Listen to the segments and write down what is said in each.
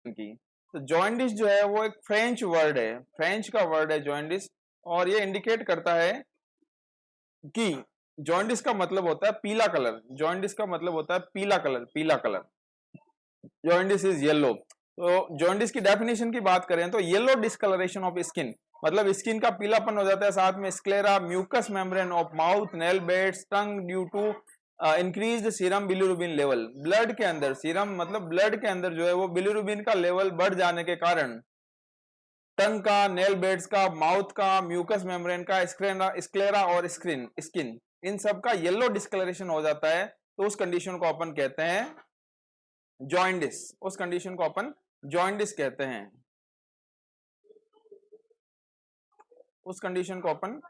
की। तो जॉइंडिस जो है वो एक फ्रेंच वर्ड है, फ्रेंच का वर्ड है जॉइंडिस, और ये इंडिकेट करता है कि जॉइंडिस का मतलब होता है पीला कलर, जॉइंडिस का मतलब होता है पीला कलर, पीला कलर। Jaundice is yellow. तो जॉइंडिस की डेफिनेशन की बात करें तो येलो डिस्कलरेशन ऑफ स्किन, मतलब स्किन का पीलापन हो जाता है, साथ में sclera, mucous membrane of mouth, nail beds, tongue due to increased serum bilirubin level. Blood के अंदर, सीरम मतलब ब्लड के अंदर जो है वो बिलिरुबिन का लेवल बढ़ जाने के कारण टंग का, नेल बेड्स का, माउथ का, म्यूकस मेम्ब्रेन का, स्क्लेरा और स्किन इन सब का येलो डिस्कलरेशन हो जाता है। तो उस कंडीशन को अपन कहते हैं जॉइंडिस, उस कंडीशन को अपन जॉइंडिस कहते हैं, उस कंडीशन को अपन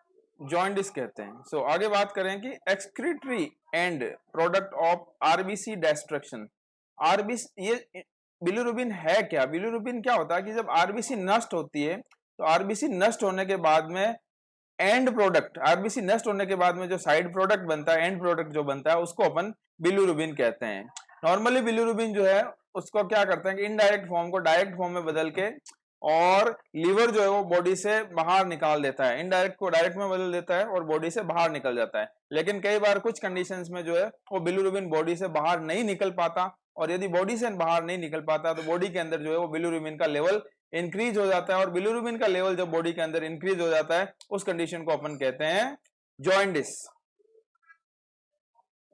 जॉइंडिस कहते हैं। सो आगे बात करें कि excretory and product of RBC destruction. RBC, ये बिलिरुबिन है क्या? बिलिरुबिन क्या होता है कि जब आरबीसी नष्ट होती है तो आरबीसी नष्ट होने के बाद में एंड प्रोडक्ट, आरबीसी नष्ट होने के बाद में जो साइड प्रोडक्ट बनता है, एंड प्रोडक्ट जो बनता है, उसको अपन बिलिरुबिन कहते हैं। नॉर्मली बिलिरुबिन जो है उसको क्या करते हैं कि इनडायरेक्ट फॉर्म को डायरेक्ट फॉर्म में बदल के, और लीवर जो है वो बॉडी से बाहर निकाल देता है, इनडायरेक्ट को डायरेक्ट में बदल देता है और बॉडी से बाहर निकल जाता है। लेकिन कई बार कुछ कंडीशंस में जो है वो बिलिरुबिन बॉडी से बाहर नहीं निकल पाता, और यदि बॉडी से बाहर नहीं निकल पाता तो बॉडी के अंदर जो है वो बिलिरुबिन का लेवल इंक्रीज हो जाता है, और बिलिरुबिन का लेवल जब बॉडी के अंदर इंक्रीज हो जाता है उस कंडीशन को अपन कहते हैं जॉइंडिस।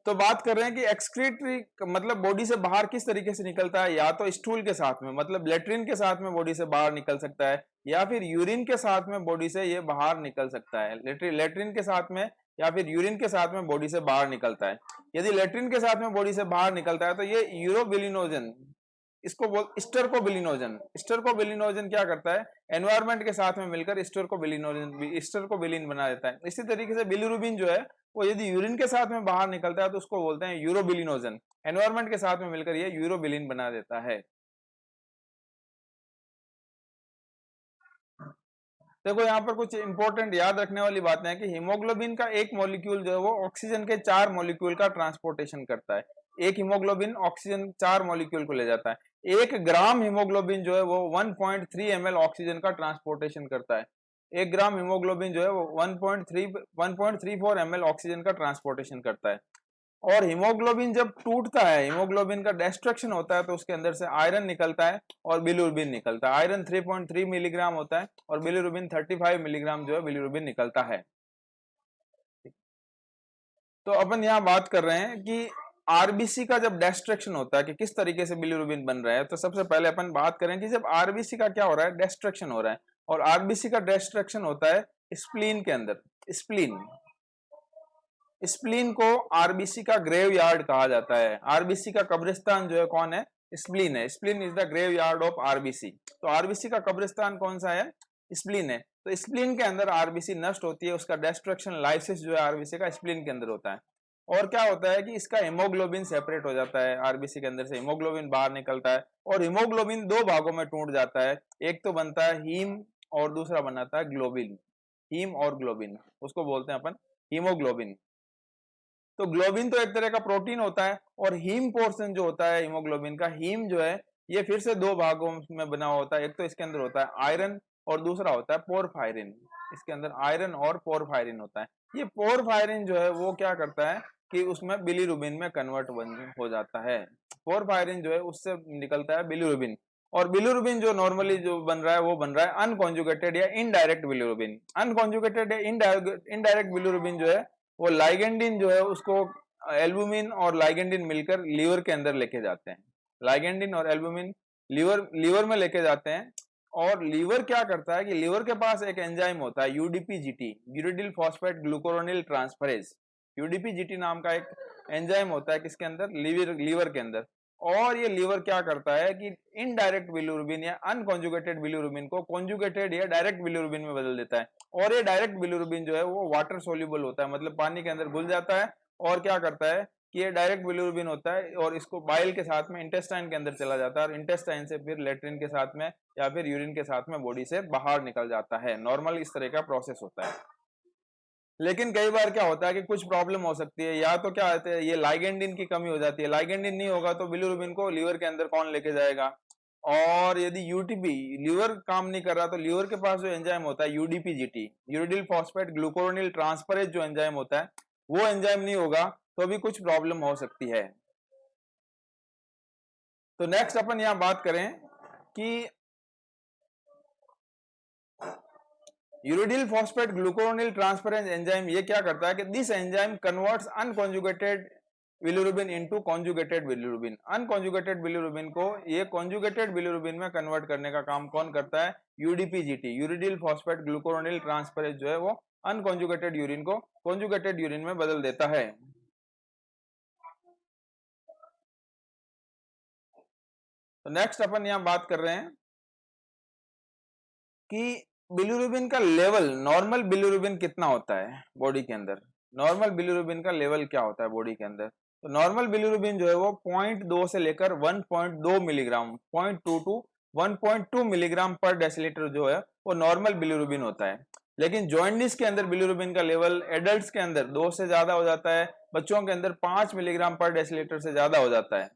तो बात कर रहे हैं कि एक्सक्रीटरी मतलब बॉडी से बाहर किस तरीके से निकलता है, या तो स्टूल के साथ में, मतलब लेट्रिन के साथ में बॉडी से बाहर निकल सकता है, या फिर यूरिन के साथ में बॉडी से ये बाहर निकल सकता है। लेट्रिन के साथ में या फिर यूरिन के साथ में बॉडी से बाहर निकलता है। यदि लेट्रिन के साथ में बॉडी से बाहर निकलता है तो ये यूरोबिलिनोजन, इसको बोल स्टरकोबिलिनोजन, स्टरकोबिलिनोजन क्या करता है, एनवायरमेंट के साथ में मिलकर स्टरकोबिलिन बना देता है। इसी तरीके से बिलिरुबिन जो है वो यदि यूरिन के साथ में बाहर निकलता है तो उसको बोलते हैं यूरोबिलिनोजन, एनवायरमेंट के साथ में मिलकर ये यूरोबिलिन बना देता है। देखो यहाँ पर कुछ इंपॉर्टेंट याद रखने वाली बातें हैं कि हीमोग्लोबिन का एक मॉलिक्यूल जो है वो ऑक्सीजन के 4 मॉलिक्यूल का ट्रांसपोर्टेशन करता है। एक हीमोग्लोबिन ऑक्सीजन 4 मॉलिक्यूल को ले जाता है। 1 ग्राम हीमोग्लोबिन जो है वो 1.3 ml ऑक्सीजन का ट्रांसपोर्टेशन करता है। 1 ग्राम हीमोग्लोबिन जो है वो 1.34 ml ऑक्सीजन का ट्रांसपोर्टेशन करता है। और हीमोग्लोबिन जब टूटता है, हीमोग्लोबिन का डिस्ट्रक्शन होता है, तो उसके अंदर से आयरन निकलता है और बिलिरुबिन निकलता है। आयरन 3.3 मिलीग्राम होता है और बिलिरुबिन 35 मिलीग्राम जो है बिलिरुबिन निकलता है। तो अपन यहाँ बात कर रहे हैं कि आरबीसी का जब डिस्ट्रक्शन होता है कि किस तरीके से बिलिरुबिन बन रहा है, तो सबसे पहले अपन बात करें कि जब आरबीसी का क्या हो रहा है, डिस्ट्रक्शन हो रहा है। और आरबीसी का डिस्ट्रक्शन होता है स्प्लीन के अंदर। स्प्लीन, स्प्लीन को आरबीसी का ग्रेव यार्ड कहा जाता है। आरबीसी का कब्रिस्तान जो है कौन है, स्प्लीन है। Spleen is the graveyard of RBC. तो आरबीसी का कब्रिस्तान कौन सा है, स्प्लीन है। तो स्प्लीन के अंदर आरबीसी नष्ट होती है, उसका डिस्ट्रक्शन, लाइसिस जो है आरबीसी का स्प्लीन के अंदर होता है। और क्या होता है कि इसका हीमोग्लोबिन सेपरेट हो जाता है, आरबीसी के अंदर से हीमोग्लोबिन बाहर निकलता है, और हीमोग्लोबिन 2 भागों में टूट जाता है। एक तो बनता है हीम और दूसरा बनाता है ग्लोबिन। हीम और ग्लोबिन, उसको बोलते हैं अपन हीमोग्लोबिन। तो ग्लोबिन तो एक तरह का प्रोटीन होता है, और हीम पोर्शन जो होता है हीमोग्लोबिन का, हीम जो है ये फिर से 2 भागों में बना होता है। एक तो इसके अंदर होता है आयरन और दूसरा होता है पोरफायरिन। इसके अंदर आयरन और पोरफायरिन होता है। ये पोरफायरिन जो है वो क्या करता है कि उसमें बिलिरुबिन में कन्वर्ट हो जाता है। पोरफायरिन जो है उससे निकलता है बिलिरुबिन, और बिलिरुबिन जो नॉर्मली जो बन रहा है वो बन रहा है अनकॉन्जुगेटेड या इनडायरेक्ट बिलिरुबिन। अनकॉन्जुगेटेड या इनडायरेक्ट बिलिरुबिन जो है वो लाइगेंडिन जो है उसको, एल्बुमिन और लाइगेंडिन मिलकर लीवर के अंदर लेके जाते हैं। लाइगेंडिन और एल्बुमिन लीवर में लेके जाते हैं। और लीवर क्या करता है कि लीवर के पास एक एंजाइम होता है यूडीपीजीटी, यूरिडिल फॉस्फेट ग्लूकोरोनिल ट्रांसफरेज। यूडीपीजीटी नाम का एक एंजाइम होता है किसके अंदर, लीवर के अंदर। और ये लीवर क्या करता है कि इनडायरेक्ट बिलिरुबिन या अनकॉन्जुगेटेड बिलिरुबिन को कॉन्जुगेटेड या डायरेक्ट बिलिरुबिन में बदल देता है। और ये डायरेक्ट बिलिरुबिन जो है वो वाटर सोल्यूबल होता है, मतलब पानी के अंदर घुल जाता है। और क्या करता है कि ये डायरेक्ट बिलिरुबिन होता है और इसको बाइल के साथ में इंटेस्टाइन के अंदर चला जाता है, और इंटेस्टाइन से फिर लेट्रिन के साथ में या फिर यूरिन के साथ में बॉडी से बाहर निकल जाता है। नॉर्मल इस तरह का प्रोसेस होता है। लेकिन कई बार क्या होता है कि कुछ प्रॉब्लम हो सकती है, या तो क्या होता है ये लाइगेंडिन की कमी हो जाती है। लाइगेंडिन नहीं होगा तो बिलिरुबिन को लीवर के अंदर कौन लेके जाएगा, और यदि यूटीपी लीवर काम नहीं कर रहा तो लीवर के पास जो एंजाइम होता है यूडीपीजीटी, यूरिडिल फॉस्फेट ग्लूकोरोनिल ट्रांसफरेज जो एंजाइम होता है वो एंजाइम नहीं होगा तो भी कुछ प्रॉब्लम हो सकती है। तो नेक्स्ट अपन यहां बात करें कि यूरिडिल फॉस्फेट ग्लूकोरोनिल ट्रांसफरेज एंजाइम ये क्या करता है कि this enzyme converts unconjugated bilirubin into conjugated bilirubin. Unconjugated bilirubin को ये कॉन्जुगेटेड बिलिरुबिन में कन्वर्ट करने का काम कौन करता है? यूडीपीजीटी, यूरिडिल फॉस्फेट ग्लूकोरोनिल ट्रांसफरेज जो है वो अनकॉन्जुगेटेड यूरिन को कॉन्जुगेटेड यूरिन में बदल देता है। तो नेक्स्ट अपन यहां बात कर रहे हैं कि बिलिरुबिन का लेवल, नॉर्मल बिलिरुबिन कितना होता है बॉडी के अंदर, नॉर्मल बिलिरुबिन का लेवल क्या होता है बॉडी के अंदर। तो नॉर्मल बिलिरुबिन जो है वो 0.2 से लेकर 1.2 मिलीग्राम, 0.2 टू 1.2 मिलीग्राम पर डेसीलीटर जो है वो नॉर्मल बिलिरुबिन होता है। लेकिन जॉइंडिस के अंदर बिलिरुबिन का लेवल एडल्ट्स के अंदर 2 से ज्यादा हो जाता है, बच्चों के अंदर 5 मिलीग्राम पर डेसीलीटर से ज्यादा हो जाता है।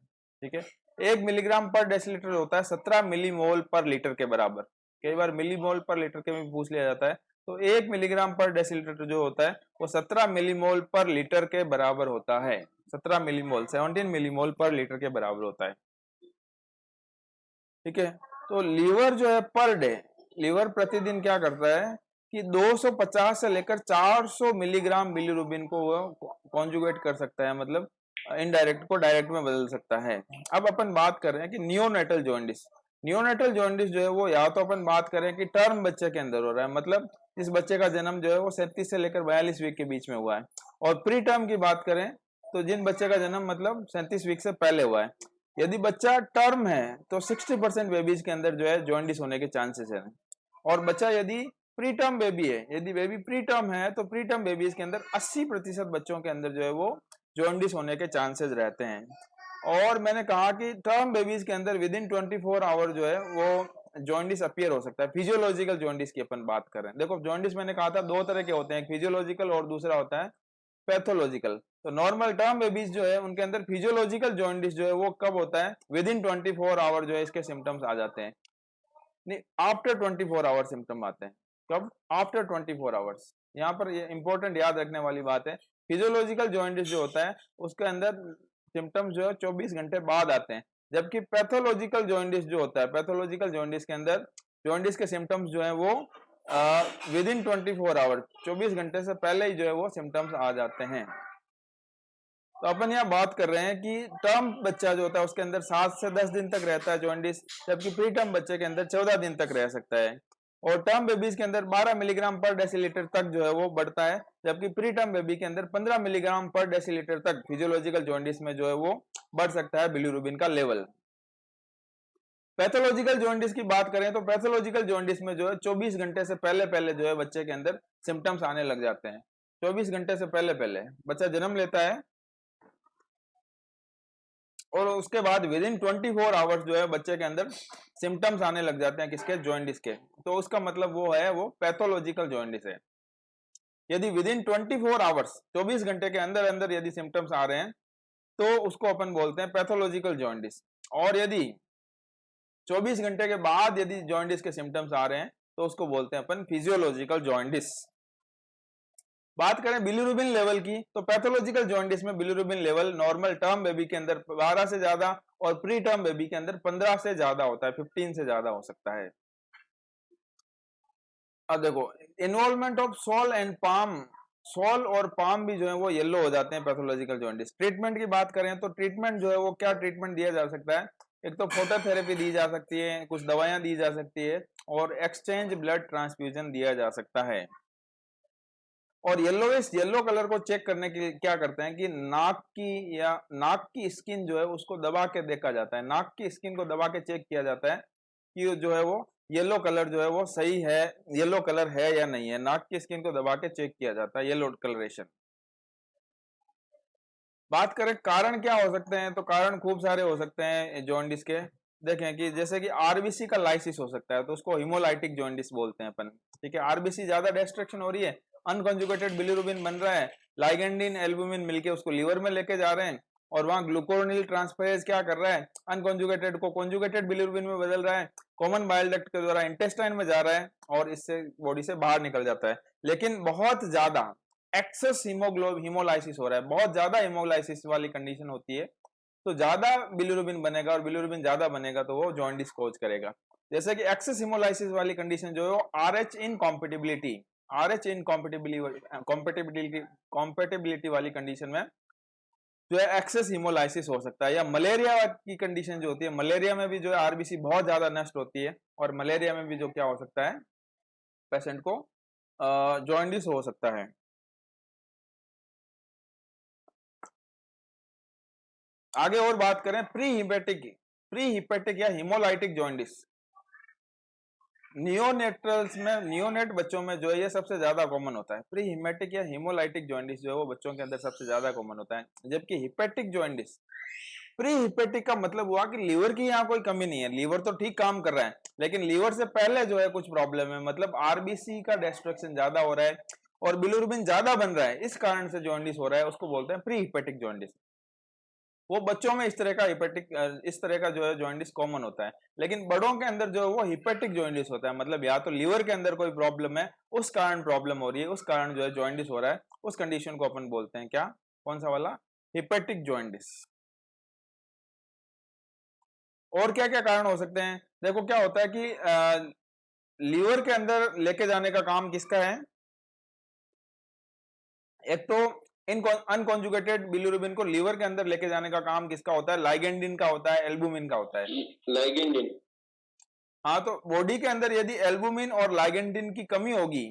ठीक है, 1 मिलीग्राम पर डेसीलीटर होता है 17 मिलीमोल पर लीटर के बराबर। कई बार मिलीमोल पर लीटर के में पूछ लिया जाता है, तो 1 मिलीग्राम पर डेसीलीटर जो होता है वो 17 मिलीमोल पर लीटर के बराबर होता है। 17 मिलीमोल 17 मिलीमोल पर लीटर के बराबर होता है। ठीक है, तो लीवर जो है पर डे, लीवर प्रतिदिन क्या करता है कि 250 से लेकर 400 मिलीग्राम बिलिरुबिन को वो कॉन्जुगेट कर सकता है, मतलब इनडायरेक्ट को डायरेक्ट में बदल सकता है। अब अपन बात कर रहे हैं कि नियोनेटल जॉन्डिस। नियोनेटल जॉन्डिस जो है वो या तो अपन बात करें कि टर्म बच्चे के अंदर हो रहा है, मतलब इस बच्चे का जन्म जो है वो 37 से लेकर 42 वीक के बीच में हुआ है। और प्री टर्म की बात करें तो जिन बच्चे का जन्म मतलब 37 वीक से पहले हुआ है। यदि बच्चा टर्म है तो 60% बेबीज के अंदर जो है जॉन्डिस होने के चांसेस है। और बच्चा यदि प्री टर्म बेबी है, यदि बेबी प्री टर्म है तो प्री टर्म बेबीज के अंदर 80% बच्चों के अंदर जो है वो जॉन्डिस होने के चांसेस रहते हैं। और मैंने कहा कि टर्म बेबीज के अंदर विद इन 24 आवर जो है वो जॉन्डिस अपीयर हो सकता है। फिजियोलॉजिकल जॉन्डिस की अपन बात कर रहे हैं। देखो जॉन्डिस मैंने कहा था 2 तरह के होते हैं, फिजियोलॉजिकल और दूसरा होता है पैथोलॉजिकल। तो नॉर्मल टर्म बेबीज जो है उनके अंदर फिजियोलॉजिकल जॉन्डिस जो है वो कब होता है? विद इन 24 आवर जो है इसके सिम्टम्स आ जाते हैं। नहीं, आफ्टर 24 आवर सिम्टम आते हैं। कब? After 24 hours. यहाँ पर ये इंपॉर्टेंट याद रखने वाली बात है, फिजियोलॉजिकल जॉन्डिस जो होता है उसके अंदर सिम्टम्स जो है 24 घंटे बाद आते हैं। जबकि पैथोलॉजिकल जॉन्डिस जो होता है, पैथोलॉजिकल जॉन्डिस के अंदर जॉन्डिस के सिम्टम्स जो है वो विद इन 24 आवर, 24 घंटे से पहले ही जो है वो सिम्टम्स आ जाते हैं। तो अपन यहाँ बात कर रहे हैं कि टर्म बच्चा जो होता है उसके अंदर 7 से 10 दिन तक रहता है जॉन्डिस, जबकि प्री टर्म बच्चे के अंदर 14 दिन तक रह सकता है। और टर्म बेबीज के अंदर 12 मिलीग्राम पर डेसीलीटर तक जो है वो बढ़ता है, जबकि प्री टर्म बेबी के अंदर 15 मिलीग्राम पर डेसीलीटर तक फिजियोलॉजिकल जॉन्डिस में जो है वो बढ़ सकता है बिलिरुबिन का लेवल। पैथोलॉजिकल जॉन्डिस की बात करें तो पैथोलॉजिकल जॉन्डिस में जो है 24 घंटे से पहले पहले जो है बच्चे के अंदर सिम्टम्स आने लग जाते हैं। 24 घंटे से पहले पहले बच्चा जन्म लेता है और उसके बाद विद इन 24 आवर्स जो है बच्चे के अंदर सिम्टम्स आने लग जाते हैं, किसके? जॉन्डिस के। तो उसका मतलब वो है वो पैथोलॉजिकल जॉन्डिस है। यदि विद इन 24 आवर्स 24 घंटे के अंदर अंदर यदि सिम्टम्स आ रहे हैं तो उसको अपन बोलते हैं पैथोलॉजिकल जॉन्डिस। और यदि 24 घंटे के बाद यदि जॉन्डिस के सिम्टम्स आ रहे हैं तो उसको बोलते हैं अपन फिजियोलॉजिकल जॉन्डिस। बात करें बिलिरुबिन लेवल की तो पैथोलॉजिकल जॉन्डिस में bilirubin level normal term baby के अंदर 12 से ज्यादा और प्री टर्म बेबी के अंदर 15 से ज्यादा होता है, 15 से ज्यादा हो सकता है। अब देखो involvement of sole and palm, sole और पाम भी जो है वो येलो हो जाते हैं पैथोलॉजिकल जॉन्डिस। ट्रीटमेंट की बात करें तो ट्रीटमेंट जो है वो क्या ट्रीटमेंट दिया जा सकता है? एक तो फोटोथेरेपी दी जा सकती है, कुछ दवाइयां दी जा सकती है और एक्सचेंज ब्लड ट्रांसफ्यूजन दिया जा सकता है। और येलो कलर को चेक करने के लिए क्या करते हैं कि नाक की स्किन जो है उसको दबा के देखा जाता है। नाक की स्किन को दबा के चेक किया जाता है कि जो है वो येलो कलर जो है वो सही है, येलो कलर है या नहीं है। नाक की स्किन को दबा के चेक किया जाता है, येलो कलरेशन। बात करें कारण क्या हो सकते हैं तो कारण खूब सारे हो सकते हैं जॉन्डिस के। देखें कि जैसे कि आरबीसी का लाइसिस हो सकता है तो उसको हिमोलाइटिक जॉन्डिस बोलते हैं अपन। ठीक है, आरबीसी ज्यादा डिस्ट्रक्शन हो रही है, अनकॉन्जुगेटेड बिलिरुबिन बन रहा है, लाइगेंडिन एल्बुमिन मिलके उसको लीवर में लेके जा रहे हैं और वहां ग्लूकोनिल ट्रांसफरेज क्या कर रहा है, अनकॉन्जुगेटेड को कॉन्जुगेटेड बिलिरुबिन में बदल रहा है, कॉमन बाइल डक्ट के द्वारा इंटेस्टाइन में जा रहा है और इससे बॉडी से बाहर निकल जाता है। लेकिन बहुत ज्यादा एक्सेस हीमोलाइसिस हो रहा है, बहुत ज्यादा हीमोलाइसिस वाली कंडीशन होती है, तो ज्यादा बिलिरुबिन बनेगा और बिलिरुबिन ज्यादा बनेगा तो वो जॉन्डिस कोज करेगा। जैसे कि एक्सेस हीमोलाइसिस वाली कंडीशन जो है वो आरएच इनकॉम्पेटिबिलिटी, आरएच इनकॉम्पेटिबिलिटी वाली कंडीशन में जो है एक्सेस हीमोलाइसिस हो सकता है। या मलेरिया की कंडीशन जो होती है, मलेरिया में भी जो है आरबीसी बहुत ज्यादा नष्ट होती है और मलेरिया में भी जो क्या हो सकता है, पेशेंट को जॉन्डिस हो सकता है। आगे और बात करें प्री हिपेटिक या हिमोलाइटिक जॉन्डिस। नियोनेट्रल्स में, नियोनेट बच्चों में जो है ये सबसे ज्यादा कॉमन होता है। प्री हिमेटिक या हिमोलाइटिक जॉन्डिस जो है वो बच्चों के अंदर सबसे ज्यादा कॉमन होता है। जबकि हिपेटिक जॉन्डिस, प्री हिपेटिक का मतलब हुआ कि लीवर की यहाँ कोई कमी नहीं है, लीवर तो ठीक काम कर रहा है, लेकिन लीवर से पहले जो है कुछ प्रॉब्लम है, मतलब आरबीसी का डिस्ट्रक्शन ज्यादा हो रहा है और बिलिरुबिन ज्यादा बन रहा है, इस कारण से जॉन्डिस हो रहा है, उसको बोलते हैं प्री हिपेटिक जॉन्डिस। वो बच्चों में इस तरह का हिपेटिक, इस तरह का जो है जॉन्डिस कॉमन होता है। लेकिन बड़ों के अंदर जो है वो हिपेटिक जॉन्डिस होता है, मतलब या तो लीवर के अंदर कोई प्रॉब्लम है, उस कारण प्रॉब्लम हो रही है, उस कारण जो है जॉन्डिस हो रहा है, उस कंडीशन को अपन बोलते हैं क्या, कौन सा वाला, हिपेटिक जॉन्डिस। और क्या क्या कारण हो सकते हैं, देखो क्या होता है कि लीवर के अंदर लेके जाने का काम किसका है, एक तो इन अनकॉन्जुगेटेड बिलिरुबिन को लीवर के अंदर लेके जाने का काम किसका होता है, लाइगेंडिन का होता है, एल्बुमिन का होता है, लाइगेंडिन। हाँ, तो बॉडी के अंदर यदि एल्बुमिन और लाइगेंडिन की कमी होगी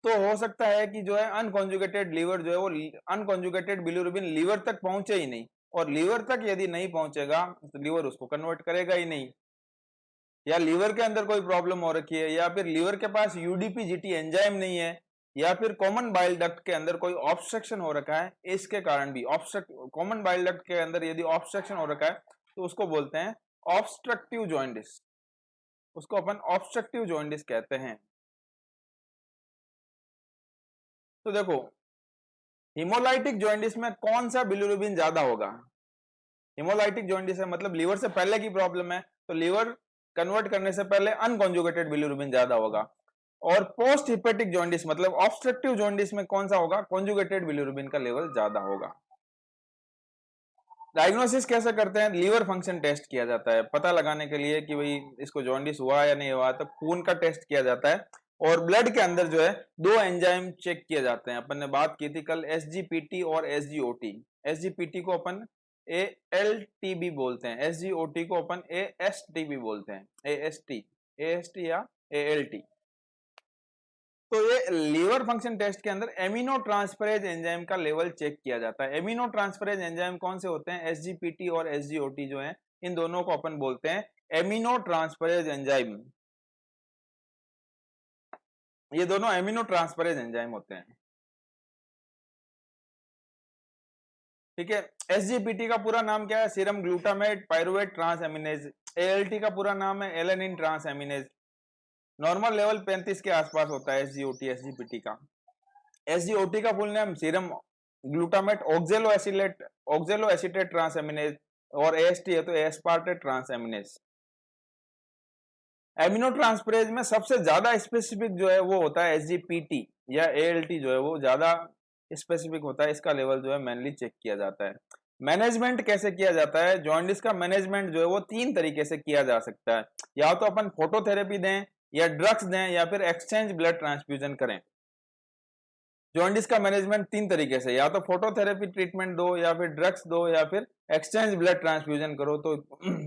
तो हो सकता है कि जो है अनकॉन्जुगेटेड लीवर जो है वो, अनकॉन्जुगेटेड बिलिरुबिन लीवर तक पहुंचे ही नहीं, और लीवर तक यदि नहीं पहुंचेगा तो लीवर उसको कन्वर्ट करेगा ही नहीं, या लीवर के अंदर कोई प्रॉब्लम हो रखी है, या फिर लीवर के पास यूडीपी जीटी एंजाइम नहीं है, या फिर कॉमन बाइल डक्ट के अंदर कोई ऑब्स्ट्रक्शन हो रखा है, इसके कारण भी कॉमन बाइल डक्ट के अंदर यदि ऑब्स्ट्रक्शन हो रखा है तो उसको बोलते हैं ऑब्स्ट्रक्टिव जॉन्डिस, उसको अपन ऑब्स्ट्रक्टिव जॉन्डिस कहते हैं। तो देखो हिमोलाइटिक जॉन्डिस में कौन सा बिलिरुबिन ज्यादा होगा, हिमोलाइटिक जॉन्डिस है मतलब लीवर से पहले की प्रॉब्लम है, तो लीवर कन्वर्ट करने से पहले अनकॉन्जुगेटेड बिलिरुबिन ज्यादा होगा। और पोस्ट हिपेटिक जॉन्डिस मतलब ऑब्स्ट्रक्टिव जॉन्डिस में कौन सा होगा, कॉन्जुगेटेड बिलिरुबिन का लेवल ज्यादा होगा। डायग्नोसिस कैसे करते हैं, लीवर फंक्शन टेस्ट किया जाता है पता लगाने के लिए कि भाई इसको जॉन्डिस हुआ या नहीं हुआ, तो खून का टेस्ट किया जाता है और ब्लड के अंदर जो है दो एंजाइम चेक किए जाते हैं। अपन ने बात की थी कल एसजीपीटी और एसजीओटी। एसजीपीटी को अपन एएलटीबी बोलते हैं, एसजीओटी को अपन एएसटीबी बोलते हैं, एएसटी या एएलटी। तो ये लीवर फंक्शन टेस्ट के अंदर एमिनो ट्रांसफरेज एंजाइम का लेवल चेक किया जाता है। एमिनो ट्रांसफरेज एंजाइम कौन से होते हैं, एसजीपीटी और एसजीओटी जो है, इन दोनों को अपन बोलते हैं एमिनो ट्रांसफरेज एंजाइम। ये दोनों एमिनो ट्रांसफरेज एंजाइम होते हैं, ठीक है। एसजीपीटी का पूरा नाम क्या है, serum glutamate pyruvate transaminase. ALT का पूरा नाम है alanine transaminase. Normal level 35 के आसपास होता है एसजीओटी एसजीपीटी का। एसजीओटी का full name serum glutamate oxaloacetate transaminase, और एएसटी है तो aspartate transaminase. Amino transferase में सबसे ज्यादा स्पेसिफिक जो है वो होता है एसजीपीटी या एएलटी, जो है वो ज्यादा स्पेसिफिक होता है, इसका लेवल जो है मेनली चेक किया जाता है। मैनेजमेंट कैसे किया जाता है, जॉन्डिस का मैनेजमेंट जो है वो 3 तरीके से किया जा सकता है, या तो अपन फोटोथेरेपी दें, या ड्रग्स दें, या फिर एक्सचेंज ब्लड ट्रांसफ्यूजन करें। जॉन्डिस का मैनेजमेंट 3 तरीके से, या तो फोटोथेरेपी ट्रीटमेंट दो, या फिर ड्रग्स दो, या फिर एक्सचेंज ब्लड ट्रांसफ्यूजन करो, तो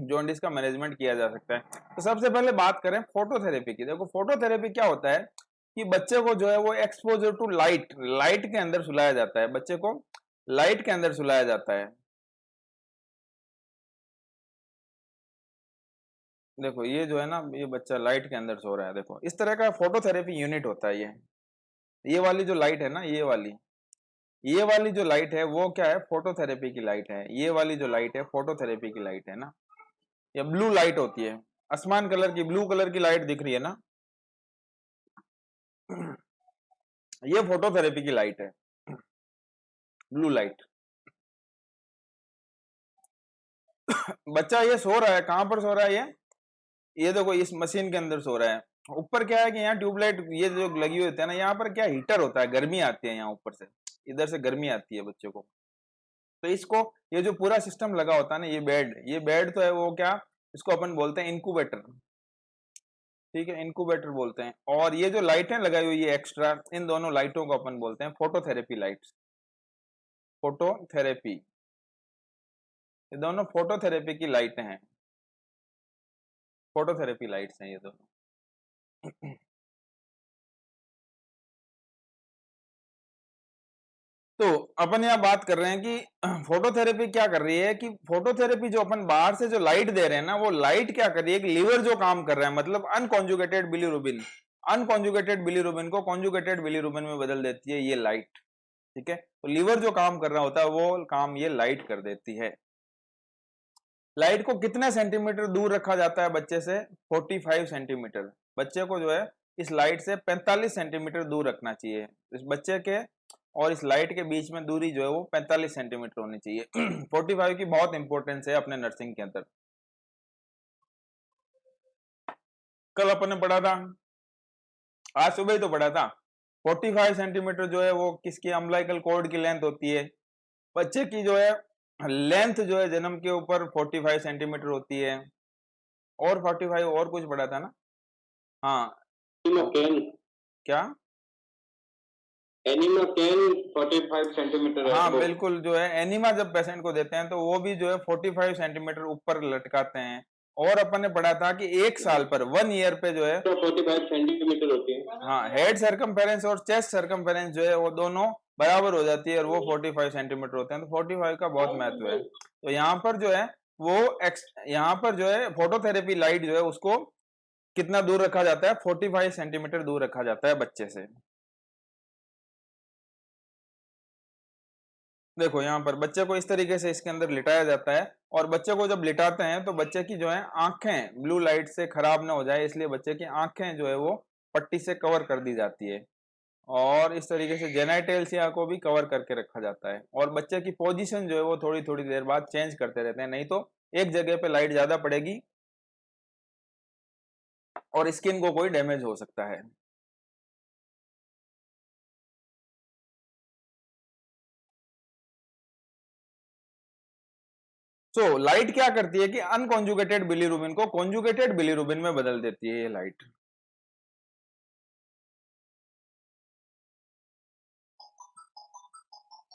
जॉन्डिस का मैनेजमेंट किया जा सकता है। तो सबसे पहले बात करें फोटोथेरेपी की। देखो फोटोथेरेपी क्या होता है कि बच्चे को जो है वो एक्सपोजर टू लाइट, लाइट के अंदर सुलाया जाता है, बच्चे को लाइट के अंदर सुलाया जाता है। देखो ये जो है ना, ये बच्चा लाइट के अंदर सो रहा है, देखो इस तरह का फोटोथेरेपी यूनिट होता है ये वाली जो लाइट है ना, ये वाली जो लाइट है वो क्या है, फोटोथेरेपी की लाइट है। ये वाली जो लाइट है फोटोथेरेपी की लाइट है ना, ये ब्लू लाइट होती है, आसमान कलर की ब्लू कलर की लाइट दिख रही है ना, ये फोटोथेरेपी की लाइट है, ब्लू लाइट। बच्चा ये सो रहा है, कहाँ पर सो रहा है ये देखो इस मशीन के अंदर सो रहा है। ऊपर क्या है कि यहाँ ट्यूबलाइट ये जो लगी हुई होती है ना, यहाँ पर क्या हीटर होता है, गर्मी आती है यहाँ ऊपर से, इधर से गर्मी आती है बच्चों को। तो इसको ये जो पूरा सिस्टम लगा होता है ना, ये बेड तो है वो क्या, इसको अपन बोलते हैं इनक्यूबेटर, ठीक है, इनक्यूबेटर बोलते हैं। और ये जो लाइटें लगाई हुई है एक्स्ट्रा, इन दोनों लाइटों को अपन बोलते हैं फोटोथेरेपी लाइट्स, फोटोथेरेपी, ये दोनों फोटोथेरेपी की लाइटें हैं, फोटोथेरेपी लाइट्स हैं ये दोनों। तो अपन यहाँ बात कर रहे हैं कि फोटोथेरेपी क्या कर रही है, कि फोटोथेरेपी जो अपन बाहर से जो लाइट दे रहे हैं ना, वो लाइट क्या कर रही है कि लीवर जो काम कर रहा है, मतलब अनकॉन्जुगेटेड बिलीरुबिन, अनकॉन्जुगेटेड बिलीरुबिन को कॉन्जुगेटेड बिलीरुबिन में बदल देती है ये लाइट, ठीक है। तो लीवर जो काम कर रहा होता है वो काम ये लाइट कर देती है। लाइट को कितने सेंटीमीटर दूर रखा जाता है बच्चे से, 45 सेंटीमीटर। बच्चे को जो है इस लाइट से 45 सेंटीमीटर दूर रखना चाहिए। इस बच्चे के और इस लाइट के बीच में दूरी जो है वो 45 सेंटीमीटर होनी चाहिए। 45 की बहुत इंपॉर्टेंस है अपने नर्सिंग के अंदर। कल अपन ने पढ़ा था, आज सुबह ही तो पढ़ा था, 45 सेंटीमीटर जो है वो किसकी अम्बिलिकल कॉर्ड की लेंथ होती है। बच्चे की जो है लेंथ जो है जन्म के ऊपर 45 सेंटीमीटर होती है। और 45 और कुछ पढ़ा था ना, हाँ क्या, एनीमा कैन 45 सेंटीमीटर है। हाँ बिल्कुल, जो है एनीमा जब पेशेंट को देते हैं तो वो भी जो है 45 सेंटीमीटर ऊपर लटकाते हैं। और अपन ने पढ़ा था कि एक साल पर 1 ईयर पे जो है तो 45 सेंटीमीटर होती है। हाँ, हेड सर्कमफेरेंस और चेस्ट सर्कमफेरेंस जो है वो दोनों बराबर हो जाती है और वो 45 सेंटीमीटर होते हैं। तो 45 का बहुत महत्व है। तो यहाँ पर जो है वो यहाँ पर जो है फोटोथेरेपी लाइट जो है उसको कितना दूर रखा जाता है, 45 सेंटीमीटर दूर रखा जाता है बच्चे से। देखो यहाँ पर बच्चे को इस तरीके से इसके अंदर लिटाया जाता है, और बच्चे को जब लिटाते हैं तो बच्चे की जो है आंखें ब्लू लाइट से खराब ना हो जाए, इसलिए बच्चे की आंखें जो है वो पट्टी से कवर कर दी जाती है। और इस तरीके से जेनाइटेल्सिया को भी कवर करके रखा जाता है। और बच्चे की पोजीशन जो है वो थोड़ी थोड़ी देर बाद चेंज करते रहते हैं, नहीं तो एक जगह पे लाइट ज्यादा पड़ेगी और स्किन को कोई डैमेज हो सकता है। सो लाइट क्या करती है कि अनकॉन्जुगेटेड बिलीरुबिन को कॉन्जुगेटेड बिलीरुबिन में बदल देती है ये लाइट।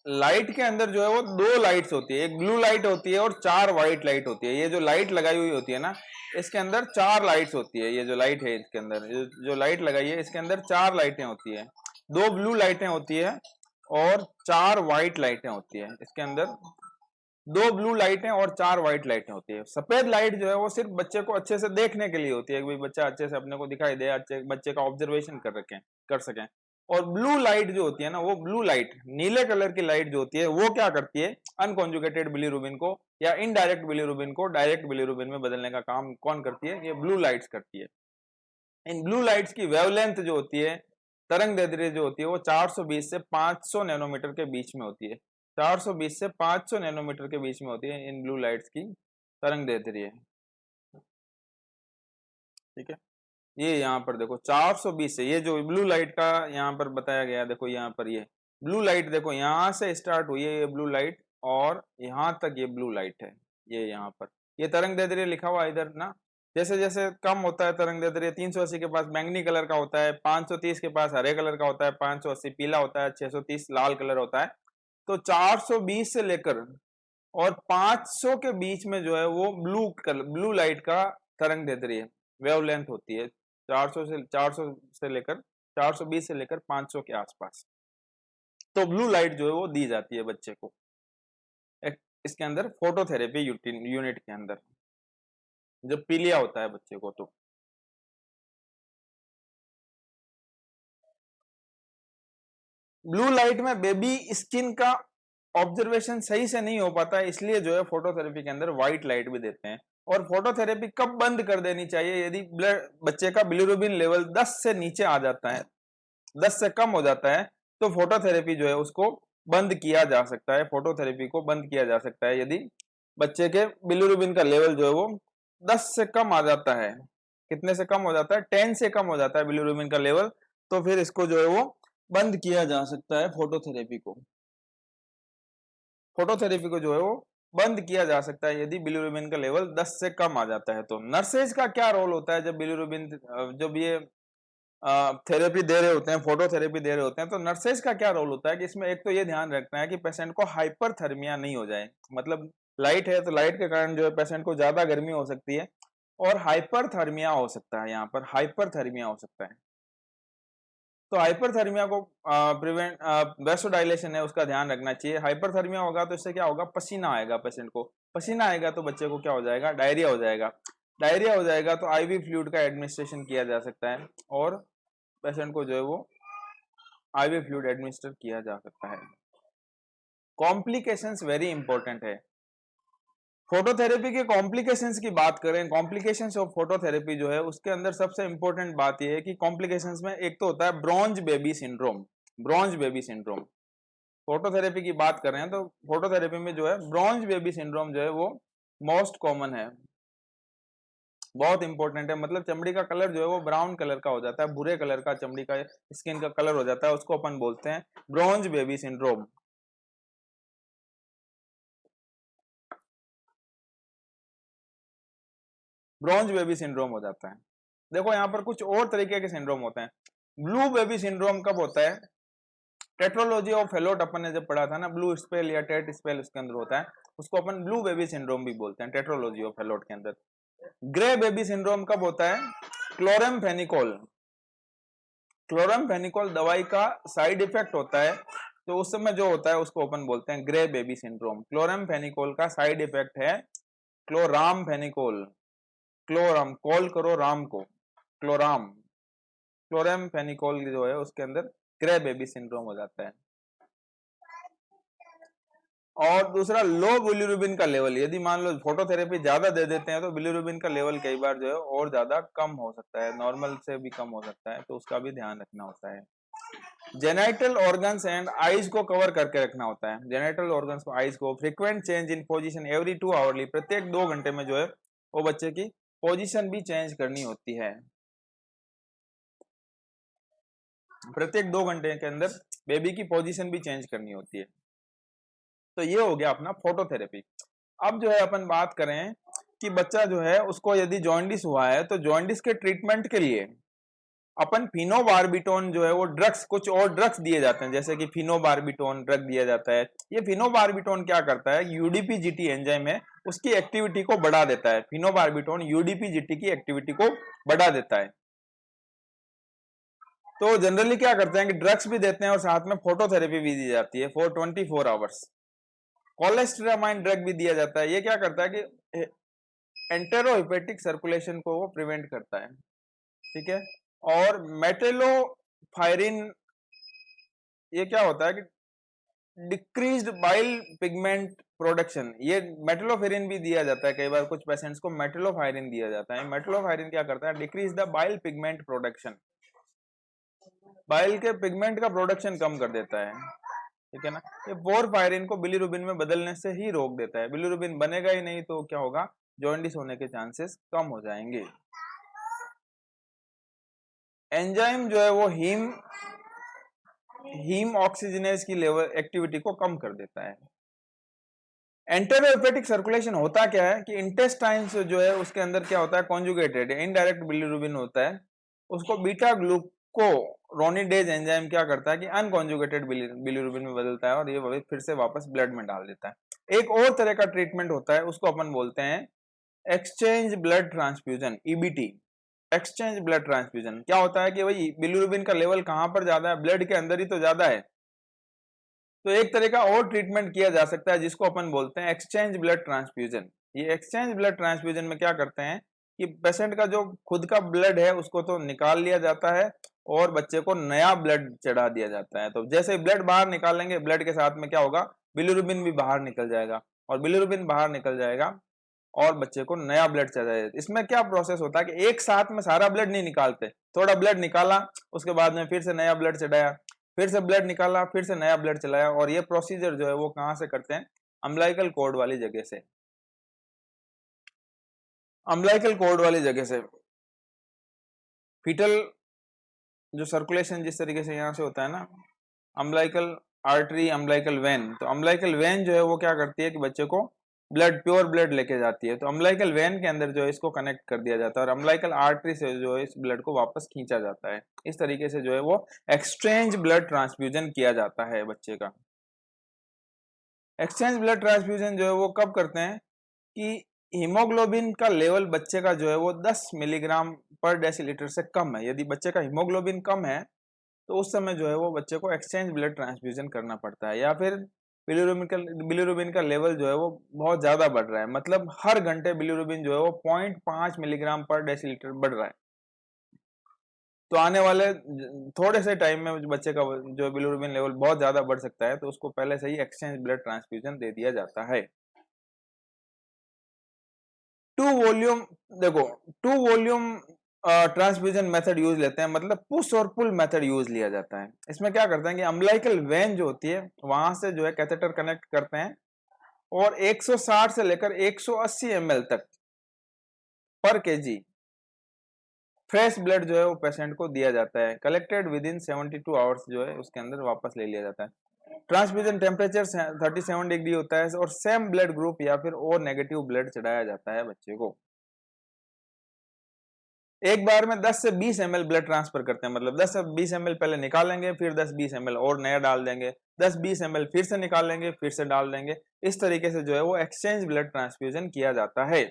लाइट के अंदर जो है वो 2 लाइट्स होती है, एक ब्लू लाइट होती है और 4 व्हाइट लाइट होती है। ये जो लाइट लगाई हुई होती है ना, इसके अंदर 4 लाइट्स होती है। ये जो लाइट है इसके अंदर, जो लाइट लगाई है इसके अंदर 4 लाइटें होती है। 2 ब्लू लाइटें होती है और 4 व्हाइट लाइटें होती है। इसके अंदर 2 ब्लू लाइटें और 4 व्हाइट लाइटें होती है। सफेद लाइट जो है वो सिर्फ बच्चे को अच्छे से देखने के लिए होती है, कि भाई बच्चा अच्छे से अपने को दिखाई दे, अच्छे बच्चे का ऑब्जर्वेशन कर सकें। और ब्लू लाइट जो होती है ना, वो ब्लू लाइट, नीले कलर की लाइट जो होती है वो क्या करती है, अनकॉन्जुगेटेड बिलीरुबिन को या इनडायरेक्ट बिलीरुबिन को डायरेक्ट बिलीरुबिन में बदलने का काम कौन करती है, ये ब्लू लाइट्स करती है। इन ब्लू लाइट्स की वेवलेंथ जो होती है, तरंग दैर्ध्य जो होती है, वो 420 से 500 नैनोमीटर के बीच में होती है। 420 से 500 नैनोमीटर के बीच में होती है इन ब्लू लाइट्स की तरंग दैर्ध्य, ठीक है। ये यहाँ पर देखो 420 से, ये जो ब्लू लाइट का यहाँ पर बताया गया, देखो यहाँ पर ये ब्लू लाइट, देखो यहाँ से स्टार्ट हुई है ये ब्लू लाइट और यहाँ तक ये ब्लू लाइट है। ये यहाँ पर ये तरंग दैर्ध्य लिखा हुआ है इधर ना। जैसे जैसे कम होता है तरंग दैर्ध्य, 380 के पास बैंगनी कलर का होता है, 530 के पास हरे कलर का होता है, 580 पीला होता है, 630 लाल कलर होता है। तो 420 से लेकर और 500 के बीच में जो है वो ब्लू लाइट का तरंग दैर्ध्य वेवलेंथ होती है। 400 से लेकर 420 से लेकर 500 के आसपास। तो ब्लू लाइट जो है वो दी जाती है बच्चे को इसके अंदर फोटोथेरेपी यूनिट के अंदर, जब पीलिया होता है बच्चे को। तो ब्लू लाइट में बेबी स्किन का ऑब्जर्वेशन सही से नहीं हो पाता है, इसलिए जो है फोटोथेरेपी के अंदर व्हाइट लाइट भी देते हैं। और फोटोथेरेपी कब बंद कर देनी चाहिए, यदि बच्चे का बिलीरुबिन लेवल 10 से नीचे आ जाता है, 10 से कम हो जाता है, तो फोटोथेरेपी जो है उसको बंद किया जा सकता है। फोटोथेरेपी को बंद किया जा सकता है यदि बच्चे के बिलिरुबिन का लेवल जो है वो 10 से कम आ जाता है, कितने से कम हो जाता है, 10 से कम हो जाता है बिलिरुबिन का लेवल, तो फिर इसको जो है वो बंद किया जा सकता है, फोटोथेरेपी को। फोटोथेरेपी को जो है वो बंद किया जा सकता है यदि बिलिरुबिन का लेवल 10 से कम आ जाता है। तो नर्सेज का क्या रोल होता है जब बिलिरुबिन जब ये थेरेपी दे रहे होते हैं, फोटोथेरेपी दे रहे होते हैं, तो नर्सेज का क्या रोल होता है कि इसमें एक तो ये ध्यान रखना है कि पेशेंट को हाइपरथर्मिया नहीं हो जाए, मतलब लाइट है तो लाइट के कारण जो है पेशेंट को ज्यादा गर्मी हो सकती है और हाइपरथर्मिया हो सकता है, यहाँ पर हाइपरथर्मिया हो सकता है। तो हाइपरथर्मिया को प्रिवेंट, वेसोडाइलेशन है उसका ध्यान रखना चाहिए। हाइपरथर्मिया होगा तो इससे क्या होगा, पसीना आएगा पेशेंट को, पसीना आएगा तो बच्चे को क्या हो जाएगा, डायरिया हो जाएगा, डायरिया हो जाएगा तो आईवी फ्लूइड का एडमिनिस्ट्रेशन किया जा सकता है और पेशेंट को जो है वो आईवी फ्लूइड एडमिनिस्टर किया जा सकता है। कॉम्प्लिकेशंस वेरी इंपॉर्टेंट है। फोटोथेरेपी के कॉम्प्लिकेशंस की बात करें, कॉम्प्लिकेशंस ऑफ फोटोथेरेपी जो है उसके अंदर सबसे इंपॉर्टेंट बात यह है कि कॉम्प्लिकेशंस में एक तो होता है bronze baby syndrome. Bronze baby syndrome, phototherapy की बात कर रहे हैं तो फोटोथेरेपी में जो है ब्रॉन्ज बेबी सिंड्रोम जो है वो मोस्ट कॉमन है, बहुत इंपॉर्टेंट है। मतलब चमड़ी का कलर जो है वो ब्राउन कलर का हो जाता है, भूरे कलर का चमड़ी का स्किन का कलर हो जाता है, उसको अपन बोलते हैं bronze baby syndrome. Bronze baby syndrome हो जाता है। देखो यहाँ पर कुछ और तरीके के सिंड्रोम होते हैं। ब्लू बेबी सिंड्रोम कब होता है, टेट्रोलॉजी ऑफ फेलोट अपन ने जब पढ़ा था ना, ब्लू स्पेल या टेट स्पेल उसके अंदर होता है, उसको अपन ब्लू बेबी सिंड्रोम भी बोलते हैं टेट्रोलॉजी ऑफ फेलोट के अंदर। ग्रे बेबी सिंड्रोम कब होता है, क्लोरेमफेनिकोल, क्लोरेमफेनिकोल दवाई का साइड इफेक्ट होता है तो उस समय जो होता है उसको अपन बोलते हैं ग्रे बेबी सिंड्रोम। क्लोरेमफेनिकोल का साइड इफेक्ट है क्लोरामफेनिकोल, क्लोराम, कॉल करो राम को, क्लोराम, क्लोरेमफेनिकोल जो है उसके अंदर ग्रे बेबी सिंड्रोम हो जाता है। और दूसरा लो बिलिरुबिन का लेवल, यदि मान लो फोटोथेरेपी ज्यादा दे देते हैं तो बिलिरुबिन का लेवल कई बार जो है और ज्यादा कम हो सकता है, नॉर्मल से भी कम हो सकता है, तो उसका भी ध्यान रखना होता है। जेनाइटल ऑर्गन्स एंड आईज को कवर करके रखना होता है, जेनाइटल ऑर्गन्स को, आईज को। Frequent change in position every 2 hourly, प्रत्येक 2 घंटे में जो है वो बच्चे की पोजीशन भी चेंज करनी होती है, प्रत्येक 2 घंटे के अंदर बेबी की पोजीशन भी चेंज करनी होती है। तो ये हो गया अपना फोटोथेरेपी। अब जो है अपन बात करें कि बच्चा जो है उसको यदि जॉन्डिस हुआ है तो जॉन्डिस के ट्रीटमेंट के लिए अपन फिनोबार्बिटोन जो है वो ड्रग्स, कुछ और ड्रग्स दिए जाते हैं, जैसे कि फिनोबार्बिटोन ड्रग दिया जाता है। ये फिनोबार्बिटोन क्या करता है, यूडीपीजीटी एंजाइम है उसकी एक्टिविटी को बढ़ा देता है, फिनोबार्बिटोन यूडीपीजीटी की एक्टिविटी को बढ़ा देता है। तो जनरली क्या करते हैं कि ड्रग्स भी देते हैं और साथ में फोटोथेरेपी भी दी जाती है फॉर 24 आवर्स। कोलेस्ट्रामाइन ड्रग भी दिया जाता है, ये क्या करता है कि एंटेरोहेपेटिक सर्कुलेशन को वो प्रिवेंट करता है, ठीक है। और मेटेलोफायरिन, ये क्या होता है कि डिक्रीज्ड बाइल पिगमेंट प्रोडक्शन, ये मेटेलोफेरिन भी दिया जाता है, कई बार कुछ पेशेंट्स को मेटेलोफायरिन दिया जाता है। मेटेलोफायरिन क्या करता है, decrease the bile pigment production, bile के पिगमेंट का प्रोडक्शन कम कर देता है, ठीक है ना। ये पोरफायरिन को बिलिरुबिन में बदलने से ही रोक देता है, बिलिरुबिन बनेगा ही नहीं तो क्या होगा, जॉन्डिस होने के चांसेस कम हो जाएंगे। एंजाइम जो है वो हीम ऑक्सीजनेज की लेवल एक्टिविटी को कम कर देता है। एंटेरोहेपेटिक सर्कुलेशन होता क्या है कि इंटेस्टाइन्स जो है उसके अंदर क्या होता है, कॉन्जुगेटेड इनडायरेक्ट बिलिरुबिन होता है, उसको बीटा ग्लूकोरोनिडेज एंजाइम क्या करता है कि अनकॉन्जुगेटेड बिलिरुबिन में बदलता है और ये फिर से वापस ब्लड में डाल देता है। एक और तरह का ट्रीटमेंट होता है, उसको अपन बोलते हैं exchange blood transfusion, EBT. Exchange blood transfusion क्या होता है कि भाई बिलिरुबिन का लेवल कहां पर ज्यादा है, ब्लड के अंदर ही तो ज्यादा है, तो एक तरह का और ट्रीटमेंट किया जा सकता है जिसको अपन बोलते हैं एक्सचेंज ब्लड ट्रांसफ्यूजन। ये एक्सचेंज ब्लड ट्रांसफ्यूजन में क्या करते हैं कि पेशेंट का जो खुद का ब्लड है उसको तो निकाल लिया जाता है और बच्चे को नया ब्लड चढ़ा दिया जाता है। तो जैसे ही ब्लड बाहर निकालेंगे, ब्लड के साथ में क्या होगा, बिलिरुबिन भी बाहर निकल जाएगा, और बिलिरुबिन बाहर निकल जाएगा और बच्चे को नया ब्लड चढ़ाया। इसमें क्या प्रोसेस होता है कि एक साथ में सारा ब्लड नहीं निकालते, थोड़ा ब्लड निकाला उसके बाद में फिर से नया ब्लड चढ़ाया, फिर से ब्लड निकाला, फिर से नया ब्लड चलाया, और ये प्रोसीजर जो है वो कहाँ से करते हैं, अम्बिलिकल कॉर्ड वाली जगह से। अम्बिलिकल कॉर्ड वाली जगह से फीटल जो सर्कुलेशन जिस तरीके से यहाँ से होता है ना, अम्बिलिकल आर्टरी, अम्बिलिकल वेन, तो अम्बिलिकल वेन जो है वो क्या करती है कि बच्चे को ब्लड, प्योर ब्लड लेके जाती है, तो अम्बिलिकल वेन के अंदर जो है इसको कनेक्ट कर दिया जाता है और अम्बिलिकल आर्टरी से जो है इस ब्लड को वापस खींचा जाता है। इस तरीके से जो है वो एक्सचेंज ब्लड ट्रांसफ्यूजन किया जाता है बच्चे का। एक्सचेंज ब्लड ट्रांसफ्यूजन जो है वो कब करते हैं कि हीमोग्लोबिन का लेवल बच्चे का जो है वो 10 मिलीग्राम पर डेसीलीटर से कम है। यदि बच्चे का हीमोग्लोबिन कम है तो उस समय जो है वो बच्चे को एक्सचेंज ब्लड ट्रांसफ्यूजन करना पड़ता है। या फिर बिलिरुबिन का लेवल जो है वो बहुत ज्यादा बढ़ रहा है, मतलब हर घंटे बिलिरुबिन जो है वो 0.5 मिलीग्राम पर डेसीलीटर बढ़ रहा है, तो आने वाले थोड़े से टाइम में बच्चे का जो बिलिरुबिन लेवल बहुत ज्यादा बढ़ सकता है, तो उसको पहले से ही एक्सचेंज ब्लड ट्रांसफ्यूजन दे दिया जाता है। टू वॉल्यूम, देखो two volume transfusion method use लेते हैं, मतलब पुश और पुल मेथड यूज लिया जाता है। इसमें क्या करते हैं कि अम्बिलिकल वेन जो होती है वहां से जो है कैथेटर कनेक्ट करते हैं और 160 से लेकर 180 ml तक पर केजी फ्रेश ब्लड जो है वो पेशेंट को दिया जाता है। कलेक्टेड विद इन 72 आवर्स जो है उसके अंदर वापस ले लिया जाता है। ट्रांसफ्यूजन टेम्परेचर 37 डिग्री होता है और सेम ब्लड ग्रुप या फिर ओ नेगेटिव ब्लड चढ़ाया जाता है बच्चे को। एक बार में 10 से 20 ml ब्लड ट्रांसफर करते हैं, मतलब 10 से 20 ml पहले निकालेंगे, फिर 10-20 ml और नया डाल देंगे, 10-20 ml फिर से निकालेंगे, फिर से डाल देंगे। इस तरीके से जो है वो एक्सचेंज ब्लड ट्रांसफ्यूजन किया जाता है।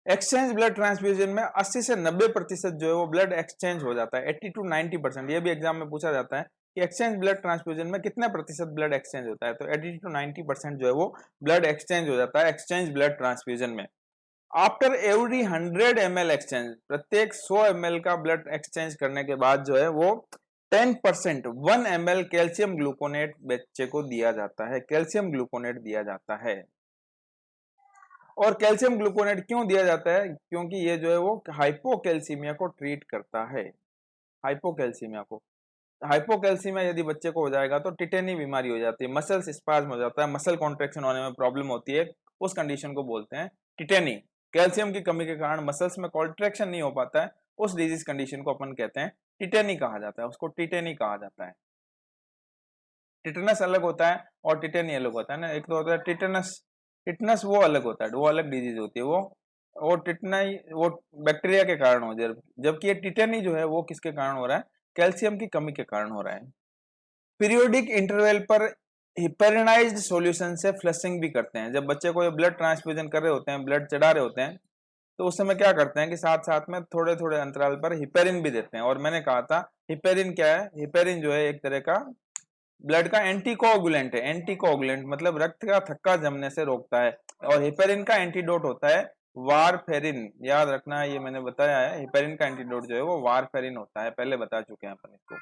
एक्सचेंज ब्लड ट्रांसफ्यूजन में 80 से 90% जो है वो ब्लड एक्सचेंज हो जाता है, 80 to 90%। ये भी एग्जाम में पूछा जाता है कि एक्सचेंज ब्लड ट्रांसफ्यूजन में कितने प्रतिशत ब्लड एक्सचेंज होता है, तो 80 to 90% जो है वो ब्लड एक्सचेंज हो जाता है एक्सचेंज ब्लड ट्रांसफ्यूजन में। आफ्टर एवरी 100 ml एक्सचेंज, प्रत्येक 100 ml का ब्लड एक्सचेंज करने के बाद जो है वो 10% 1 ml कैल्शियम ग्लूकोनेट बच्चे को दिया जाता है, कैल्शियम ग्लूकोनेट दिया जाता है। और कैल्शियम ग्लूकोनेट क्यों दिया जाता है, क्योंकि ये जो है वो हाइपोकैल्सीमिया को ट्रीट करता है। हाइपोकैल्सीमिया को, हाइपोकैल्सीमिया यदि बच्चे को हो जाएगा तो टिटेनी बीमारी हो जाती है, मसल्स स्पाज्म हो जाता है, मसल कॉन्ट्रैक्शन होने में प्रॉब्लम होती है, उस कंडीशन को बोलते हैं टिटेनी। कैल्शियम की कमी के कारण मसल्स में कॉन्ट्रैक्शन नहीं हो पाता है, उस डिजीज कंडीशन को अपन कहते हैं टिटेनी कहा जाता है, उसको टिटेनी कहा जाता है। टिटेनस अलग होता है और टिटेनी अलग होता है ना। एक तो होता है टिटेनस, टिटनस वो अलग होता है, वो अलग डिजीज होती है, वो टिटनाई वो बैक्टीरिया के कारण हो जाए, जबकि ये टिटेनी जो है वो किसके कारण हो रहा है, कैल्शियम की कमी के कारण हो रहा है। पीरियोडिक इंटरवल पर हिपेरिनाइज्ड सॉल्यूशन से फ्लशिंग भी करते हैं। जब बच्चे को ये ब्लड ट्रांसफ्यूजन कर रहे होते हैं, ब्लड चढ़ा रहे होते हैं, तो उस समय क्या करते हैं कि साथ साथ में थोड़े थोड़े अंतराल पर हिपेरिन भी देते हैं। और मैंने कहा था हिपेरिन क्या है, हिपेरिन जो है एक तरह का ब्लड का एंटीकोगुलेंट है। एंटीकोगुलेंट मतलब रक्त का थक्का जमने से रोकता है, और हिपेरिन का एंटीडोट होता है वारफेरिन। याद रखना, ये मैंने बताया है, हिपेरिन का एंटीडोट जो है वो वारफेरिन होता है, पहले बता चुके हैं अपन इसको।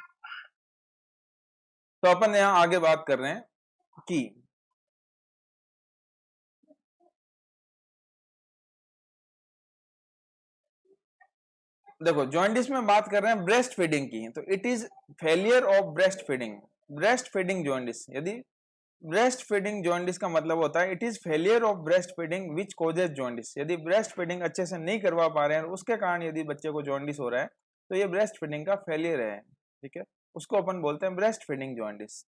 तो अपन यहाँ आगे बात कर रहे हैं कि देखो जॉइंटिस में बात कर रहे हैं ब्रेस्ट फीडिंग की, तो it is failure of breast feeding. Breast feeding jaundice, यदि ब्रेस्ट फीडिंग जॉइंटिस का मतलब होता है it is failure of breast feeding which causes jaundice. यदि ब्रेस्ट फीडिंग अच्छे से नहीं करवा पा रहे हैं उसके कारण यदि बच्चे को जॉइंटिस हो रहा है तो ये ब्रेस्ट फीडिंग का फेलियर है, ठीक है, उसको अपन बोलते हैं breast feeding jaundice.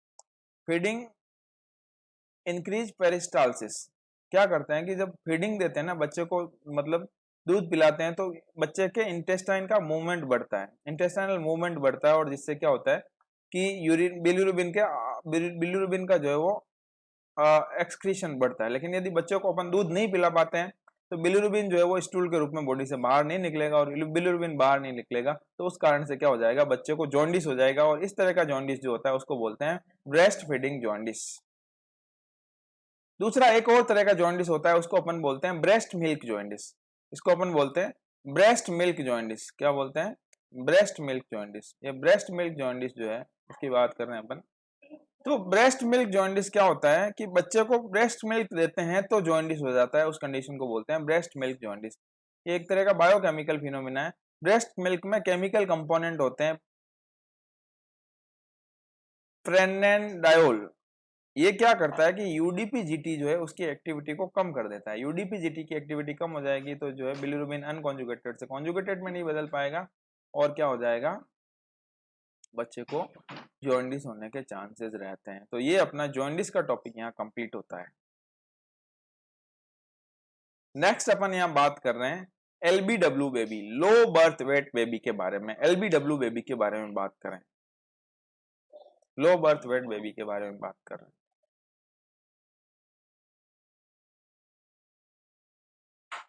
Feeding increase peristalsis, क्या करते हैं कि जब फीडिंग देते हैं ना बच्चे को, मतलब दूध पिलाते हैं, तो बच्चे के इंटेस्टाइन का मूवमेंट बढ़ता है, इंटेस्टाइनल मूवमेंट बढ़ता है, और जिससे क्या होता है कि यूरिन बिलिरुबिन का जो है वो एक्सक्रीशन बढ़ता है। लेकिन यदि बच्चों को अपन दूध नहीं पिला पाते हैं तो बिलिरुबिन जो है वो स्टूल के रूप में बॉडी से बाहर नहीं निकलेगा, और बिलिरुबिन बाहर नहीं निकलेगा, तो उस कारण से क्या हो जाएगा, बच्चे को जॉन्डिस हो जाएगा। और इस तरह का जॉन्डिस जो होता है उसको बोलते हैं ब्रेस्ट फीडिंग जॉन्डिस। दूसरा एक और तरह का जॉन्डिस होता है, उसको अपन बोलते हैं ब्रेस्ट मिल्क जॉन्डिस। इसको अपन बोलते हैं ब्रेस्ट मिल्क जॉन्डिस। क्या बोलते हैं, ब्रेस्ट मिल्क जॉन्डिस। ये ब्रेस्ट मिल्क जॉन्डिस जो है उसकी बात कर रहे हैं अपन। तो ब्रेस्ट मिल्क जॉन्डिस क्या होता है कि बच्चे को ब्रेस्ट मिल्क देते हैं तो जॉन्डिस हो जाता है, उस कंडीशन को बोलते हैं ब्रेस्ट मिल्क जॉन्डिस। ये एक तरह का बायोकेमिकल फिनोमिना है। ब्रेस्ट मिल्क में केमिकल कंपोनेंट होते हैं प्रेनेंडायोल, ये क्या करता है कि यूडीपीजीटी जो है उसकी एक्टिविटी को कम कर देता है। यूडीपीजीटी की एक्टिविटी कम हो जाएगी तो जो है बिलिरुबिन अनकॉन्जुगेटेड से कॉन्जुगेटेड में नहीं बदल पाएगा और क्या हो जाएगा, बच्चे को जॉन्डिस होने के चांसेस रहते हैं। तो ये अपना जॉन्डिस का टॉपिक यहाँ कंप्लीट होता है। नेक्स्ट अपन यहाँ बात कर रहे हैं LBW baby, low birth weight baby के बारे में। एलबीडब्ल्यू बेबी के बारे में बात करें, लो बर्थ वेट बेबी के बारे में बात कर रहे हैं।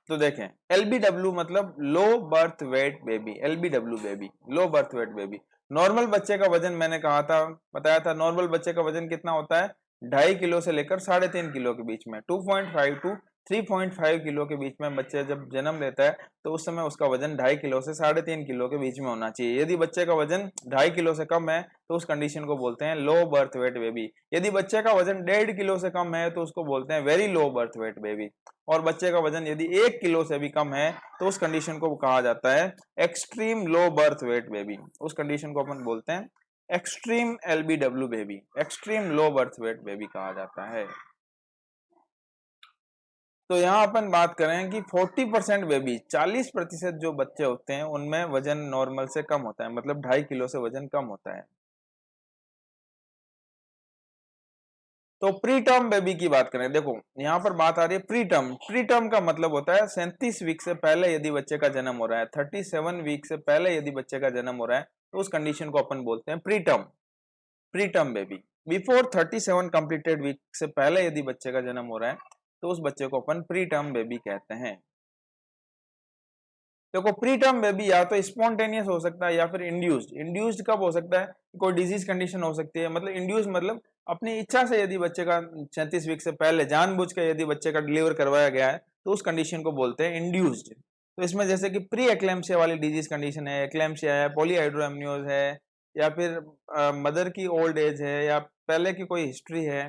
तो देखें एलबीडब्ल्यू मतलब low birth weight baby, LBW baby low birth weight baby. Normal बच्चे का वजन मैंने कहा था, बताया था, नॉर्मल बच्चे का वजन कितना होता है, 2.5 किलो से लेकर 3.5 किलो के बीच में, 2.5 टू 3.5 किलो के बीच में बच्चे जब जन्म लेता है तो उस समय उसका वजन 2.5 किलो से 3.5 किलो के बीच में होना चाहिए। यदि बच्चे का वजन 2.5 किलो से कम है तो उस कंडीशन को बोलते हैं लो बर्थ वेट बेबी। यदि बच्चे का वजन 1.5 किलो से कम है तो उसको बोलते हैं very low birth weight baby. और बच्चे का वजन यदि 1 किलो से भी कम है तो उस कंडीशन को कहा जाता है extreme low birth weight baby. उस कंडीशन को अपन बोलते हैं extreme LBW baby, extreme low birth weight baby कहा जाता है। तो यहाँ अपन बात करें कि 40% बेबी, 40% जो बच्चे होते हैं उनमें वजन नॉर्मल से कम होता है, मतलब 2.5 किलो से वजन कम होता है। तो प्री टर्म बेबी की बात करें, देखो यहाँ पर बात आ रही है प्री टर्म। प्री टर्म का मतलब होता है 37 वीक से पहले यदि बच्चे का जन्म हो रहा है, 37 वीक से पहले यदि बच्चे का जन्म हो रहा है तो उस कंडीशन को अपन बोलते हैं preterm, preterm baby. Before 37 completed week से पहले यदि बच्चे का जन्म हो रहा है तो उस बच्चे को अपन प्री टर्म बेबी कहते हैं। देखो प्री टर्म बेबी या तो स्पॉन्टेनियस हो सकता है या फिर इंड्यूस्ड। इंड्यूस्ड कब हो सकता है, कोई डिजीज कंडीशन हो सकती है, मतलब इंड्यूस्ड मतलब अपनी इच्छा से यदि बच्चे का 36 वीक से पहले जानबूझ के यदि बच्चे का डिलीवर करवाया गया है तो उस कंडीशन को बोलते हैं इंड्यूस्ड। तो इसमें जैसे कि प्री एक्लेम्सिया वाली डिजीज कंडीशन है, एक्लेम्सिया है, पॉलीहाइड्रोएमनियोज है, या फिर मदर की ओल्ड एज है, या पहले की कोई हिस्ट्री है,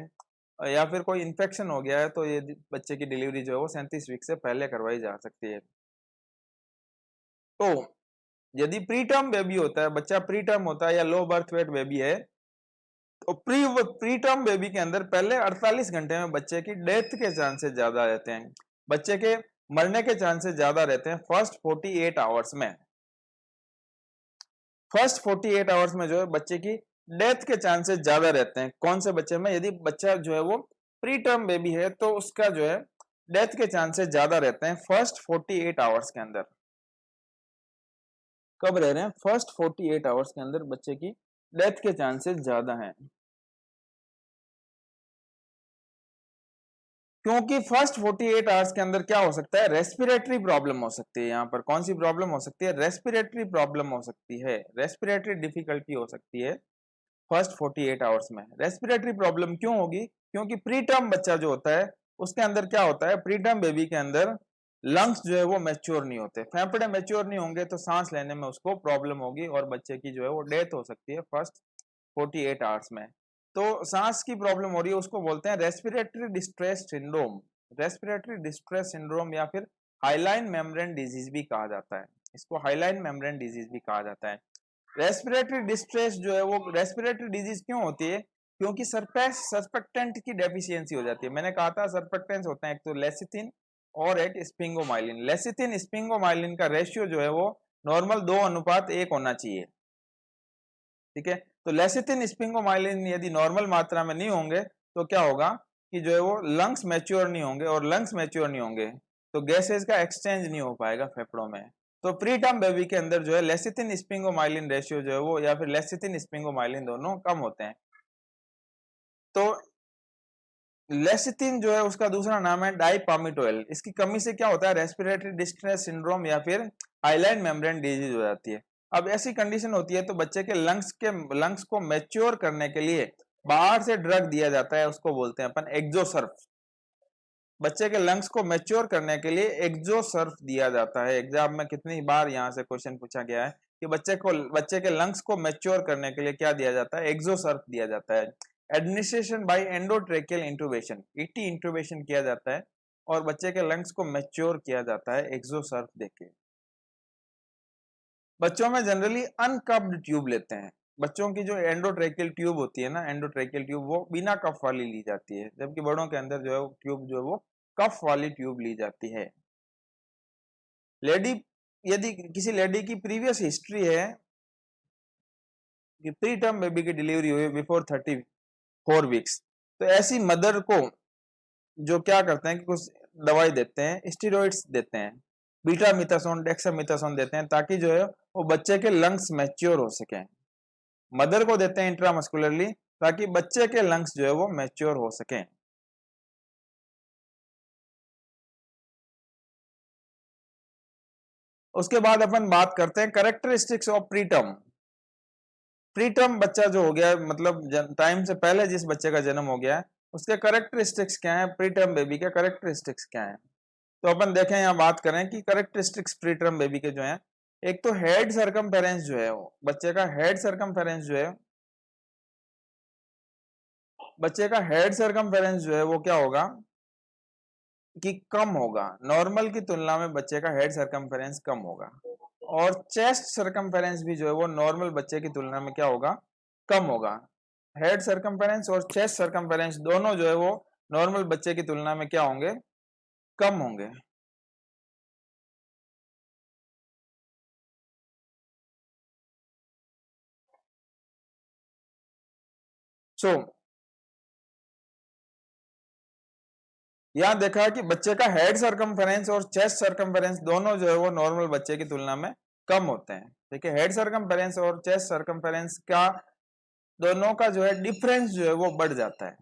या फिर कोई इन्फेक्शन हो गया है, तो ये बच्चे की डिलीवरी जो है वो 37 वीक से पहले करवाई जा सकती है। तो यदि प्री टर्म बेबी होता है, बच्चा प्री टर्म होता है या लो बर्थ वेट बेबी है, तो प्री टर्म बेबी के अंदर पहले 48 घंटे में बच्चे की डेथ के चांसेस ज्यादा रहते हैं, बच्चे के मरने के चांसेस ज्यादा रहते हैं फर्स्ट 48 आवर्स में। फर्स्ट 48 आवर्स में जो है बच्चे की डेथ के चांसेस ज्यादा रहते हैं। कौन से बच्चे में, यदि बच्चा जो है वो प्री टर्म बेबी है तो उसका जो है डेथ के चांसेस ज्यादा रहते हैं फर्स्ट 48 आवर्स के अंदर। कब रह रहे हैं, फर्स्ट 48 आवर्स के अंदर बच्चे की डेथ के चांसेस ज्यादा हैं, क्योंकि फर्स्ट 48 आवर्स के अंदर क्या हो सकता है, रेस्पिरेटरी प्रॉब्लम हो सकती है। यहाँ पर कौन सी प्रॉब्लम हो सकती है, रेस्पिरेटरी प्रॉब्लम हो सकती है, रेस्पिरेटरी डिफिकल्टी हो सकती है फर्स्ट 48 आवर्स में। रेस्पिरेटरी प्रॉब्लम क्यों होगी, क्योंकि प्री टर्म बच्चा जो होता है उसके अंदर क्या होता है, प्री टर्म बेबी के अंदर लंग्स जो है वो मैच्योर नहीं होते, फेफड़े मैच्योर नहीं होंगे तो सांस लेने में उसको प्रॉब्लम होगी और बच्चे की जो है वो डेथ हो सकती है फर्स्ट 48 आवर्स में। तो सांस की प्रॉब्लम हो रही है उसको बोलते हैं respiratory distress syndrome, respiratory distress syndrome या फिर हाइलाइन मेम्ब्रेन डिजीज भी कहा जाता है, इसको हाइलाइन मेम्ब्रेन डिजीज भी कहा जाता है। रेस्पिरेटरी डिस्ट्रेस जो है वो रेस्पिरेटरी डिजीज क्यों होती है, क्योंकि सर्फेक्टेंट की डेफिशिएंसी हो जाती है। मैंने कहा था सर्फेक्टेंट्स होते हैं एक तो लेसिथिन और एक स्पिंगोमाइलिन। लेसिथिन स्पिंगोमाइलिन का रेशियो जो है वो नॉर्मल 2:1 होना चाहिए, ठीक है। तो लेसिथिन स्पिंगोमाइलिन यदि नॉर्मल मात्रा में नहीं होंगे तो क्या होगा कि जो है वो लंग्स मैच्योर नहीं होंगे, और लंग्स मैच्योर नहीं होंगे तो गैसेस का एक्सचेंज नहीं हो पाएगा फेफड़ों में। तो प्री टर्म बेबी के अंदर जो है लेसिथिन स्पिंगोमाइलिन रेशियो जो है वो या फिर लेसिथिन स्पिंगोमाइलिन दोनों कम होते हैं। तो लेसिथिन जो है उसका दूसरा नाम है डाइपामिटोइल, इसकी कमी से क्या होता है, रेस्पिरेटरी डिस्ट्रेस सिंड्रोम या फिर हाइलाइन मेम्ब्रेन डिजीज हो जाती है। अब ऐसी कंडीशन होती है तो बच्चे के लंग्स को मैच्योर करने के लिए बाहर से ड्रग दिया जाता है, उसको बोलते हैं अपन एक्सोसर्फ। बच्चे के लंग्स को मैच्योर करने के लिए एक्सोसर्फ दिया जाता है। एग्जाम में कितनी बार यहाँ से क्वेश्चन पूछा गया है कि बच्चे के लंग्स को मैच्योर करने के लिए क्या दिया जाता है, एक्सोसर्फ दिया जाता है। Administration by endotracheal intubation, ET intubation किया जाता है और बच्चे के लंग्स को मैच्योर किया जाता है एक्सोसर्फ देके। बच्चों में जनरली अनकप्ड ट्यूब लेते हैं, बच्चों की जो एंडोट्रेकियल ट्यूब होती है ना, एंडोट्रेकियल ट्यूब वो बिना कफ वाली ली जाती है, जबकि बड़ों के अंदर जो है ट्यूब जो है वो कफ वाली ट्यूब ली जाती है। लेडी, यदि किसी लेडी की प्रीवियस हिस्ट्री है कि प्री टर्म बेबी की डिलीवरी हुई बिफोर 34 वीक्स, तो ऐसी मदर को जो क्या करते हैं कि कुछ दवाई देते हैं, स्टेरॉइड्स देते हैं, बीटा मिथासोन, डेक्सामिथासोन देते हैं, ताकि जो है वो बच्चे के लंग्स मैच्योर हो सके। मदर को देते हैं इंट्रामस्कुलरली, ताकि बच्चे के लंग्स जो है वो मैच्योर हो सके। उसके बाद अपन बात करते हैं कैरेक्टरिस्टिक्स ऑफ प्रीटर्म। प्रीटर्म बच्चा जो हो गया, मतलब टाइम से पहले जिस बच्चे का जन्म हो गया है, उसके कैरेक्टरिस्टिक्स क्या है, प्रीटर्म बेबी के कैरेक्टरिस्टिक्स क्या है। तो अपन देखें, यहाँ बात करें कि कैरेक्टरिस्टिक्स प्रीटर्म बेबी के जो है, एक तो हेड सरकमफेरेंस जो है, बच्चे का हेड सरकमफेरेंस जो है, बच्चे का हेड सरकमफेरेंस जो है वो क्या होगा कि कम होगा, नॉर्मल की तुलना में बच्चे का हेड सरकमफेरेंस कम होगा। और चेस्ट सरकमफेरेंस भी जो है वो नॉर्मल बच्चे की तुलना में क्या होगा, कम होगा। हेड सरकमफेरेंस और चेस्ट सरकमफेरेंस दोनों जो है वो नॉर्मल बच्चे की तुलना में क्या होंगे, कम होंगे। सो यहां देखा कि बच्चे का हेड सरकमफेरेंस और चेस्ट सरकमफेरेंस दोनों जो है वो नॉर्मल बच्चे की तुलना में कम होते हैं। देखिए, हेड सरकमफेरेंस और चेस्ट सरकमफेरेंस का दोनों का जो है डिफरेंस जो है वो बढ़ जाता है।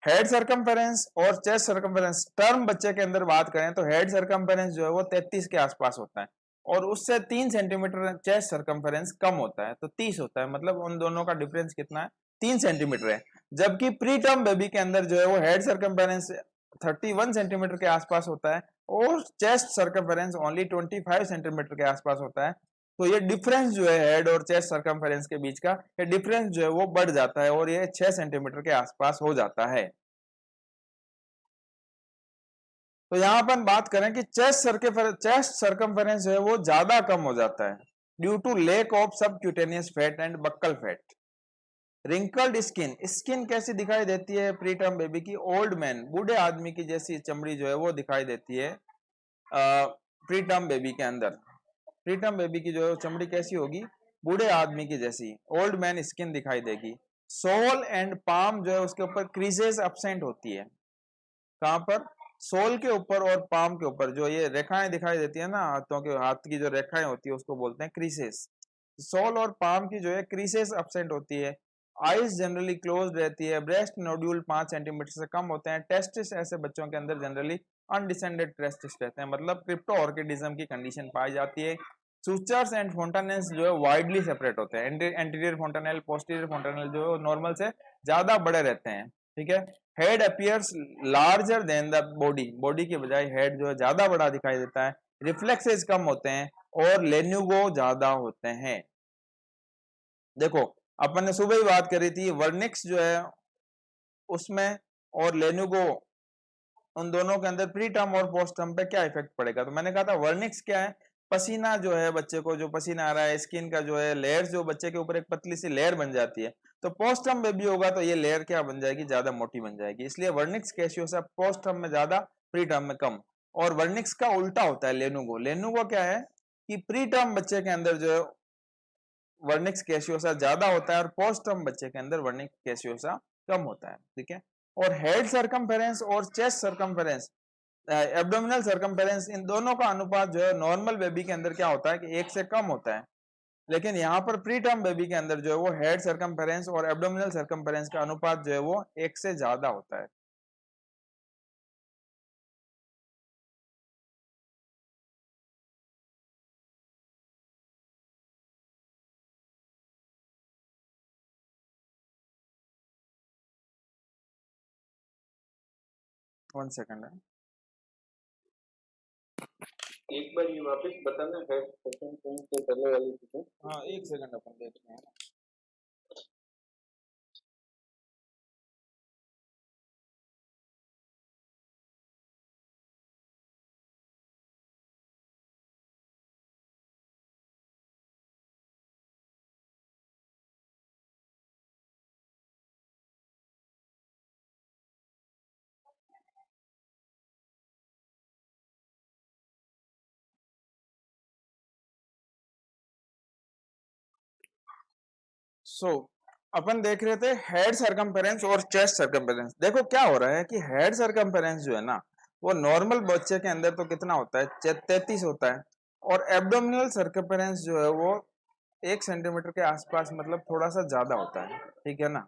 हेड सरकमफेरेंस और चेस्ट सरकमफेरेंस टर्म बच्चे के अंदर बात करें तो हेड सरकमफेरेंस जो है वो 33 के आसपास होता है, और उससे 3 सेंटीमीटर चेस्ट सरकमफेरेंस कम होता है, तो 30 होता है। मतलब उन दोनों का डिफरेंस कितना है, 3 सेंटीमीटर है। जबकि प्री टर्म बेबी के अंदर जो है वो हेड सरकमफेरेंस 31 सेंटीमीटर के आसपास होता है, और चेस्ट सरकमफेरेंस ओनली 25 सेंटीमीटर के आसपास होता है। तो ये डिफरेंस जो है हेड और चेस्ट सरकमफेरेंस के बीच का, ये डिफरेंस जो है वो बढ़ जाता है, और ये 6 सेंटीमीटर के आसपास हो जाता है। तो यहां अपन बात करें कि चेस्ट सरकमफेरेंस जो है वो ज्यादा कम हो जाता है due to lack of subcutaneous fat and buccal fat. Wrinkled skin, skin कैसी दिखाई देती है प्री टर्म बेबी की, ओल्ड मैन, बूढ़े आदमी की जैसी चमड़ी जो है वो दिखाई देती है प्री टर्म बेबी के अंदर। प्री टर्म बेबी की जो है चमड़ी कैसी होगी, बूढ़े आदमी की जैसी, ओल्ड मैन स्किन दिखाई देगी। सोल एंड पाम जो है उसके ऊपर क्रीजेस अपसेंट होती है। कहां पर, सोल के ऊपर और पाम के ऊपर जो ये रेखाएं दिखाई देती है ना, हाथों के, हाथ की जो रेखाएं होती है उसको बोलते हैं क्रीसेस। सोल और पाम की जो है क्रीसेस अपसेंट होती है। आईज जनरली क्लोज रहती है। ब्रेस्ट नोड्यूल 5 सेंटीमीटर से कम होते हैं। टेस्टिस ऐसे बच्चों के अंदर जनरली अनडिसेंडेड टेस्टिस रहते हैं, मतलब क्रिप्टो ऑर्किडिज्म की कंडीशन पाई जाती है। सूचर्स एंड फोंटानेल्स जो है वाइडली सेपरेट होते हैं। एंटीरियर फोंटानेल, पोस्टीरियर फोंटानेल जो है नॉर्मल से ज्यादा बड़े रहते हैं। ठीक है। Head appears larger than the body, body के बजाय हेड जो है ज्यादा बड़ा दिखाई देता है। रिफ्लेक्सेस कम होते हैं और लेन्यूगो ज्यादा होते हैं। देखो, अपन ने सुबह ही बात करी थी वर्निक्स जो है उसमें और लेन्यूगो, उन दोनों के अंदर प्री टर्म और पोस्ट टर्म पे क्या इफेक्ट पड़ेगा। तो मैंने कहा था वर्निक्स क्या है, पसीना जो है बच्चे को, जो पसीना आ रहा है, स्किन का जो है लेयर्स, जो बच्चे के ऊपर एक पतली सी लेयर बन जाती है। तो पोस्ट टर्म बेबी होगा तो ये लेयर क्या बन जाएगी, ज्यादा मोटी बन जाएगी। इसलिए वर्निक्स कैसियोसा पोस्ट टर्म में ज्यादा, प्री टर्म में कम। और वर्निक्स का उल्टा होता है लेनुगो। लेनुगो क्या है कि प्री टर्म बच्चे के अंदर जो है वर्निक्स कैसियोसा ज्यादा होता है, और पोस्ट टर्म बच्चे के अंदर वर्निक्स कैसियोसा कम होता है। ठीक है। और हेड सरकमफेरेंस और चेस्ट सरकमफेरेंस, एब्डोमिनल सरकमफेरेंस, इन दोनों का अनुपात जो है नॉर्मल बेबी के अंदर क्या होता है कि 1 से कम होता है। लेकिन यहाँ पर प्री टर्म बेबी के अंदर जो है वो हेड सरकमफेरेंस और एब्डोमिनल सरकमफेरेंस का अनुपात जो है वो 1 से ज्यादा होता है। वन सेकंड है। एक बार ये वापस बताना है, सेकंड से पहले वाली चीजें। हाँ, 1 सेकंड अपन देखते हैं। सो अपन देख रहे थे हेड सरकमफेरेंस और चेस्ट सरकमफेरेंस। देखो क्या हो रहा है कि हेड सरकमफेरेंस जो है ना वो नॉर्मल बच्चे के अंदर तो कितना होता है 33 होता है, और एब्डोमिनल सरकमफेरेंस जो है वो 1 सेंटीमीटर के आसपास, मतलब थोड़ा सा ज्यादा होता है, ठीक है ना।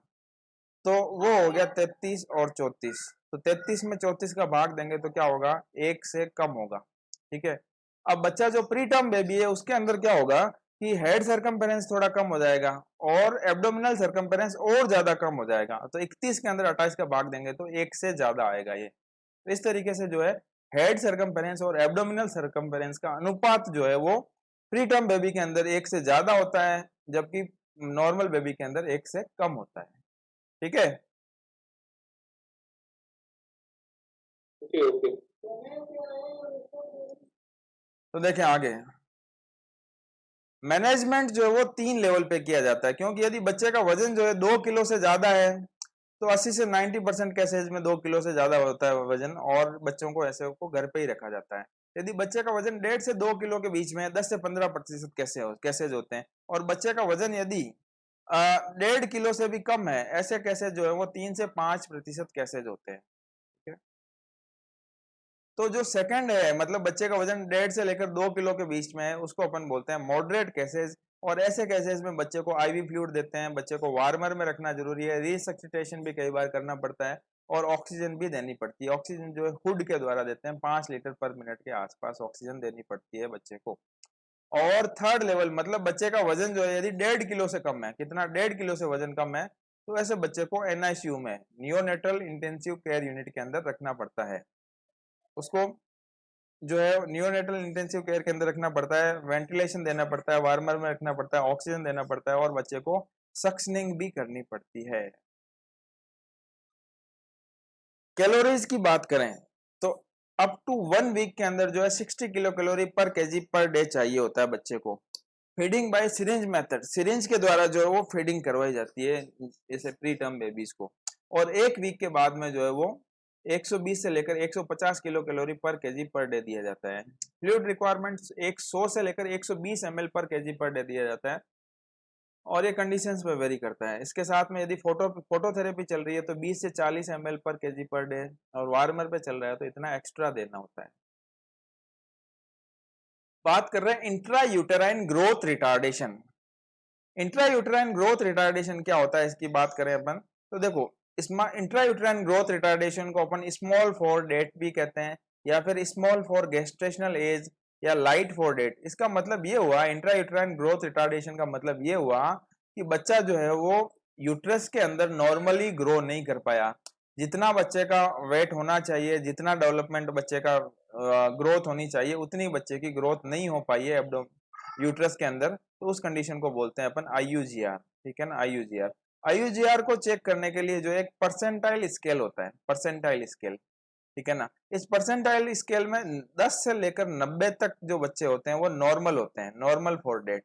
तो वो हो गया 33 और 34। तो 33 में 34 का भाग देंगे तो क्या होगा, 1 से कम होगा, ठीक है। अब बच्चा जो प्री टर्म बेबी है उसके अंदर क्या होगा कि हेड सरकमफेरेंस थोड़ा कम हो जाएगा और एब्डोमिनल सरकमफेरेंस और ज्यादा कम हो जाएगा। तो 31 के अंदर 28 का भाग देंगे तो 1 से ज्यादा आएगा ये। तो इस तरीके से जो है हेड सरकमफेरेंस और एब्डोमिनल सरकमफेरेंस का अनुपात जो है वो प्री टर्म बेबी के अंदर 1 से ज्यादा होता है, जबकि नॉर्मल बेबी के अंदर 1 से कम होता है, ठीक है। Okay okay. तो देखें आगे, मैनेजमेंट जो है वो 3 लेवल पे किया जाता है, क्योंकि यदि बच्चे का वजन जो है 2 किलो से ज्यादा है तो 80 से 90% केसेज में 2 किलो से ज्यादा होता है वजन, और बच्चों को ऐसे को घर पे ही रखा जाता है। यदि बच्चे का वजन 1.5 से 2 किलो के बीच में 10 से 15% केसेज होते हैं, और बच्चे का वजन यदि 1.5 किलो से भी कम है, ऐसे केसेज जो है वो 3 से 5% केसेज होते हैं, ठीक है। तो जो सेकंड है, मतलब बच्चे का वजन 1.5 से लेकर 2 किलो के बीच में है, उसको अपन बोलते हैं मॉडरेट केसेज। और ऐसे केसेस में बच्चे को आईवी फ्लूइड देते हैं, बच्चे को वार्मर में रखना जरूरी है, रिसक्सिटेशन भी कई बार करना पड़ता है, और ऑक्सीजन भी देनी पड़ती है। ऑक्सीजन जो है हुड के द्वारा देते हैं, 5 लीटर पर मिनट के आसपास ऑक्सीजन देनी पड़ती है बच्चे को। और थर्ड लेवल, मतलब बच्चे का वजन जो है यदि 1.5 किलो से कम है, कितना, 1.5 किलो से वजन कम है, तो ऐसे बच्चे को एनआईसीयू में, नियोनेटल इंटेंसिव केयर यूनिट के अंदर रखना पड़ता है। उसको जो है नियोनेटल इंटेंसिव केयर के अंदर रखना पड़ता है, वेंटिलेशन देना पड़ता है, वार्मर में रखना पड़ता है, ऑक्सीजन देना पड़ता है, और बच्चे को सक्शनिंग भी करनी पड़ती है। कैलोरीज की बात करें तो अप टू 1 वीक के अंदर जो है 60 kilo calorie per KG per day चाहिए होता है बच्चे को। Feeding by syringe method, syringe के द्वारा जो है वो फीडिंग करवाई जाती है जैसे प्री टर्म बेबीज को, और 1 वीक के बाद में जो है वो 120 से लेकर 150 kilo calorie per KG per day दिया जाता है। फ्लूइड रिक्वायरमेंट्स 100 से लेकर 120 ml पर केजी पर डे दिया जाता है, और ये कंडीशंस पे वेरी करता है। इसके साथ में यदि फोटोथेरेपी चल रही है तो 20 से 40 ml पर केजी पर डे, और वार्मर पे चल रहा है तो इतना एक्स्ट्रा देना होता है। बात कर रहे हैं intra uterine growth retardation. Intra uterine growth retardation क्या होता है, इसकी बात करें अपन तो देखो, इंट्रा यूटेराइन ग्रोथ रिटार्डेशन को अपन स्मॉल फॉर डेट भी कहते हैं, या फिर स्मॉल फॉर गेस्टेशनल एज, या लाइट फॉर डेट। इसका मतलब ये हुआ, इंट्रा यूटेराइन ग्रोथ रिटार्डेशन का मतलब ये हुआ कि बच्चा जो है वो यूट्रस के अंदर नॉर्मली ग्रो नहीं कर पाया। जितना बच्चे का वेट होना चाहिए, जितना डेवलपमेंट बच्चे का ग्रोथ होनी चाहिए, उतनी बच्चे की ग्रोथ नहीं हो पाई है यूट्रस के अंदर, तो उस कंडीशन को बोलते हैं अपन आईयूजीआर, ठीक है ना। आईयूजीआर, आईयूजीआर को चेक करने के लिए जो एक परसेंटाइल स्केल होता है, परसेंटाइल स्केल, ठीक है ना। इस परसेंटाइल स्केल में 10 से लेकर 90 तक जो बच्चे होते हैं वो नॉर्मल होते हैं, नॉर्मल फॉर डेट।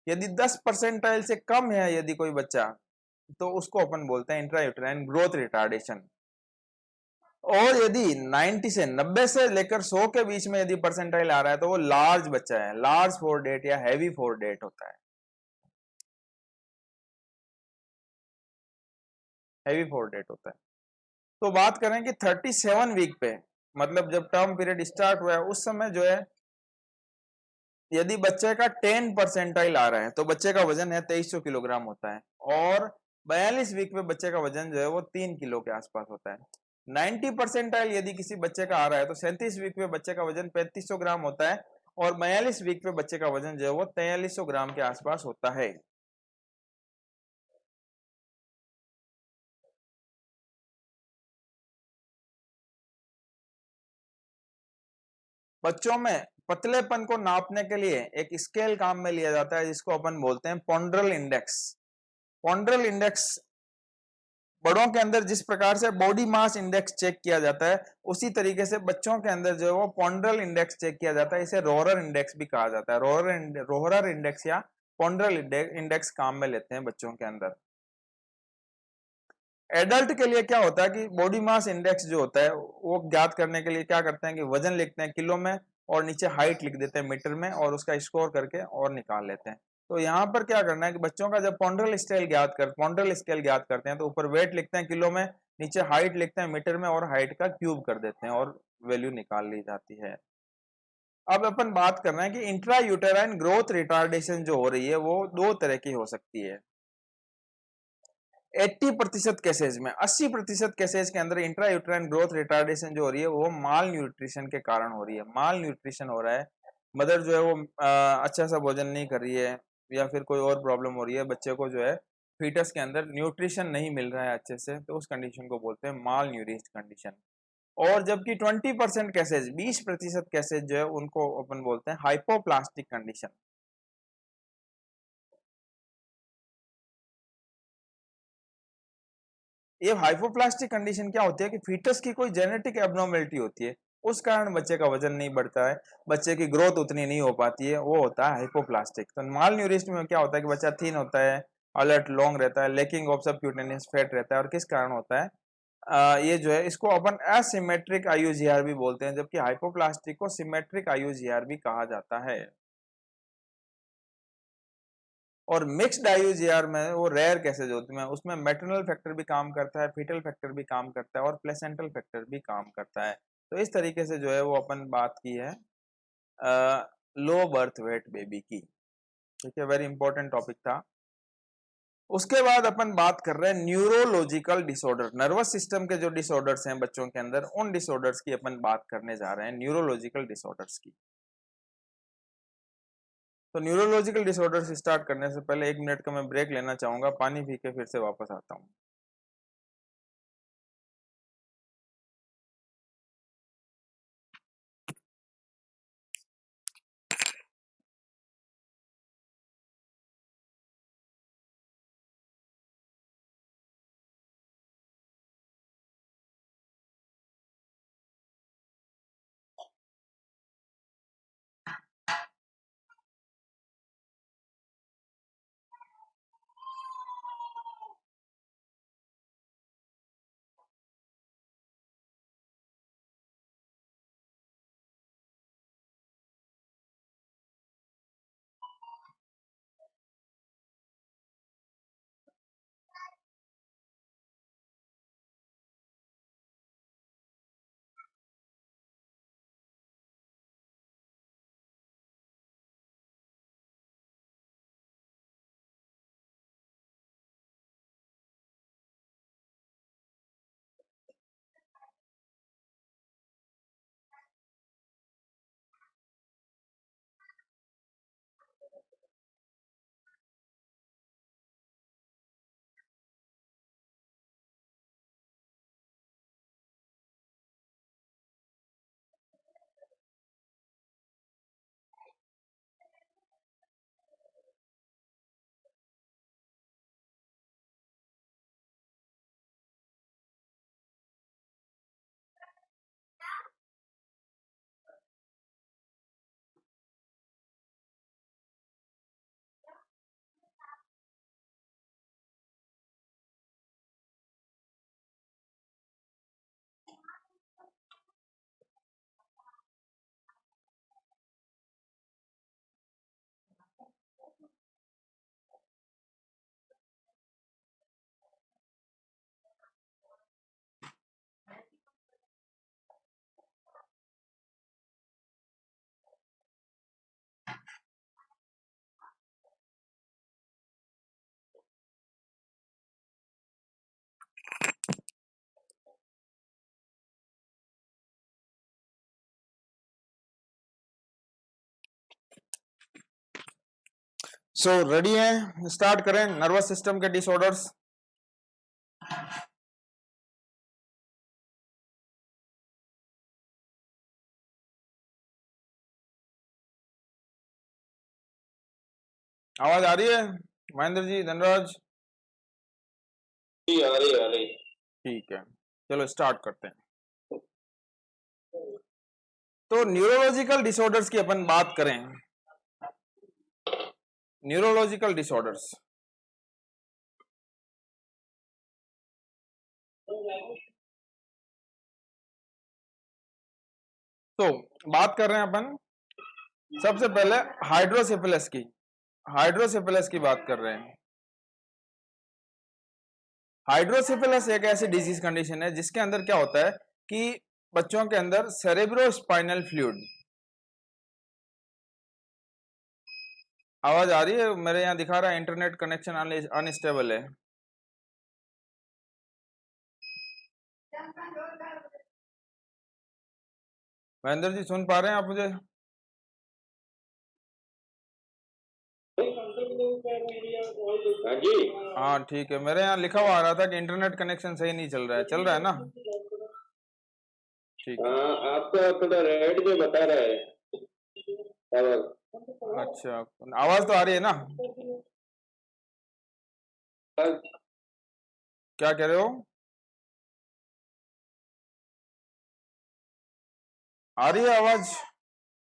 यदि 10 परसेंटाइल से कम है यदि कोई बच्चा, तो उसको अपन बोलते हैं इंट्रायूटेराइन ग्रोथ रिटार्डेशन। और यदि 90 से लेकर 100 के बीच में यदि परसेंटाइल आ रहा है तो वो लार्ज बच्चा है, लार्ज फॉर डेट या हैवी फॉर डेट होता है, हैवी फॉर डेट होता है। तो बात करें कि 37 वीक पे, मतलब जब टर्म पीरियड स्टार्ट हुआ है उस समय जो है यदि बच्चे का 10 परसेंटाइल आ रहा है तो बच्चे का वजन है 2300 किलोग्राम होता है, और 42 वीक में बच्चे का वजन जो है वो 3 किलो के आसपास होता है। 90 परसेंटाइल यदि किसी बच्चे का आ रहा है तो 37 वीक में बच्चे का वजन 3500 ग्राम होता है, और 42 वीक में बच्चे का वजन जो है वो 4300 ग्राम के आसपास होता है। बच्चों में पतलेपन को नापने के लिए एक स्केल काम में लिया जाता है जिसको अपन बोलते हैं पॉन्ड्रल इंडेक्स। पॉन्ड्रल इंडेक्स बड़ों के अंदर जिस प्रकार से बॉडी मास इंडेक्स चेक किया जाता है, उसी तरीके से बच्चों के अंदर जो है वो पॉन्ड्रल इंडेक्स चेक किया जाता है। इसे रोहरर इंडेक्स भी कहा जाता है, रोहरर इंडेक्स या पॉन्ड्रल इंडेक्स काम में लेते हैं बच्चों के अंदर। एडल्ट के लिए क्या होता है कि बॉडी मास इंडेक्स जो होता है वो ज्ञात करने के लिए क्या करते हैं कि वजन लिखते हैं किलो में, और नीचे हाइट लिख देते हैं मीटर में, और उसका स्कोर करके और निकाल लेते हैं। तो यहाँ पर क्या करना है कि बच्चों का जब पॉन्ड्रल स्केल ज्ञात करते हैं तो ऊपर वेट लिखते हैं किलो में, नीचे हाइट लिखते हैं मीटर में और हाइट का क्यूब कर देते हैं और वैल्यू निकाल ली जाती है। अब अपन बात कर रहे हैं कि इंट्रा यूटेराइन ग्रोथ रिटार्डेशन जो हो रही है वो दो तरह की हो सकती है। 80% केसेज में, 80% केसेज के अंदर इंट्रा यूटेराइन ग्रोथ रिटार्डेशन जो हो रही है वो माल न्यूट्रिशन के कारण हो रही है। माल न्यूट्रिशन हो रहा है, मदर जो है वो अच्छा सा भोजन नहीं कर रही है या फिर कोई और प्रॉब्लम हो रही है, बच्चे को जो है फीटस के अंदर न्यूट्रिशन नहीं मिल रहा है अच्छे से, तो उस कंडीशन को बोलते हैं माल न्यूरिश्ड कंडीशन। और जबकि 20% केसेज, 20% केसेज जो है उनको अपन बोलते हैं हाइपोप्लास्टिक कंडीशन। ये हाइपोप्लास्टिक कंडीशन क्या होती है कि फीटस की कोई जेनेटिक एब्नॉर्मेलिटी होती है, उस कारण बच्चे का वजन नहीं बढ़ता है, बच्चे की ग्रोथ उतनी नहीं हो पाती है, वो होता है हाइपोप्लास्टिक। तो माल न्यूरिश्ड में क्या होता है कि बच्चा थीन होता है, अलर्ट लॉन्ग रहता है, लैकिंग ऑफ सबक्यूटेनियस फैट रहता है। और किस कारण होता है ये जो है इसको अपन एसिमेट्रिक आईयूजीआर भी बोलते हैं, जबकि हाइपोप्लास्टिक को सिमेट्रिक आईयूजीआर भी कहा जाता है। और मिक्स्ड आईयूजीआर में वो रेयर केसेज होते हैं, उसमें मैटरनल फैक्टर भी काम करता है, फीटल फैक्टर भी काम करता है और प्लेसेंटल फैक्टर भी काम करता है। तो इस तरीके से जो है वो अपन बात की है लो बर्थ वेट बेबी की। ठीक है, वेरी इंपॉर्टेंट टॉपिक था। उसके बाद अपन बात कर रहे हैं न्यूरोलॉजिकल डिसऑर्डर, नर्वस सिस्टम के जो डिसऑर्डर्स हैं बच्चों के अंदर, उन डिसऑर्डर्स की अपन बात करने जा रहे हैं, न्यूरोलॉजिकल डिसऑर्डर्स की। तो न्यूरोलॉजिकल डिसऑर्डर्स स्टार्ट करने से पहले 1 मिनट का मैं ब्रेक लेना चाहूंगा, पानी पी के फिर से वापस आता हूँ। सो रेडी है, स्टार्ट करें नर्वस सिस्टम के डिसऑर्डर्स। आवाज आ रही है महेंद्र जी, धनराज? जी आ रही। ठीक है, चलो स्टार्ट करते हैं। तो न्यूरोलॉजिकल डिसऑर्डर्स की अपन बात करें, न्यूरोलॉजिकल डिसऑर्डर्स तो बात कर रहे हैं अपन सबसे पहले हाइड्रोसेफेलस की। हाइड्रोसेफेलस की बात कर रहे हैं। हाइड्रोसेफेलस एक ऐसी डिजीज कंडीशन है जिसके अंदर क्या होता है कि बच्चों के अंदर सेरेब्रो स्पाइनल फ्लूइड, आवाज आ रही है? मेरे यहाँ दिखा रहा है इंटरनेट कनेक्शन अनस्टेबल है। महेंद्र जी सुन पा रहे हैं आप मुझे? हाँ जी। हाँ ठीक है, मेरे यहाँ लिखा हुआ आ रहा था कि इंटरनेट कनेक्शन सही नहीं चल रहा है। चल रहा है ना? ठीक है। हाँ, आपका थोड़ा रेड में बता रहा है आवाज। अच्छा, आवाज तो आ रही है ना? क्या कह रहे हो? आ रही है आवाज?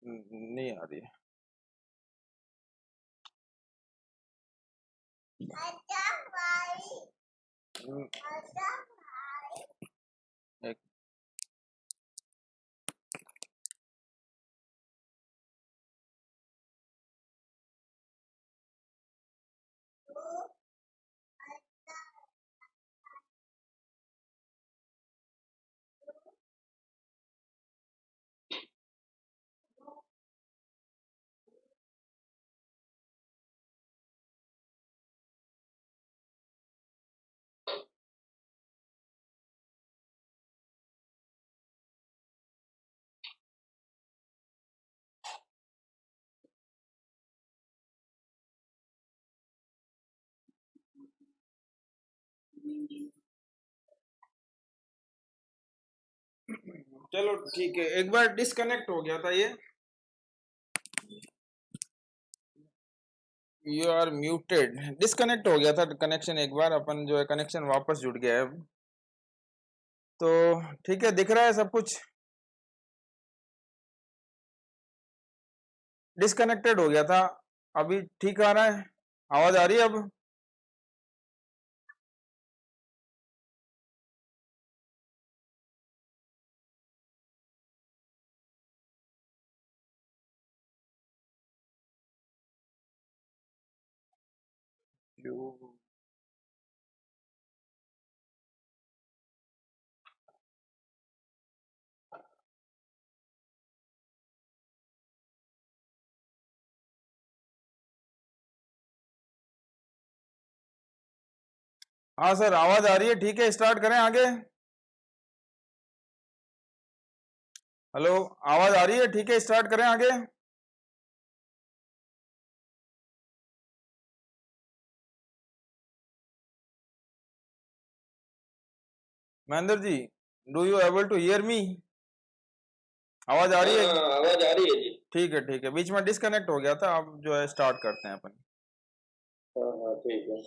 नहीं आ रही है। एक चलो ठीक है, एक बार डिस्कनेक्ट हो गया था ये। यू आर म्यूटेड, डिस्कनेक्ट हो गया था कनेक्शन एक बार, अपन जो है कनेक्शन वापस जुड़ गया है। तो ठीक है, दिख रहा है सब कुछ? डिस्कनेक्टेड हो गया था, अभी ठीक आ रहा है? आवाज आ रही है अब? हाँ सर, आवाज आ रही है? ठीक है, स्टार्ट करें आगे? हेलो, आवाज आ रही है? ठीक है, स्टार्ट करें आगे? Mahendra ji, do you able to hear me? आवाज आ रही है? हाँ, आवाज आ रही है जी। ठीक है, बीच में डिस्कनेक्ट हो गया था, अब जो है स्टार्ट करते हैं अपन। हाँ हाँ, ठीक है।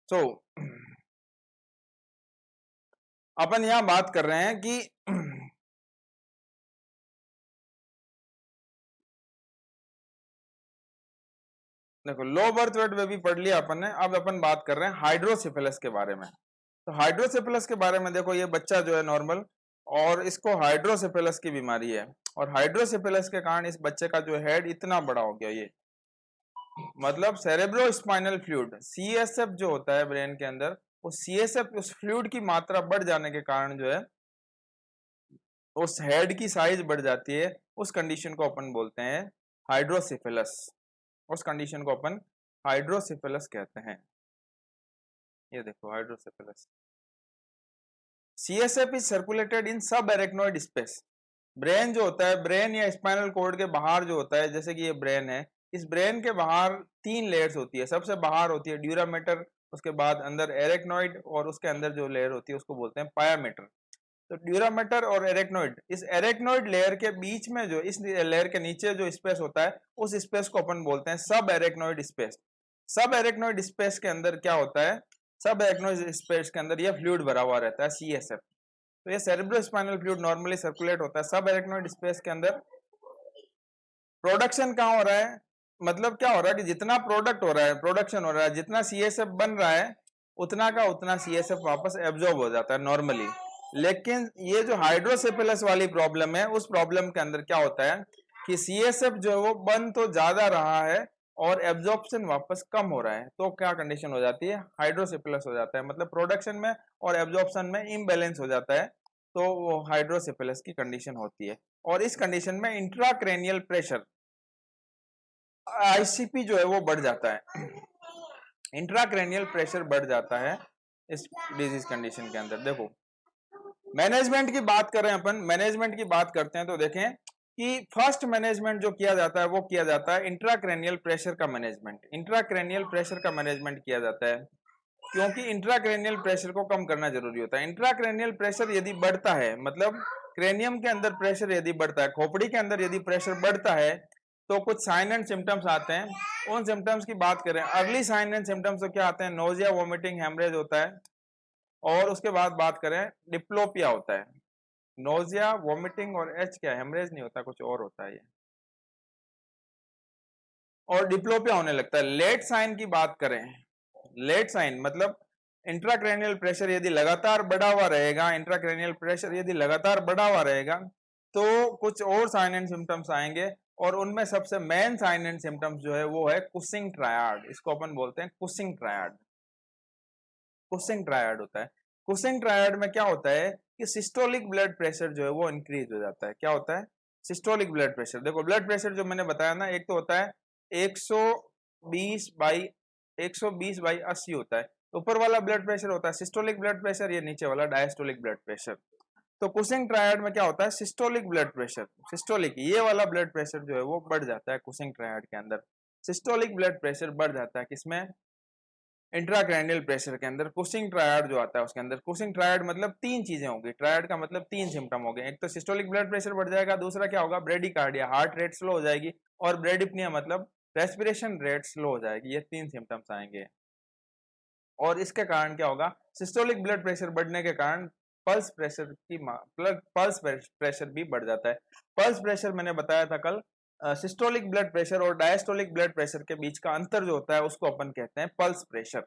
तो अपन यहाँ बात कर रहे हैं कि देखो, लो बर्थ वेट बेबी पढ़ लिया अपन ने, अब अपन बात कर रहे हैं हाइड्रोसिफिलिस के बारे में। तो हाइड्रोसिफिलिस के बारे में देखो, ये बच्चा जो है नॉर्मल, और इसको हाइड्रोसिफिलिस की बीमारी है, और हाइड्रोसिफिलिस के कारण इस बच्चे का जो हेड इतना बड़ा हो गया, ये मतलब सेरेब्रो स्पाइनल फ्लूइड, सीएसएफ जो होता है ब्रेन के अंदर, वो सीएसएफ उस फ्लूइड की मात्रा बढ़ जाने के कारण जो है उस हेड की साइज बढ़ जाती है। उस कंडीशन को अपन बोलते हैं हाइड्रोसिफिलिस। उस कंडीशन को अपन हाइड्रोसिफिलिस कहते हैं। ये देखो हाइड्रोसिफिलिस। CSF इज सर्कुलेटेड इन सब एरेक्नोइड स्पेस। ब्रेन जो होता है, ब्रेन या स्पाइनल कॉर्ड के बाहर जो होता है, जैसे कि ये ब्रेन है, इस ब्रेन के बाहर 3 लेयर्स होती है। सबसे बाहर होती है ड्यूरामेटर, उसके बाद अंदर एरेक्नोइड, और उसके अंदर जो लेयर होती है उसको बोलते हैं पायामेटर। तो ड्यूरामेटर और एरेक्नोइड, इस एरेक्नोइड लेयर के बीच में जो, इस लेयर के नीचे जो स्पेस होता है, उस स्पेस को अपन बोलते हैं सब एरेक्नोइड स्पेस। सब एरेक्नोइड स्पेस के अंदर क्या होता है? सब एरेक्नोइड स्पेस के अंदर यह फ्लूइड भरा हुआ रहता है, CSF। तो ये cerebro spinal fluid normally circulate होता है सब एरेक्नोइड स्पेस के अंदर। प्रोडक्शन कहाँ हो रहा है, मतलब क्या हो रहा है कि जितना प्रोडक्ट हो रहा है, प्रोडक्शन हो रहा है, जितना सीएसएफ बन रहा है उतना का उतना सीएसएफ वापस एब्जॉर्ब हो जाता है नॉर्मली। लेकिन ये जो हाइड्रोसेफेलस वाली प्रॉब्लम है, उस प्रॉब्लम के अंदर क्या होता है कि सीएसएफ जो है वो बन तो ज्यादा रहा है और एब्जॉर्प्शन वापस कम हो रहा है, तो क्या कंडीशन हो जाती है, हाइड्रोसेफेलस हो जाता है, मतलब प्रोडक्शन में और एब्जॉर्प्शन में इम्बैलेंस हो जाता है, तो वो हाइड्रोसेफेलस की कंडीशन होती है। और इस कंडीशन में इंट्राक्रेनियल प्रेशर आईसीपी जो है वो बढ़ जाता है, इंट्राक्रेनियल प्रेशर बढ़ जाता है इस डिजीज कंडीशन के अंदर। देखो मैनेजमेंट की बात करें, अपन मैनेजमेंट की बात करते हैं तो देखें कि फर्स्ट मैनेजमेंट जो किया जाता है वो किया जाता है इंट्राक्रेनियल प्रेशर का मैनेजमेंट, इंट्राक्रेनियल प्रेशर का मैनेजमेंट किया जाता है, क्योंकि इंट्राक्रेनियल प्रेशर को कम करना जरूरी होता है। इंट्राक्रेनियल प्रेशर यदि बढ़ता है, मतलब क्रेनियम के अंदर प्रेशर यदि बढ़ता है, खोपड़ी के अंदर यदि प्रेशर बढ़ता है, तो कुछ साइन एंड सिम्टम्स आते हैं। उन सिम्टम्स की बात करें, अर्ली साइन एंड सिम्टम्स तो क्या आते हैं, नोजिया, वोमिटिंग, हेमरेज होता है, और उसके बाद बात करें डिप्लोपिया होता है, नोजिया, वोमिटिंग और एच क्या, हेमरेज नहीं होता, कुछ और होता है ये, और डिप्लोपिया होने लगता है। लेट साइन की बात करें, लेट साइन मतलब इंट्राक्रेनियल प्रेशर यदि लगातार बढ़ा हुआ रहेगा, इंट्राक्रेनियल प्रेशर यदि लगातार बढ़ा हुआ रहेगा तो कुछ और साइन एंड सिम्टम्स आएंगे, और उनमें सबसे मेन साइन एंड सिम्टम्स जो है वो है कुसिंग ट्रायड, इसको अपन बोलते हैं कुसिंग ट्रायड। कुसिंग ट्रायड होता है, कुसिंग ट्रायड में क्या होता है कि सिस्टोलिक ब्लड प्रेशर जो है वो इंक्रीज हो जाता है। क्या होता है, सिस्टोलिक ब्लड प्रेशर। देखो ब्लड प्रेशर जो मैंने बताया ना, एक तो होता है 120/80 होता है, ऊपर वाला ब्लड प्रेशर होता है सिस्टोलिक ब्लड प्रेशर, ये नीचे वाला डायस्टोलिक ब्लड प्रेशर। तो कुसिंग ट्रायड में क्या होता है, सिस्टोलिक ब्लड प्रेशर, सिस्टोलिक ये वाला ब्लड प्रेशर जो है वो बढ़ जाता है कुसिंग ट्रायड के अंदर। सिस्टोलिक ब्लड प्रेशर बढ़ जाता है किसमें, इंट्राक्रैनियल प्रेशर के अंदर। कुसिंग ट्रायड जो आता है उसके अंदर, कुसिंग ट्रायड मतलब तीन चीजें होंगी, ट्रायड का मतलब तीन सिम्टम हो गए, एक तो सिस्टोलिक ब्लड प्रेशर बढ़ जाएगा, दूसरा क्या होगा, ब्रेडिकार्डिया, हार्ट रेट स्लो हो जाएगी, और ब्रेडिप्निया मतलब रेस्पिरेशन रेट स्लो हो जाएगी, ये तीन सिम्टम्स आएंगे। और इसके कारण क्या होगा, सिस्टोलिक ब्लड प्रेशर बढ़ने के कारण पल्स प्रेशर की पल्स प्रेशर भी बढ़ जाता है। पल्स प्रेशर मैंने बताया था कल, सिस्टोलिक ब्लड प्रेशर और डायस्टोलिक ब्लड प्रेशर के बीच का अंतर जो होता है उसको अपन कहते हैं पल्स प्रेशर।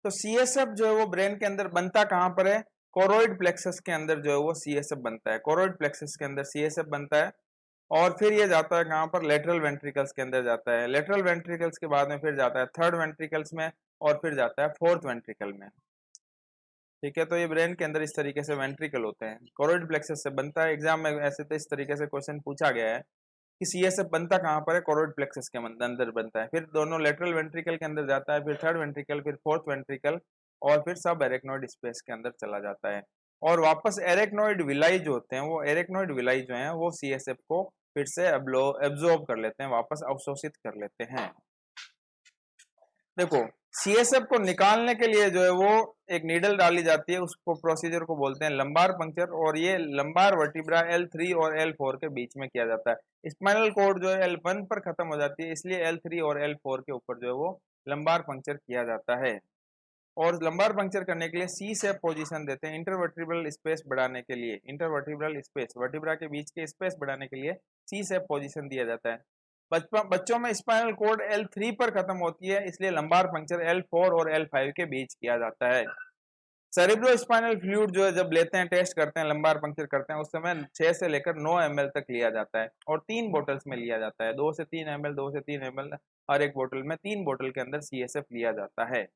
तो सीएसएफ जो है वो ब्रेन के अंदर बनता कहां पर है, कोरोइड प्लेक्सस के अंदर जो है वो सीएसएफ बनता है, कोरोइड प्लेक्सस के अंदर सीएसएफ बनता है, और फिर ये जाता है कहां पर, लेटरल वेंट्रिकल्स के अंदर जाता है, लेटरल वेंट्रिकल्स के बाद में फिर जाता है थर्ड वेंट्रिकल्स में, और फिर जाता है फोर्थ वेंट्रिकल में। ठीक है, तो ये ब्रेन के अंदर इस तरीके से वेंट्रिकल होते हैं, कोरोइड प्लेक्सस से बनता है। एग्जाम में ऐसे तो इस तरीके से क्वेश्चन पूछा गया है कि सीएसएफ बनता कहां पर है, कोरोइड प्लेक्सस के अंदर बनता है, फिर दोनों लेटरल वेंट्रिकल के अंदर जाता है, फिर थर्ड वेंट्रिकल, फिर फोर्थ वेंट्रिकल, और फिर सब एरेक्नोइड स्पेस के अंदर चला जाता है, और वापस एरेक्नोइड विलाई जो होते हैं, वो एरेक्नोइड विलाई जो है वो सीएसएफ को फिर से एब्जॉर्ब कर लेते हैं, वापस अवशोषित कर लेते हैं। देखो सीएसएफ को निकालने के लिए जो है वो एक नीडल डाली जाती है, उसको प्रोसीजर को बोलते हैं लंबार पंक्चर, और ये लंबार वर्टिब्रा L3 और L4 के बीच में किया जाता है। स्पाइनल कॉर्ड जो है L1 पर खत्म हो जाती है, इसलिए L3 और L4 के ऊपर जो है वो लंबार पंक्चर किया जाता है। और लंबार पंक्चर करने के लिए सी शेप पोजीशन देते हैं, इंटरवर्टिब्रल स्पेस बढ़ाने के लिए, इंटरवर्टिब्रल स्पेस, वर्टिब्रा के बीच के स्पेस बढ़ाने के लिए सी शेप पोजीशन दिया जाता है। बच्चों में स्पाइनल कॉर्ड L3 पर खत्म होती है, इसलिए लंबार पंक्चर L4 और L5 के बीच किया जाता है। सेरिब्रो स्पाइनल फ्लूइड जो है जब लेते हैं, टेस्ट करते हैं, लंबार पंक्चर करते हैं, उस समय 6 से लेकर 9 ml तक लिया जाता है, और 3 बोतल्स में लिया जाता है, 2 से 3 ml, 2 से 3 ml हर एक बोतल में, 3 बोतल के अंदर सीएसएफ लिया जाता है।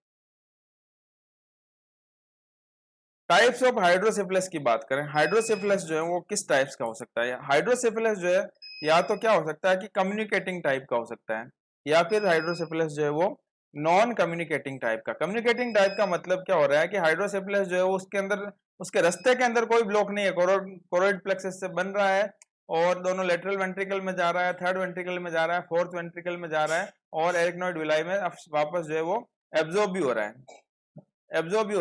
टाइप्स ऑफ हाइड्रोसेफलस की बात करें, हाइड्रोसेफलस जो है वो किस टाइप्स का हो सकता है, हाइड्रोसेफलस जो है या तो क्या हो सकता है कि कम्युनिकेटिंग टाइप का हो सकता है, या फिर हाइड्रोसेफलस जो है वो नॉन कम्युनिकेटिंग टाइप का। कम्युनिकेटिंग टाइप का मतलब क्या हो रहा है कि हाइड्रोसेफलस जो है वो उसके अंदर, उसके रास्ते के अंदर कोई ब्लॉक नहीं है, कोरोइड प्लेक्सस से बन रहा है, और दोनों लेटरल वेंट्रिकल में जा रहा है, थर्ड वेंट्रिकल में जा रहा है, फोर्थ वेंट्रिकल में जा रहा है, और एरिक्नोइड विलाई में वापस जो है वो एब्जॉर्ब भी हो रहा है, एब्जॉर्ब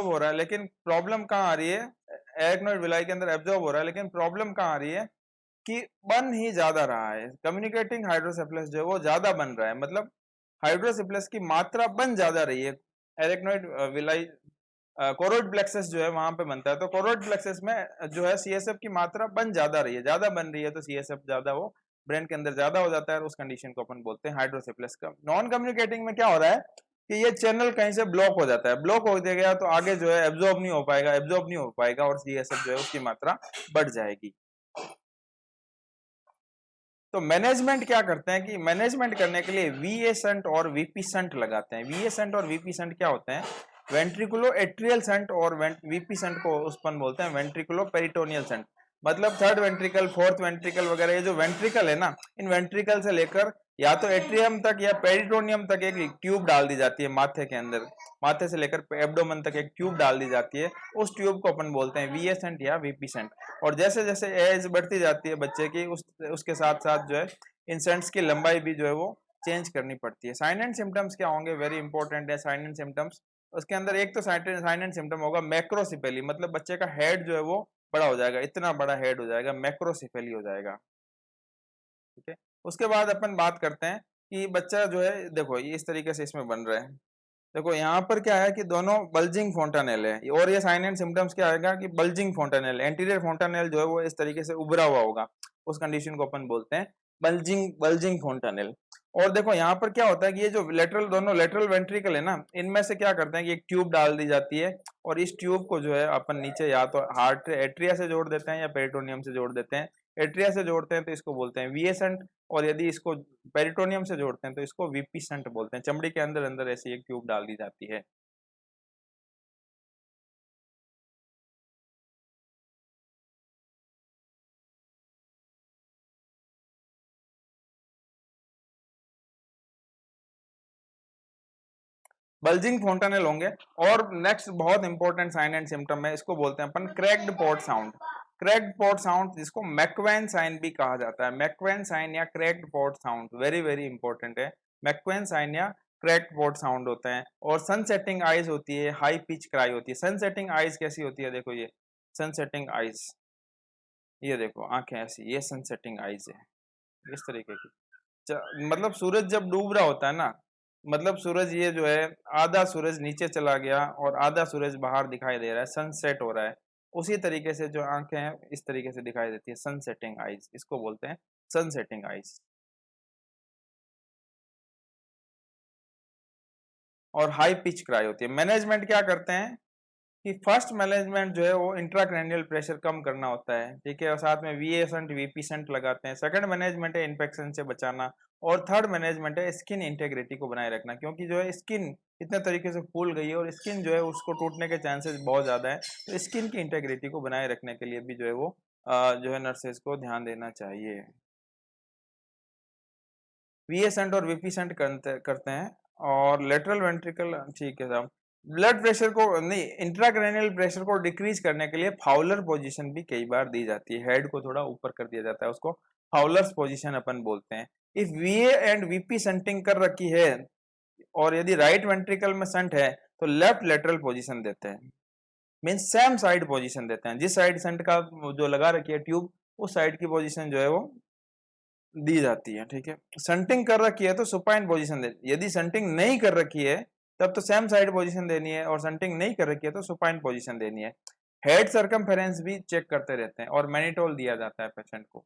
हो रहा है। लेकिन प्रॉब्लम कहाँ आ रही है, एरिक्नोइड विलाई के अंदर एब्जॉर्ब हो रहा है, लेकिन प्रॉब्लम कहाँ आ रही है कि बन ही ज्यादा रहा है, कम्युनिकेटिंग हाइड्रोसेफलस जो है वो ज्यादा बन रहा है, मतलब हाइड्रोसेफलस की मात्रा बन ज्यादा रही है, एरिक्नोइड विलाई कोरोइड प्लेक्सस जो है वहां पे बनता है। तो कोरोइड प्लेक्सस में जो है सीएसएफ की मात्रा ज्यादा रही है, ज्यादा बन रही है, तो सीएसएफ ज्यादा वो ब्रेन के अंदर ज्यादा हो जाता है और उस कंडीशन को अपन बोलते हैं हाइड्रोसेफलस का। नॉन कम्युनिकेटिंग में क्या हो रहा है कि ये चैनल कहीं से ब्लॉक हो जाता है, ब्लॉक हो गया तो आगे जो है एब्जॉर्ब नहीं हो पाएगा और सीएसएफ जो है उसकी मात्रा बढ़ जाएगी। तो मैनेजमेंट क्या करते हैं कि मैनेजमेंट करने के लिए वीए शंट और वीपी शंट लगाते हैं। वीए शंट और वीपी शंट क्या होते हैं? वेंट्रिकुलो एट्रियल शंट और वीपी शंट को उसपन बोलते हैं वेंट्रिकुलो पेरिटोनियल शंट। मतलब थर्ड वेंट्रिकल, फोर्थ वेंट्रिकल वगैरह ये जो वेंट्रिकल है ना, इन वेंट्रिकल से लेकर या तो एट्रियम तक या पेरिटोनियम तक एक ट्यूब डाल दी जाती है माथे के अंदर, माथे से लेकर एब्डोमेन तक एक ट्यूब डाल दी जाती है। उस ट्यूब को अपन बोलते हैं वीए शंट या वीपी शंट। और जैसे जैसे एज बढ़ती जाती है बच्चे की, उसके साथ साथ जो है इन शंट्स की लंबाई भी जो है वो चेंज करनी पड़ती है। साइन एंड सिम्टम्स क्या होंगे? वेरी इंपॉर्टेंट है साइन एंड सिम्टम्स। उसके अंदर एक तो साइन एंड सिम्टम होगा मैक्रोसिफेली, मतलब बच्चे का हेड जो है वो बड़ा हो जाएगा, इतना बड़ा हेड हो जाएगा, मैक्रोसिफेली हो जाएगा। ठीक है। उसके बाद अपन बात करते हैं कि बच्चा जो है, देखो ये इस तरीके से इसमें बन रहा है। देखो यहाँ पर क्या है कि दोनों बल्जिंग फोंटानेल है, और ये साइन एंड सिम्टम्स क्या आएगा कि बल्जिंग फोंटानेल, एंटीरियर फोंटानेल जो है वो इस तरीके से उभरा हुआ होगा, उस कंडीशन को अपन बोलते हैं बल्जिंग बल्जिंग फोंटानेल। और देखो यहाँ पर क्या होता है कि ये जो लेटरल, दोनों लेटरल वेंट्रिकल है ना, इनमें से क्या करते हैं कि एक ट्यूब डाल दी जाती है और इस ट्यूब को जो है अपन नीचे या तो हार्ट एट्रिया से जोड़ देते हैं या पेरिटोनियम से जोड़ देते हैं। एट्रिया से जोड़ते हैं तो इसको बोलते हैं वीएसएंट, और यदि इसको पेरिटोनियम से जोड़ते हैं तो इसको वीपी शंट बोलते हैं। चमड़ी के अंदर अंदर ऐसी एक ट्यूब डाल दी जाती है। बल्जिंग फोंटानेल होंगे। और नेक्स्ट बहुत इंपॉर्टेंट साइन एंड सिम्टम है, इसको बोलते हैं अपन cracked pot sound. Cracked pot sound जिसको मैक्वेन साइन भी कहा जाता है, मैक्वेन साइन या cracked pot sound very very important है। मैक्वेन साइन या क्रैक्ड पॉट साउंड होता है। और सनसेटिंग आइज होती है, हाई पिच क्राई होती है। सनसेटिंग आइज कैसी होती है? देखो ये सनसेटिंग आइज, ये देखो आंखें ऐसी, ये सनसेटिंग आइज है इस तरीके की। मतलब सूरज जब डूब रहा होता है ना, मतलब सूरज ये जो है आधा सूरज नीचे चला गया और आधा सूरज बाहर दिखाई दे रहा है, सनसेट हो रहा है, उसी तरीके से जो आंखें हैं इस तरीके से दिखाई देती है, सनसेटिंग आइज, इसको बोलते हैं सनसेटिंग आइज। और हाई पिच क्राई होती है। मैनेजमेंट क्या करते हैं कि फर्स्ट मैनेजमेंट जो है वो इंट्राक्रैनियल प्रेशर कम करना होता है, ठीक है, और साथ में वीए शंट वीपी शंट लगाते हैं। सेकंड मैनेजमेंट है इन्फेक्शन से बचाना। और थर्ड मैनेजमेंट है स्किन इंटेग्रिटी को बनाए रखना, क्योंकि जो है स्किन इतने तरीके से फूल गई है और स्किन जो है उसको टूटने के चांसेस बहुत ज्यादा है। तो स्किन की इंटेग्रिटी को बनाए रखने के लिए भी जो है वो जो है नर्सेज को ध्यान देना चाहिए। वीए शंट और वीपी शंट करते हैं। और लेटरल वेंट्रिकल, ठीक है साहब। ब्लड प्रेशर को नहीं, इंट्राक्रैनियल प्रेशर को डिक्रीज करने के लिए फाउलर पोजीशन भी कई बार दी जाती है, हेड को थोड़ा ऊपर कर दिया जाता है, उसको फाउलर्स पोजीशन अपन बोलते हैं। इफ वीए एंड वीपी शंटिंग कर रखी है और यदि राइट वेंट्रिकल में शंट है तो लेफ्ट लेटरल पोजीशन देते हैं, मीन्स सेम साइड पोजीशन देते हैं। जिस साइड शंट का जो लगा रखी है ट्यूब, उस साइड की पोजीशन जो है वो दी जाती है, ठीक है। संटिंग कर रखी है तो सुपाइन पोजीशन दे, यदि संटिंग नहीं कर रखी है तब तो सेम साइड पोजीशन देनी है, और संटिंग नहीं कर रखी है तो सुपाइन पोजीशन देनी है। हेड सर्कमफेरेंस भी चेक करते रहते हैं और मैनिटोल दिया जाता है पेशेंट को।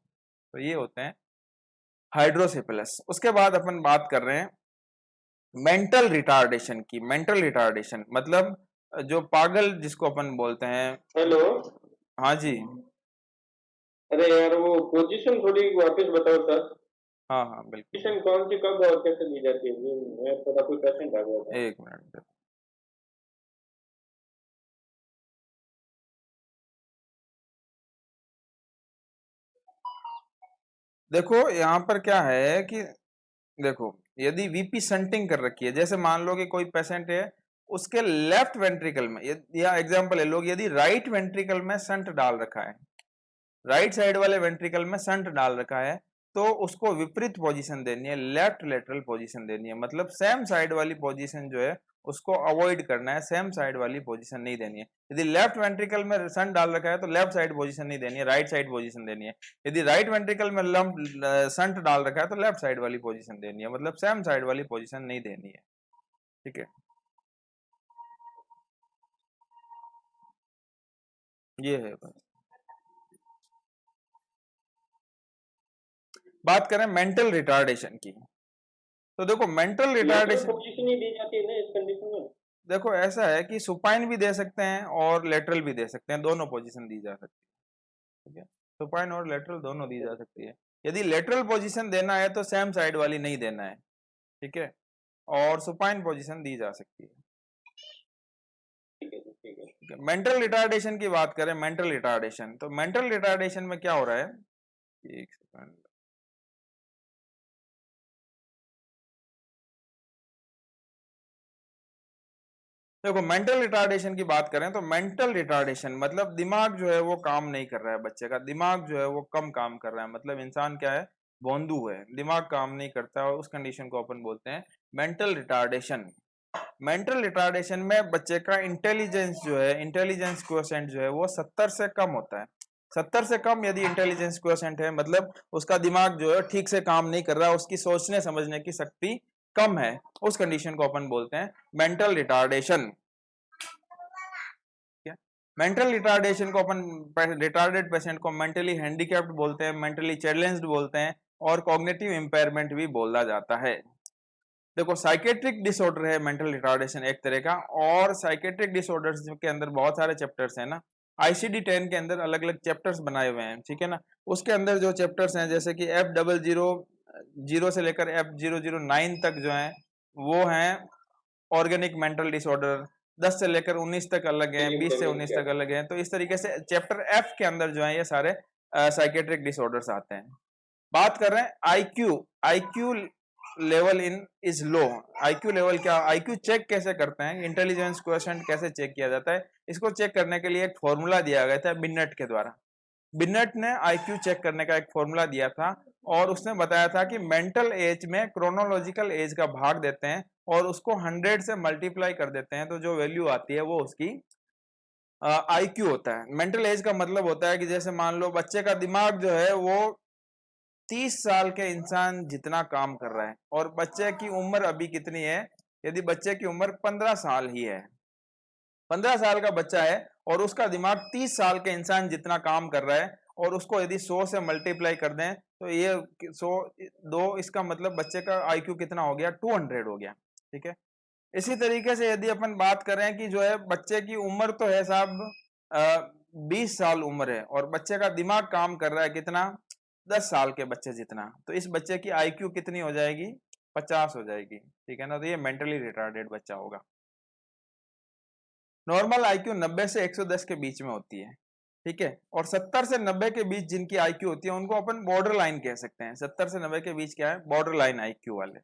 तो ये होते हैं हाइड्रोसेफलस। उसके बाद अपन बात कर रहे हैं मेंटल रिटार्डेशन की। मेंटल रिटार्डेशन मतलब जो पागल जिसको अपन बोलते हैं। हेलो। हाँ जी। अरे यार वो पोजीशन थोड़ी वापस बताओ सर। हाँ हाँ बिल्कुल। पोजीशन कौन सी कब और कैसे दी जाती है? मैं थोड़ा कोई पेशेंट आ गया था। एक मिनट। देखो यहाँ पर क्या है कि देखो यदि वीपी शंटिंग कर रखी है, जैसे मान लो कि कोई पेशेंट है उसके लेफ्ट वेंट्रिकल में, या एग्जांपल है लोग, यदि राइट वेंट्रिकल में शंट डाल रखा है, राइट साइड वाले वेंट्रिकल में शंट डाल रखा है, तो उसको विपरीत पोजीशन देनी है, लेफ्ट लेटरल पोजीशन देनी है। मतलब सेम साइड वाली पोजीशन जो है उसको अवॉइड करना है, सेम साइड वाली पोजीशन नहीं देनी है। यदि लेफ्ट वेंट्रिकल में शंट डाल रखा है तो लेफ्ट साइड पोजीशन नहीं देनी है, राइट साइड पोजीशन देनी है। यदि राइट वेंट्रिकल में लंप शंट डाल रखा है तो लेफ्ट साइड वाली पोजीशन देनी है, मतलब सेम साइड वाली पोजीशन नहीं देनी है, ठीक है। ये है बस। बात करें मेंटल रिटार्डेशन की, तो देखो मेंटल रिटार्डेशन, पोजीशन ही दी जाती है ना इस कंडीशन में। देखो ऐसा है कि सुपाइन भी दे सकते हैं और लेटरल भी दे सकते हैं, दोनों पोजीशन दी जा सकती है, ठीक है। सुपाइन और लेटरल दोनों दी जा सकती है। यदि लेटरल पोजीशन देना है तो सेम साइड वाली नहीं देना है, ठीक है, और सुपाइन पोजीशन दी जा सकती है। ठीक है। मेंटल रिटार्डेशन की बात करें, मेंटल रिटार्डेशन, तो मेंटल रिटार्डेशन में क्या हो रहा है, एक सेकंड, देखो मेंटल रिटार्डेशन की बात करें तो मेंटल रिटार्डेशन मतलब दिमाग जो है वो काम नहीं कर रहा है, बच्चे का दिमाग जो है वो कम काम कर रहा है, मतलब इंसान क्या है, भोंदू है, दिमाग काम नहीं करता है, और उस कंडीशन को अपन बोलते हैं मेंटल रिटार्डेशन। मेंटल रिटार्डेशन में बच्चे का इंटेलिजेंस जो है, इंटेलिजेंस क्वोशेंट जो है वो 70 से कम होता है। 70 से कम यदि इंटेलिजेंस क्वोशेंट है, मतलब उसका दिमाग जो है ठीक से काम नहीं कर रहा है, उसकी सोचने समझने की शक्ति कम है, उस कंडीशन को अपन बोलते हैं मेंटल रिटार्डेशन। मेंटल रिटार्डेशन को अपन, रिटार्डेड पेशेंट को मेंटली हैंडीकैप्ड बोलते हैं, मेंटली चैलेंज्ड बोलते हैं, और कॉग्निटिव इंपेयरमेंट भी बोला जाता है। देखो साइकेट्रिक डिसऑर्डर है मेंटल रिटार्डेशन एक तरह का, और साइकेट्रिक डिसऑर्डर्स के अंदर बहुत सारे चैप्टर्स हैं ना, ICD-10 के अंदर अलग अलग चैप्टर्स बनाए हुए हैं, ठीक है ना। उसके अंदर जो चैप्टर्स हैं जैसे कि F000 से लेकर F009 तक जो है वो हैं ऑर्गेनिक मेंटल डिसऑर्डर, 10 से लेकर 19 तक अलग हैं, 20 से 19 तक अलग हैं, तो इस तरीके से चैप्टर F के अंदर जो है ये सारे साइकेट्रिक डिसऑर्डर्स आते हैं। बात कर रहे हैं IQ level in is low. IQ level क्या, आईक्यू चेक कैसे करते हैं, इंटेलिजेंस क्वोशेंट कैसे चेक किया जाता है, इसको चेक करने के लिए एक फॉर्मूला दिया गया था बिनेट के द्वारा। बिनेट ने आईक्यू चेक करने का एक फॉर्मूला दिया था, और उसने बताया था कि मेंटल एज में क्रोनोलॉजिकल एज का भाग देते हैं और उसको 100 से मल्टीप्लाई कर देते हैं, तो जो वैल्यू आती है वो उसकी आईक्यू होता है। मेंटल एज का मतलब होता है कि जैसे मान लो बच्चे का दिमाग जो है वो 30 साल के इंसान जितना काम कर रहा है, और बच्चे की उम्र अभी कितनी है, यदि बच्चे की उम्र 15 साल ही है, 15 साल का बच्चा है और उसका दिमाग 30 साल के इंसान जितना काम कर रहा है, और उसको यदि 100 से मल्टीप्लाई कर दें तो ये 100 दो, इसका मतलब बच्चे का आईक्यू कितना हो गया, 200 हो गया, ठीक है। इसी तरीके से यदि अपन बात करें कि जो है बच्चे की उम्र तो है साहब 20 साल उम्र है, और बच्चे का दिमाग काम कर रहा है कितना, 10 साल के बच्चे जितना, तो इस बच्चे की आईक्यू कितनी हो जाएगी, 50 हो जाएगी, ठीक है ना। तो ये मेंटली रिटार्डेड बच्चा होगा। नॉर्मल आईक्यू 90 से 110 के बीच में होती है, ठीक है, और 70 से 90 के बीच जिनकी आईक्यू होती है उनको अपन बॉर्डर लाइन कह सकते हैं। 70 से 90 के बीच क्या है, बॉर्डर लाइन आईक्यू वाले।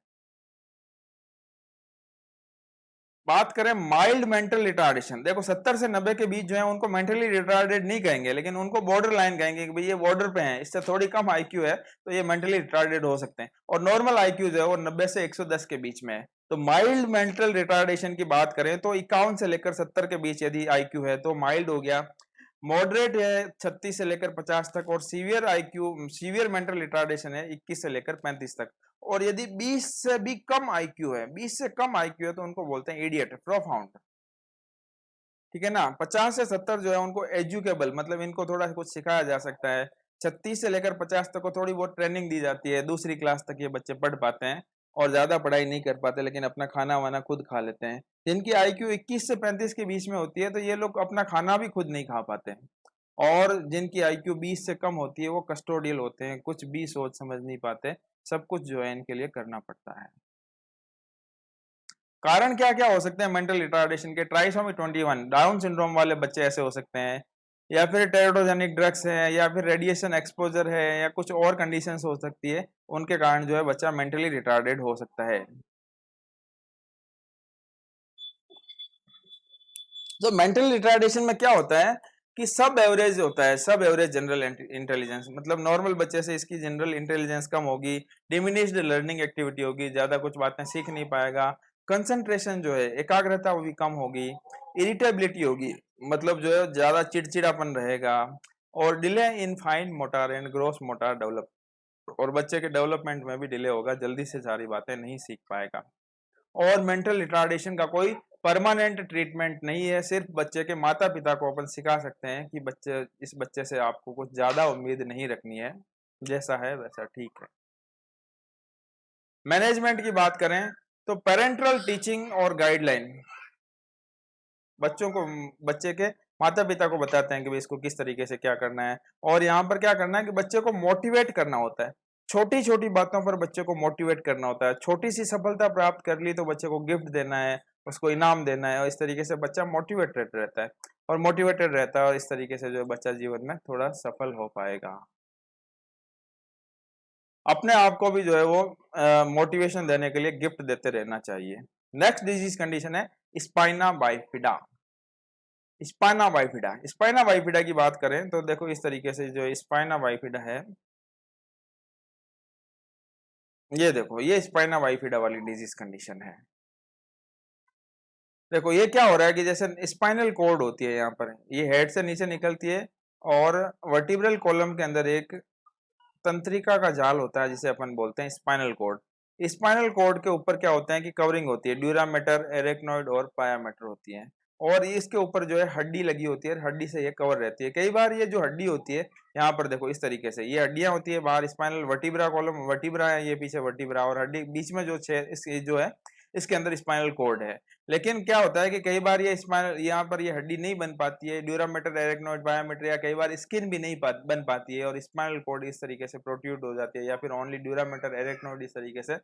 बात करें माइल्ड मेंटल रिटार्डेशन, देखो 70 से 90 के बीच जो है उनको मेंटली रिटार्डेड नहीं कहेंगे, लेकिन उनको बॉर्डर लाइन कहेंगे कि भाई ये बॉर्डर पे हैं, इससे थोड़ी कम आईक्यू है तो ये मेंटली रिटार्डेड हो सकते हैं, और नॉर्मल आईक्यू जो है वो 90 से 110 के बीच में है। तो माइल्ड मेंटल रिटार्डेशन की बात करें तो 51 से लेकर 70 के बीच यदि आईक्यू है तो माइल्ड हो गया, मॉडरेट है 36 से लेकर 50 तक, और severe IQ, severe mental retardation है 21 से लेकर 35 तक। और यदि 20 से भी कम आईक्यू है, 20 से कम आईक्यू है तो उनको बोलते हैं इडियट, प्रोफाउंड, ठीक है ना। 50 से 70 जो है उनको एजुकेबल, मतलब इनको थोड़ा कुछ सिखाया जा सकता है। 36 से लेकर 50 तक को थोड़ी बहुत ट्रेनिंग दी जाती है, दूसरी क्लास तक ये बच्चे पढ़ पाते हैं और ज्यादा पढ़ाई नहीं कर पाते, लेकिन अपना खाना वाना खुद खा लेते हैं। जिनकी आईक्यू 21 से 35 के बीच में होती है तो ये लोग अपना खाना भी खुद नहीं खा पाते हैं, और जिनकी आईक्यू 20 से कम होती है वो कस्टोडियल होते हैं, कुछ भी सोच समझ नहीं पाते, सब कुछ जो है इनके लिए करना पड़ता है। कारण क्या क्या हो सकते हैं मेंटल रिटार्डेशन के, ट्राइसोमी 21, डाउन सिंड्रोम वाले बच्चे ऐसे हो सकते हैं, या फिर टेराटोजेनिक ड्रग्स है, या फिर रेडिएशन एक्सपोजर है, या कुछ और कंडीशंस हो सकती है, उनके कारण जो है बच्चा मेंटली रिटार्डेड हो सकता है। तो मेंटल रिटार्डेशन में क्या होता है कि सब एवरेज होता है, सब एवरेज जनरल इंटेलिजेंस, मतलब नॉर्मल बच्चे से इसकी जनरल इंटेलिजेंस कम होगी, डिमिनिश्ड लर्निंग एक्टिविटी होगी, ज्यादा कुछ बातें सीख नहीं पाएगा, कंसंट्रेशन जो है, एकाग्रता वो भी कम होगी, इरिटेबिलिटी होगी, मतलब जो है ज्यादा चिड़चिड़ापन रहेगा, और delay in fine motor and gross motor develop, और बच्चे के डेवलपमेंट में भी डिले होगा, जल्दी से सारी बातें नहीं सीख पाएगा। और मेंटल रिटार्डेशन का कोई परमानेंट ट्रीटमेंट नहीं है, सिर्फ बच्चे के माता पिता को अपन सिखा सकते हैं कि इस बच्चे से आपको कुछ ज्यादा उम्मीद नहीं रखनी है, जैसा है वैसा ठीक है। मैनेजमेंट की बात करें तो पेरेंटल टीचिंग और गाइडलाइन, बच्चे के माता पिता को बताते हैं कि भाई इसको किस तरीके से क्या करना है, और यहाँ पर क्या करना है कि बच्चे को मोटिवेट करना होता है, छोटी छोटी बातों पर बच्चे को मोटिवेट करना होता है। छोटी सी सफलता प्राप्त कर ली तो बच्चे को गिफ्ट देना है, उसको इनाम देना है, और इस तरीके से बच्चा मोटिवेटेड रहता है, और मोटिवेटेड रहता है, और इस तरीके से जो बच्चा जीवन में थोड़ा सफल हो पाएगा। अपने आप को भी जो है वो मोटिवेशन देने के लिए गिफ्ट देते रहना चाहिए। नेक्स्ट डिजीज कंडीशन है spina bifida. Spina bifida, spina bifida की बात करें तो देखो इस तरीके से जो स्पाइना बाइफिडा है, ये देखो ये स्पाइना बाइफिडा वाली डिजीज कंडीशन है। देखो ये क्या हो रहा है कि जैसे स्पाइनल कॉर्ड होती है, यहाँ पर ये हेड से नीचे निकलती है, और वर्टिब्रल कॉलम के अंदर एक तंत्रिका का जाल होता है जिसे अपन बोलते हैं स्पाइनल कॉर्ड। स्पाइनल कॉर्ड के ऊपर क्या होता है कि कवरिंग होती है, ड्यूरामेटर, एरेक्नोइड और पायामेटर होती है, और इसके ऊपर जो है हड्डी लगी होती है, हड्डी से ये कवर रहती है। कई बार ये जो हड्डी होती है यहाँ पर देखो इस तरीके से ये हड्डियां होती है, बाहर स्पाइनल वर्टिब्रा कॉलम वर्टिब्रा है, ये पीछे वर्टिब्रा, और हड्डी बीच में जो जो है इसके अंदर स्पाइनल कॉर्ड है। लेकिन क्या होता है कि कई बार ये स्पाइनल यहाँ पर ये हड्डी नहीं बन पाती है, ड्यूरामेटर, एरेक्नोइड, पायामेटर, या कई बार स्किन भी नहीं बन पाती है, और स्पाइनल कॉर्ड इस तरीके से प्रोट्रूड हो जाती है, या फिर ओनली ड्यूरामेटर, एरेक्नोइड इस तरीके से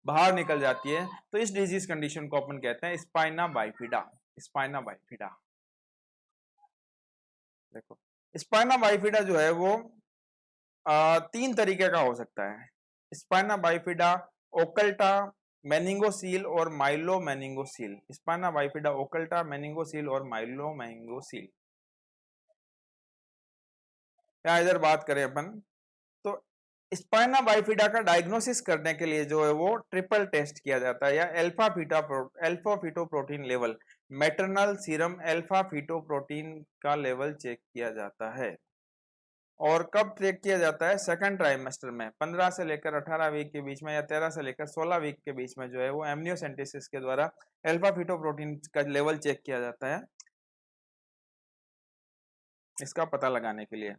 बाहर निकल जाती है। तो इस डिजीज कंडीशन को अपन कहते हैं स्पाइना बाइफिडा। स्पाइना बाइफिडा देखो, स्पाइना बाइफिडा जो है वो तीन तरीके का हो सकता है। स्पाइना बाइफिडा ओकल्टा, मेनिंगोसील और माइलो मेनिंगोसील। स्पाइना बाइफिडा ओकल्टा, मेनिंगोसील और माइलो मेनिंगोसील। या इधर बात करें अपन तो स्पाइना बाइफिडा का डायग्नोसिस करने के लिए जो है वो ट्रिपल टेस्ट किया जाता है, या alpha fetoprotein level, maternal serum alpha fetoprotein का लेवल चेक किया जाता है। और कब चेक किया जाता है? सेकंड ट्राइमेस्टर में, 15 से लेकर 18 वीक के बीच में, या 13 से लेकर 16 वीक के बीच में जो है वो एमनियोसेंटेसिस के द्वारा अल्फा फीटोप्रोटीन का लेवल चेक किया जाता है, इसका पता लगाने के लिए।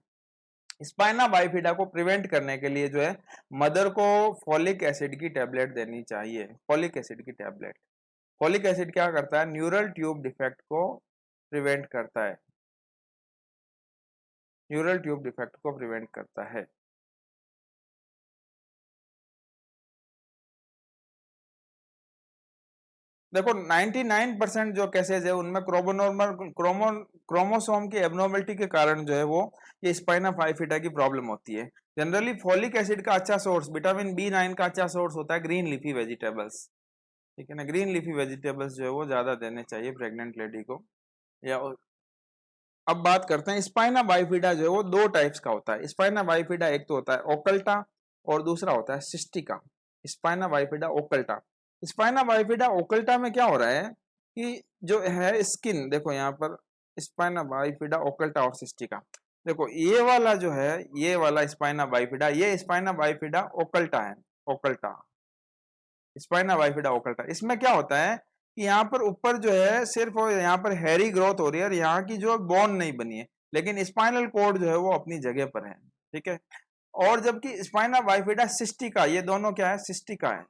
स्पाइना बाइफिडा को प्रिवेंट करने के लिए जो है मदर को फॉलिक एसिड की टैबलेट देनी चाहिए। फॉलिक एसिड की टैबलेट, फॉलिक एसिड क्या करता है? न्यूरल ट्यूब डिफेक्ट को प्रिवेंट करता है, न्यूरल ट्यूब डिफेक्ट को प्रिवेंट करता है। देखो 99% जो केसेज है उनमें क्रोमोसोम की एबनॉर्मलिटी के कारण जो है वो ये स्पाइना बाइफिडा की प्रॉब्लम होती है। जनरली फॉलिक एसिड का अच्छा सोर्स, विटामिन B9 का अच्छा सोर्स होता है ग्रीन लीफी वेजिटेबल्स, ठीक है ना। ग्रीन लीफी वेजिटेबल्स जो है वो ज्यादा देने चाहिए प्रेग्नेंट लेडी को। या अब बात करते हैं स्पाइना बाइफिडा जो है वो दो टाइप्स का होता है। स्पाइना बाइफिडा एक तो होता है ओकल्टा, और दूसरा होता है cystica. Spina bifida occulta, spina bifida occulta में क्या हो रहा है कि जो है स्किन, देखो यहाँ पर स्पाइना बाइफिडा ओकल्टा और सिस्टिका, देखो ये वाला जो है, ये वाला स्पाइना बाइफिडा, ये स्पाइना बाइफिडा ओकल्टा है, ओकल्टा, स्पाइना बाइफिडा ओकल्टा। इसमें क्या होता है कि यहाँ पर ऊपर जो है सिर्फ यहाँ पर हेरी ग्रोथ हो रही है, और यहाँ की जो बोन नहीं बनी है, लेकिन स्पाइनल कॉर्ड जो है वो अपनी जगह पर है, ठीक है। और जबकि स्पाइना बाइफिडा सिस्टिका, ये दोनों क्या है? सिस्टिका है।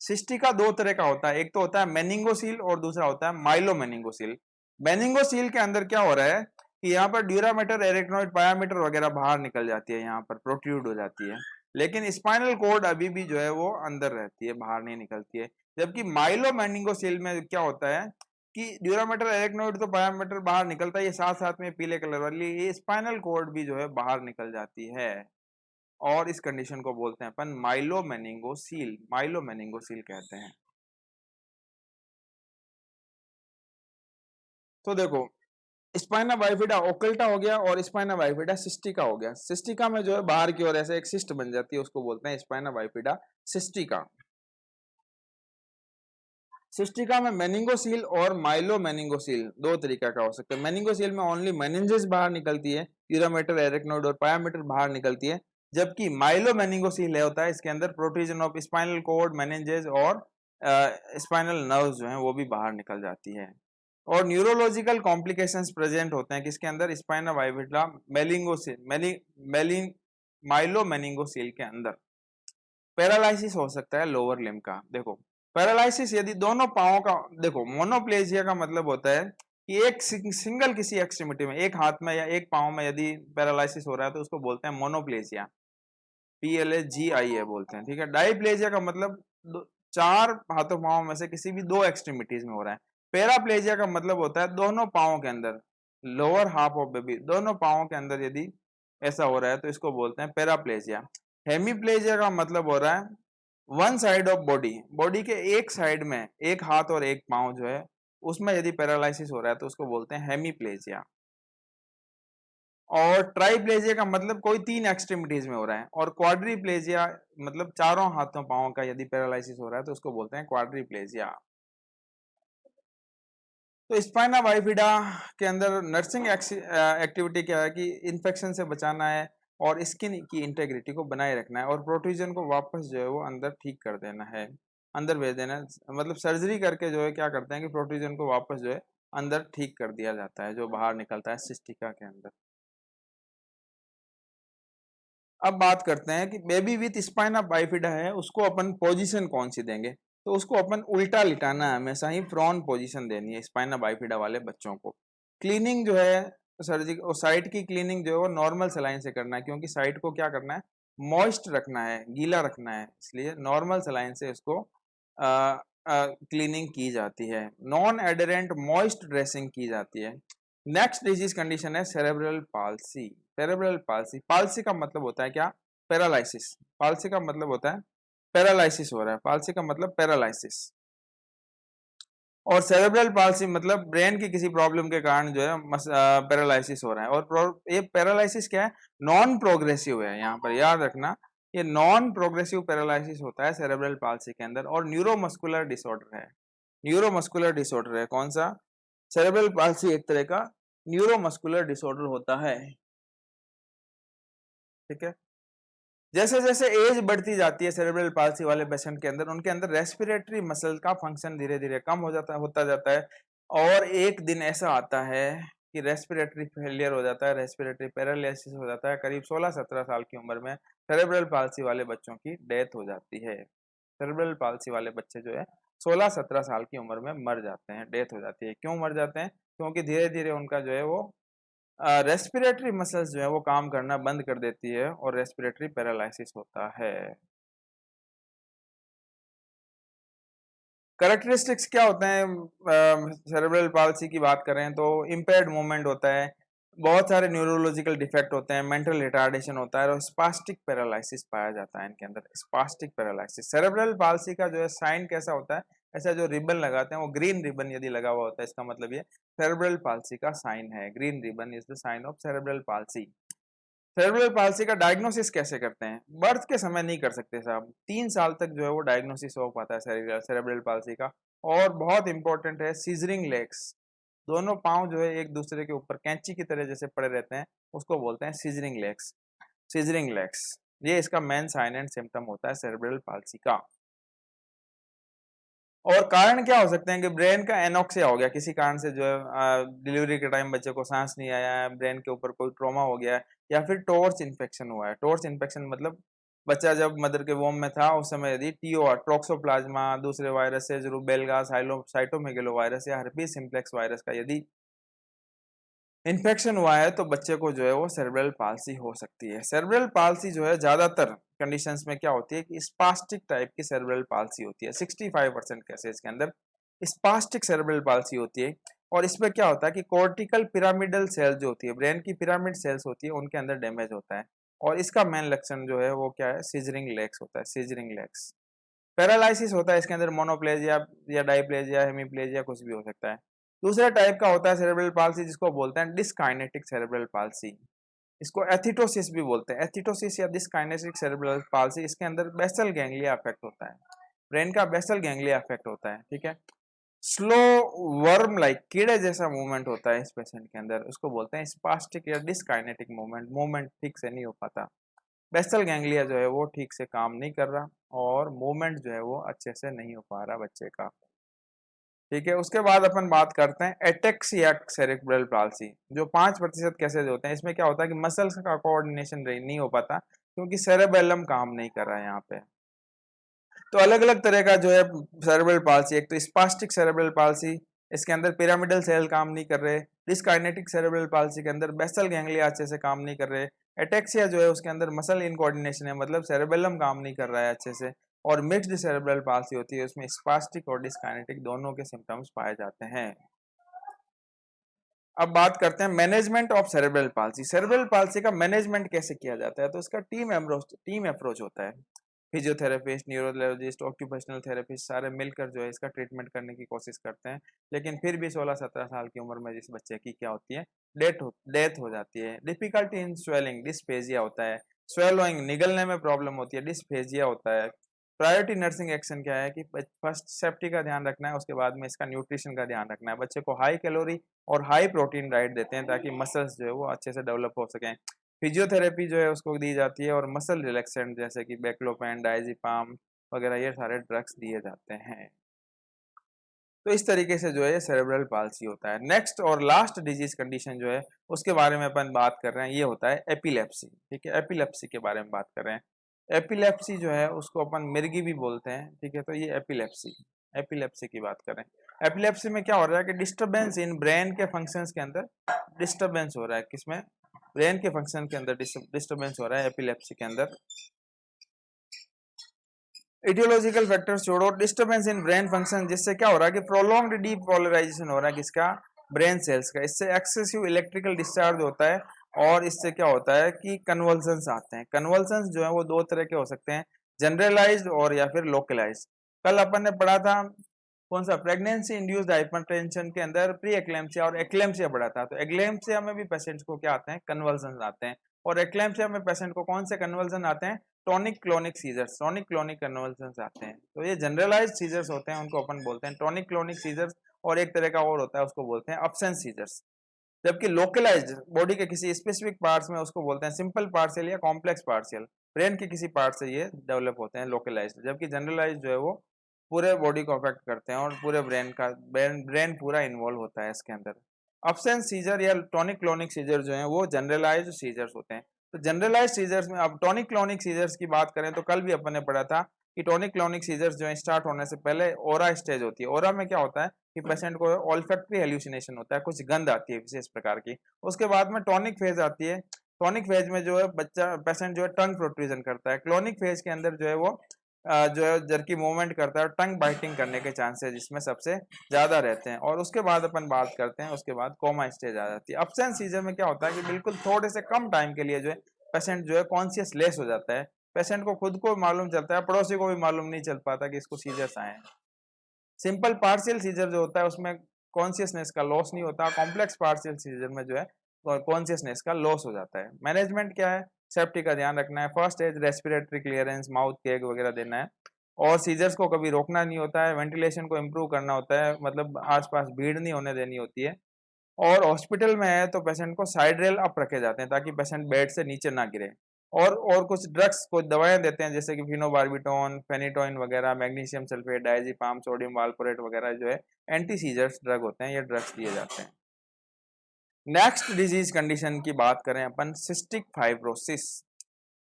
सिस्टिका दो तरह का होता है, एक तो होता है मेनिंगोसील और दूसरा होता है माइलो मेनिंगोसील। मेनिंगोसील के अंदर क्या हो रहा है कि यहाँ पर ड्यूरामेटर, एरेक्नोइड, पायामीटर वगैरह बाहर निकल जाती है, यहाँ पर प्रोट्रूड हो जाती है, लेकिन स्पाइनल कॉर्ड अभी भी जो है वो अंदर रहती है, बाहर नहीं निकलती है। जबकि माइलो मेनिंगोसील में क्या होता है कि ड्यूरामेटर, एरेक्नोइड तो पायामीटर बाहर निकलता है, ये साथ साथ में पीले कलर वाली ये स्पाइनल कॉर्ड भी जो है बाहर निकल जाती है, और इस कंडीशन को बोलते हैं अपन माइलो मेनिंगोसील, माइलो मेनिंगोसील कहते हैं। तो देखो स्पाइना बाइफिडा ओकल्टा हो गया, और स्पाइना बाइफिडा सिस्टिका हो गया। सिस्टिका में जो है बाहर की ओर ऐसे एक सिस्ट बन जाती है, उसको बोलते हैं स्पाइना बाइफिडा सिस्टिका। सिस्टिका में मेनिंगोसील और माइलो मेनिंगोसील दो तरीका का हो सकता है। मेनिंगोसील में ओनली मेनिंजेस बाहर निकलती है, यूरामेटर, एरेक्नोइड और पायामीटर बाहर निकलती है, जबकि माइलो मेनिंगोसील होता है इसके अंदर protrusion of spinal cord, meninges और स्पाइनल नर्व्स जो हैं वो भी बाहर निकल जाती है। और न्यूरोलॉजिकल कॉम्प्लिकेशंस प्रेजेंट होते हैं किसके अंदर, स्पाइना बाइफिडा माइलोमेनिंगोसील के अंदर। पैरालाइसिस हो सकता है लोअर लिम्ब का। देखो पैरालाइसिस यदि दोनों पाँवों का, देखो मोनोप्लेजिया का मतलब होता है कि एक सिंगल किसी एक्सट्रीमिटी में, एक हाथ में या एक पाँव में यदि पैरालाइसिस हो रहा है तो उसको बोलते हैं मोनोप्लेजिया, PLAGIA बोलते हैं, ठीक है। डाइप्लेजिया का मतलब चार हाथों पाँव में से किसी भी दो एक्सट्रीमिटीज में हो रहा है। पैराप्लेजिया का मतलब होता है दोनों पाँवों के अंदर, लोअर हाफ ऑफ बेबी, दोनों पाँवों के अंदर यदि ऐसा हो रहा है तो इसको बोलते हैं पैराप्लेजिया। हेमीप्लेजिया का मतलब हो रहा है one side of body, body के एक साइड में, एक हाथ और एक पाँव जो है उसमें यदि पैरालिसिस हो रहा है तो उसको बोलते हैं हेमीप्लेजिया। और ट्राइप्लेजिया का मतलब कोई तीन एक्सट्रीमिटीज में हो रहा है। और क्वाड्रीप्लेजिया मतलब चारों हाथों पाँवों का यदि पैरालिसिस हो रहा है तो उसको बोलते हैं क्वाड्रीप्लेजिया। तो स्पाइना बाइफिडा के अंदर नर्सिंग एक्टिविटी क्या है कि इन्फेक्शन से बचाना है और स्किन की इंटेग्रिटी को बनाए रखना है और प्रोट्रूजन को वापस जो है वो अंदर ठीक कर देना है, अंदर भेज देना है। मतलब सर्जरी करके जो है क्या करते हैं कि प्रोट्रूजन को वापस जो है अंदर ठीक कर दिया जाता है जो बाहर निकलता है सिस्टिका के अंदर। अब बात करते हैं कि बेबी विथ स्पाइना बाइफिडा है उसको अपन पोजीशन कौन सी देंगे, तो उसको अपन उल्टा लिटाना है, हमेशा ही प्रोन पोजीशन देनी है स्पाइना बाइफिडा वाले बच्चों को। क्लीनिंग जो है सर्जिक और साइट की क्लीनिंग जो है वो नॉर्मल सलाइन से करना है, क्योंकि साइट को क्या करना है, मॉइस्ट रखना है, गीला रखना है, इसलिए नॉर्मल सलाइन से इसको क्लीनिंग की जाती है। नॉन एडरेंट मॉइस्ट ड्रेसिंग की जाती है। नेक्स्ट डिजीज कंडीशन है cerebral palsy. Cerebral palsy, palsy का मतलब होता है क्या, पैरालाइसिस। पाल्सी का मतलब होता है पैरालाइसिस हो रहा है, पाल्सी का मतलब पैरालाइसिस। और सेरेब्रल पाल्सी मतलब ब्रेन की किसी प्रॉब्लम के कारण जो है पैरालाइसिस हो रहा है। और ये पैरालाइसिस क्या है, नॉन प्रोग्रेसिव है, यहाँ पर याद रखना ये नॉन प्रोग्रेसिव पैरालाइसिस होता है सेरेब्रल पाल्सी के अंदर। और न्यूरोमस्कुलर डिसऑर्डर है, न्यूरोमस्कुलर डिसऑर्डर है। कौन सा, सेरेब्रल पाल्सी एक तरह का न्यूरोमस्कुलर डिसऑर्डर होता है, ठीक है। जैसे जैसे एज बढ़ती जाती है सेरेब्रल पाल्सी वाले पेशेंट के अंदर, उनके अंदर रेस्पिरेटरी मसल का फंक्शन धीरे धीरे कम होता जाता है। और एक दिन ऐसा आता है कि रेस्पिरेटरी फेलियर हो जाता है, रेस्पिरेटरी पैरालिसिस हो जाता है। करीब 16-17 साल की उम्र में सेरेब्रल पाल्सी वाले बच्चों की डेथ हो जाती है। सेरेब्रल पाल्सी वाले बच्चे जो है 16-17 साल की उम्र में मर जाते हैं, डेथ हो जाती है। क्यों मर जाते हैं, क्योंकि धीरे धीरे उनका जो है वो रेस्पिरेटरी मसल्स जो है वो काम करना बंद कर देती है और रेस्पिरेटरी पैरालिसिस होता है। कैरेक्टरिस्टिक्स क्या होते हैं सेरेब्रल पाल्सी की बात करें तो, इम्पेयर्ड मूवमेंट होता है, बहुत सारे न्यूरोलॉजिकल डिफेक्ट होते हैं, मेंटल रिटार्डेशन होता है और स्पास्टिक पैरालिसिस पाया जाता है इनके अंदर। स्पास्टिक पैरालिसिस, सेरेब्रल पाल्सी का जो है साइन कैसा होता है, ऐसा जो रिबन लगाते हैं वो ग्रीन रिबन यदि लगा हुआ होता है, इसका मतलब ये सेरेब्रल पाल्सी का साइन है। Green ribbon is the sign of cerebral palsy. Cerebral palsy का डायग्नोसिस कैसे करते हैं, बर्थ के समय नहीं कर सकते साहब, 3 साल तक जो है वो डायग्नोसिस हो पाता है सेरेब्रल पाल्सी का। और बहुत इंपॉर्टेंट है सीजरिंग लेग्स, दोनों पाँव जो है एक दूसरे के ऊपर कैंची की तरह जैसे पड़े रहते हैं, उसको बोलते हैं सीजरिंग लेग्स। सीजरिंग लेग्स ये इसका मेन साइन एंड सिम्टम होता है सेरेब्रल पाल्सी का। और कारण क्या हो सकते हैं कि ब्रेन का एनोक्सिया हो गया किसी कारण से, जो है डिलीवरी के टाइम बच्चे को सांस नहीं आया है, ब्रेन के ऊपर कोई ट्रॉमा हो गया है, या फिर टोर्च इन्फेक्शन हुआ है। टोर्च इन्फेक्शन मतलब बच्चा जब मदर के वोम में था उस समय यदि TOR टोक्सोप्लाज्मा, दूसरे वायरसेस, रूबेला, साइटोमेगेलो वायरस या हर्पीस सिम्प्लेक्स वायरस का यदि इन्फेक्शन हुआ है तो बच्चे को जो है वो सेरेब्रल पाल्सी हो सकती है। सेरेब्रल पाल्सी जो है ज्यादातर कंडीशंस में क्या होती है कि स्पास्टिक टाइप की सेरेब्रल पाल्सी होती है। 65% केसेस के अंदर स्पास्टिक सेरेब्रल पाल्सी होती है। और इसमें क्या होता है कि कॉर्टिकल पिरामिडल सेल जो होती है, ब्रेन की पिरामिड सेल्स होती है, उनके अंदर डैमेज होता है। और इसका मेन लक्षण जो है वो क्या है, सीजरिंग लेग्स होता है, सीजरिंग लेग्स। पैरालिसिस होता है इसके अंदर, मोनोप्लेजिया या डाइप्लेजिया, हेमीप्लेजिया कुछ भी हो सकता है। दूसरा टाइप का होता है सेरेब्रल पाल्सी जिसको बोलते हैं डिस्काइनेटिक सेरेब्रल पाल्सी, इसको एथिटोसिस भी बोलते हैं। एथिटोसिस या डिस्काइनेटिक सेरेब्रल पाल्सी, इसके अंदर बेसल गैंग्लिया अफेक्ट होता है, ब्रेन का बेसल गैंग्लिया अफेक्ट होता है, ठीक है। स्लो वर्म लाइक कीड़े जैसा मूवमेंट होता है इस पेशेंट के अंदर, उसको बोलते हैं स्पास्टिक या डिस्काइनेटिक मूवमेंट, मूवमेंट ठीक से नहीं हो पाता। बेसल गैंग्लिया जो है वो ठीक से काम नहीं कर रहा और मूवमेंट जो है वो अच्छे से नहीं हो पा रहा बच्चे का। ठीक है, उसके बाद अपन बात करते हैं एटेक्सिया सेरेब्रल पाल्सी। जो 5% केसेज होते हैं इसमें क्या होता है कि मसल्स का कोऑर्डिनेशन नहीं हो पाता क्योंकि सेरेबेलम काम नहीं कर रहा है यहाँ पे। तो अलग अलग तरह का जो है सेरेब्रल पाल्सी, एक तो स्पास्टिक सेरेब्रल पाल्सी, इसके अंदर पिरामिडल सेल काम नहीं कर रहे। डिस्काइनेटिक सेरेब्रल पाल्सी के अंदर बेसल गैंग्लिया अच्छे से काम नहीं कर रहे। एटेक्सिया जो है उसके अंदर मसल इनकोऑर्डिनेशन है, मतलब सेरेबेलम काम नहीं कर रहा है अच्छे से। और मिक्स्ड सेरेब्रल पाल्सी होती है, उसमें स्पास्टिक और डिस्काइनेटिक दोनों के सिम्टम्स पाए जाते हैं। अब बात करते हैं management of cerebral palsy. Cerebral palsy का मैनेजमेंट कैसे किया जाता है, तो इसका टीम अप्रोच होता है। फिजियोथेरेपिस्ट, न्यूरोलॉजिस्ट, ऑक्यूपेशनल थेरेपिस्ट सारे मिलकर जो है इसका ट्रीटमेंट करने की कोशिश करते हैं। लेकिन फिर भी 16-17 साल की उम्र में जिस बच्चे की क्या होती है, डेथ हो जाती है। डिफिकल्टी इन स्वेलिंग, डिस्पेजिया होता है। स्वेलोइंग, निगलने में प्रॉब्लम होती है, डिस्पेजिया होता है। प्रायोरिटी नर्सिंग एक्शन क्या है कि फर्स्ट सेफ्टी का ध्यान रखना है, उसके बाद में इसका न्यूट्रिशन का ध्यान रखना है। बच्चे को हाई कैलोरी और हाई प्रोटीन डाइट देते हैं ताकि मसल्स जो है वो अच्छे से डेवलप हो सकें। फिजियोथेरेपी जो है उसको दी जाती है और मसल रिलैक्सेंट जैसे कि बेक्लोपेन, डायजिपाम वगैरह ये सारे ड्रग्स दिए जाते हैं। तो इस तरीके से जो है ये सेरेब्रल पाल्सी होता है। नेक्स्ट और लास्ट डिजीज कंडीशन जो है उसके बारे में अपन बात कर रहे हैं, ये होता है एपिलेप्सी। ठीक है, एपिलेप्सी के बारे में बात कर रहे हैं। एपिलेप्सी जो है उसको अपन मिर्गी भी बोलते हैं। ठीक है, तो ये एपिलेप्सी की बात करें। एपिलेप्सी में क्या हो रहा है कि डिस्टर्बेंस इन ब्रेन के फंक्शंस के अंदर डिस्टर्बेंस हो रहा है। किसमें? ब्रेन के फंक्शन के अंदर डिस्टर्बेंस हो रहा है एपिलेप्सी के अंदर। इटियोलॉजिकल फैक्टर्स छोड़ो, डिस्टर्बेंस इन ब्रेन फंक्शन, जिससे क्या हो रहा है कि प्रोलॉन्ग्ड डीपोलराइजेशन हो रहा है किसका? ब्रेन सेल्स का। इससे एक्सेसिव इलेक्ट्रिकल डिस्चार्ज होता है और इससे क्या होता है कि कन्वल्सन्स आते हैं। कन्वल्सन्स जो है वो दो तरह के हो सकते हैं, जनरलाइज्ड और या फिर लोकलाइज्ड। कल अपन ने पढ़ा था कौन सा, प्रेगनेंसी इंड्यूस्ड हाइपरटेंशन के अंदर प्री एक्लेम्पसिया और एक्लेम्पसिया पढ़ा था। तो एक्लेम्पसिया में भी पेशेंट्स को क्या आते हैं? कन्वल्सन्स आते हैं। और एक्लेम्पसिया में पेशेंट को कौन से कन्वल्सन आते हैं? Tonic clonic seizures, tonic clonic convulsions आते हैं। तो ये जनरलाइज्ड सीजर्स होते हैं, उनको अपन बोलते हैं टॉनिक क्लोनिक सीजर्स। और एक तरह का और होता है उसको बोलते हैं अब्सेंस सीजर्स। जबकि लोकलाइज्ड बॉडी के किसी स्पेसिफिक पार्ट्स में उसको बोलते हैं सिंपल पार्शियल या कॉम्प्लेक्स पार्शियल। ब्रेन के किसी पार्ट से ये डेवलप होते हैं लोकलाइज्ड, जबकि जनरलाइज्ड जो है वो पूरे बॉडी को अफेक्ट करते हैं और पूरे ब्रेन पूरा इन्वॉल्व होता है इसके अंदर। अब्सेंस सीजर या टॉनिक क्लोनिक सीजर जो है वो जनरलाइज्ड सीजर्स होते हैं। तो जनरलाइज्ड सीजर्स में अब टॉनिक क्लोनिक सीजर्स की बात करें तो कल भी अपन ने पढ़ा था कि टॉनिक क्लोनिक सीजर्स जो है स्टार्ट होने से पहले ओरा स्टेज होती है। ओरा में क्या होता है कि पेशेंट को ऑल्फैक्टरी हेल्यूसिनेशन होता है, कुछ गंध आती है विशेष प्रकार की। उसके बाद में टॉनिक फेज आती है। टॉनिक फेज में जो है बच्चा पेशेंट जो है टंग प्रोट्रूजन करता है। क्लोनिक फेज के अंदर जो है वो जो है जर्की मूवमेंट करता है और टंग बाइटिंग करने के चांसेस इसमें सबसे ज्यादा रहते हैं। और उसके बाद अपन बात करते हैं, उसके बाद कोमा स्टेज आ जाती है। अब्सेंस सीजर में क्या होता है कि बिल्कुल थोड़े से कम टाइम के लिए जो है पेशेंट जो है कॉन्शियस लेस हो जाता है। पेशेंट को खुद को मालूम चलता है, पड़ोसी को भी मालूम नहीं चल पाता कि इसको सीजर्स आए हैं। सिंपल पार्शियल सीजर जो होता है उसमें कॉन्शियसनेस का लॉस नहीं होता। कॉम्प्लेक्स पार्शियल सीजर में जो है कॉन्शियसनेस का लॉस हो जाता है। मैनेजमेंट क्या है? सेफ्टी का ध्यान रखना है। First age, respiratory clearance, mouth केग वगैरह देना है। और सीजर्स को कभी रोकना नहीं होता है। वेंटिलेशन को इम्प्रूव करना होता है, मतलब आसपास भीड़ नहीं होने देनी होती है। और हॉस्पिटल में है तो पेशेंट को साइड रेल अप रखे जाते हैं ताकि पेशेंट बेड से नीचे ना गिरे। और कुछ ड्रग्स, कुछ दवाएं देते हैं जैसे कि फिनोबार्बिटोन, फेनिटोइन वगैरह, मैग्नीशियम सल्फेट, डायजिपाम, सोडियम वालपोरेट वगैरह जो है एंटी सीजर्स ड्रग होते हैं, ये ड्रग्स दिए जाते हैं। नेक्स्ट डिजीज कंडीशन की बात करें अपन, सिस्टिक फाइब्रोसिस।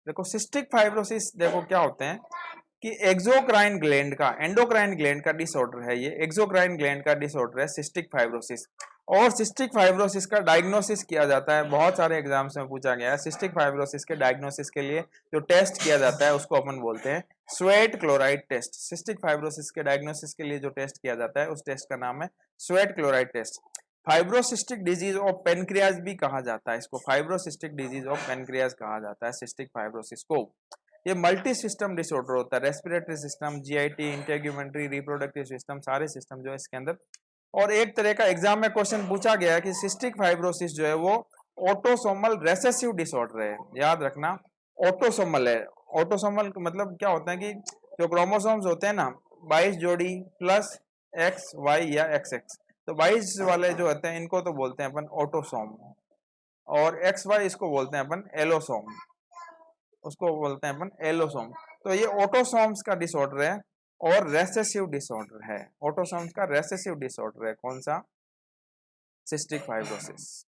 देखो सिस्टिक फाइब्रोसिस देखो क्या होते हैं कि एक्सोक्राइन ग्लैंड का, एंडोक्राइन ग्लैंड का डिसऑर्डर है। ये एक्सोक्राइन ग्लैंड का डिसऑर्डर है सिस्टिक फाइब्रोसिस। और सिस्टिक फाइब्रोसिस का डायग्नोसिस किया जाता है, बहुत सारे एग्जाम्स में पूछा गया है। सिस्टिक फाइब्रोसिस के डायग्नोसिस के लिए जो टेस्ट किया जाता है उसको अपन बोलते हैं sweat chloride test. Cystic fibrosis के डायग्नोसिस के लिए जो टेस्ट किया जाता है उस टेस्ट का नाम है sweat chloride test. Fibrocystic disease of pancreas भी कहा जाता है इसको, फाइब्रोसिस्टिक डिजीज ऑफ पेनक्रियाज कहा जाता है सिस्टिक फाइब्रोसिस को। ये मल्टी सिस्टम डिसऑर्डर होता है, respiratory system, GIT, integumentary, reproductive system, सारे सिस्टम जो है इसके अंदर। और एक तरह का एग्जाम में क्वेश्चन पूछा गया है कि सिस्टिक फाइब्रोसिस जो है वो ऑटोसोमल रेसेसिव डिसऑर्डर है। याद रखना, ऑटोसोमल है। ऑटोसोमल मतलब क्या होता है कि जो क्रोमोसोम्स होते हैं ना 22 जोड़ी प्लस एक्स वाई या एक्स एक्स, तो 22 वाले जो होते हैं इनको तो बोलते हैं अपन ऑटोसोम, और एक्स वाई इसको बोलते हैं अपन एलोसोम। उसको बोलते हैं अपन एलोसोम। तो ये ऑटोसोम्स का डिसऑर्डर है और रेसेसिव डिसऑर्डर है। ऑटोसोम्स का रेसेसिव डिसऑर्डर है कौन सा? Cystic fibrosis.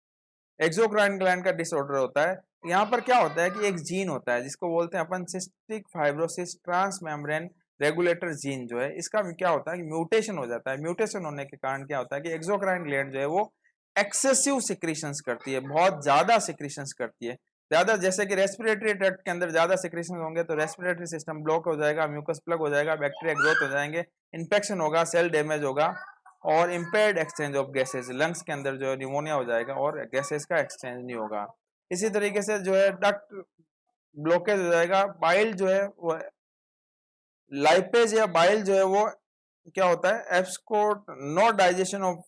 एक्सोक्राइन ग्लैंड का डिसऑर्डर होता है। यहाँ पर क्या होता है कि एक जीन होता है जिसको बोलते हैं अपन cystic fibrosis transmembrane regulator gene जो है, इसका क्या होता है कि म्यूटेशन हो जाता है। म्यूटेशन होने के कारण क्या होता है कि एक्सोक्राइन ग्लैंड जो है वो एक्सेसिव सिक्रीशंस करती है, बहुत ज्यादा सिक्रीशंस करती है। ज्यादा जैसे कि रेस्पिरेटरी ट्रैक्ट के अंदर ज्यादा सिक्रीशन होंगे तो रेस्पिरेटरी सिस्टम ब्लॉक हो जाएगा, म्यूकस प्लग हो जाएगा, बैक्टीरिया ग्रोथ हो जाएंगे, इन्फेक्शन होगा, सेल डैमेज होगा और impaired exchange of gases, lungs के अंदर जो है निमोनिया हो जाएगा और गैसेस का एक्सचेंज नहीं होगा। इसी तरीके से जो है डक्ट ब्लॉकेज हो जाएगा, बाइल जो है वो लाइपेज या बाइल जो है वो क्या होता है एब्सकोट, नो डाइजेशन ऑफ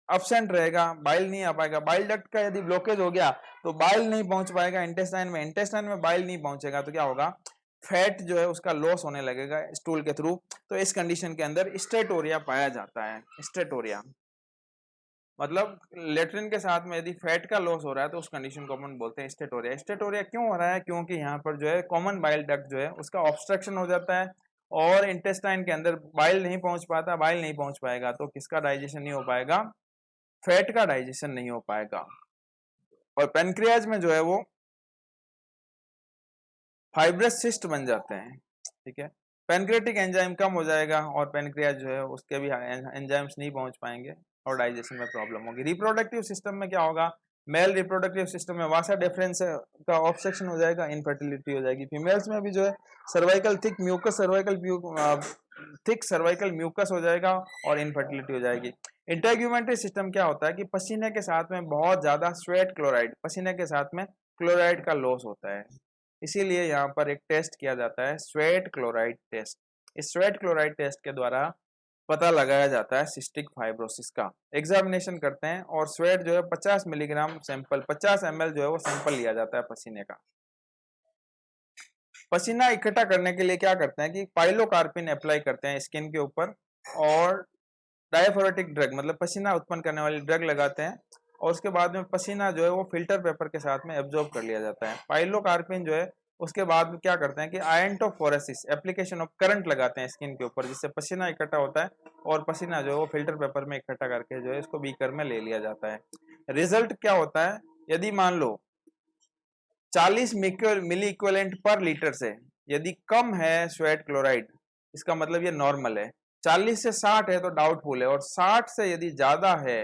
एब्सेंट रहेगा, बाइल नहीं आ पाएगा। बाइल डक्ट का यदि ब्लॉकेज हो गया तो बाइल नहीं पहुंच पाएगा इंटेस्टाइन में, इंटेस्टाइन में बाइल नहीं पहुंचेगा तो क्या होगा, फैट जो है उसका लॉस होने लगेगा स्टूल के थ्रू। तो इस कंडीशन के अंदर स्टेटोरिया पाया जाता है। स्टेटोरिया मतलब लेट्रिन के साथ में यदि फैट का लॉस हो रहा है तो उस कंडीशन को अपन बोलते हैं स्टेटोरिया। स्टेटोरिया क्यों हो रहा है? क्योंकि यहाँ पर जो है कॉमन बाइल डक्ट जो है उसका ऑब्स्ट्रक्शन हो जाता है और इंटेस्टाइन के अंदर बाइल नहीं पहुंच पाता। बाइल नहीं पहुंच पाएगा तो किसका डाइजेशन नहीं हो पाएगा? फैट का डाइजेशन नहीं हो पाएगा। और पेनक्रियाज में जो है वो फाइब्रस सिस्ट बन जाते हैं। ठीक है, पेनक्रियाटिक एंजाइम कम हो जाएगा और पेनक्रियाज जो है उसके भी एंजाइम्स नहीं पहुंच पाएंगे और डाइजेशन में प्रॉब्लम होगी। रिप्रोडक्टिव सिस्टम में क्या होगा? मेल रिप्रोडक्टिव सिस्टम में वासा डिफरेंस का ऑब्स्ट्रक्शन हो जाएगा, इनफर्टिलिटी हो जाएगी। फीमेल्स में भी जो है cervical thick mucus, thick cervical mucus हो जाएगा और इनफर्टिलिटी हो जाएगी। इंटेग्यूमेंटरी सिस्टम क्या होता है कि पसीने के साथ में बहुत ज्यादा स्वेट क्लोराइड, पसीने के साथ में क्लोराइड का लॉस होता है, इसीलिए यहाँ पर एक टेस्ट किया जाता है स्वेट क्लोराइड टेस्ट। इस स्वेट क्लोराइड टेस्ट के द्वारा पता लगाया जाता है सिस्टिक फाइब्रोसिस का। एग्जामिनेशन करते हैं और स्वेट जो है 50 मिलीग्राम सैंपल, 50 ml जो है वो सैंपल लिया जाता है पसीने का। पसीना इकट्ठा करने के लिए क्या करते हैं कि पाइलोकार्पिन अप्लाई करते हैं स्किन के ऊपर और डायफोरेटिक ड्रग मतलब पसीना उत्पन्न करने वाली ड्रग लगाते हैं और उसके बाद में पसीना जो है वो फिल्टर पेपर के साथ में एब्जॉर्ब कर लिया जाता है। पाइलोकार्पिन जो है उसके बाद में क्या करते हैं कि आयंटोफोरेसिस एप्लीकेशन ऑफ करंट लगाते हैं स्किन के ऊपर, जिससे पसीना इकट्ठा होता है और पसीना जो है वो फिल्टर पेपर में इकट्ठा करके जो है इसको बीकर में ले लिया जाता है। रिजल्ट क्या होता है? यदि मान लो 40 मिली इक्विवेलेंट पर लीटर से यदि कम है स्वेट क्लोराइड, इसका मतलब ये नॉर्मल है। 40 से 60 है तो डाउटफुल है और 60 से यदि ज्यादा है,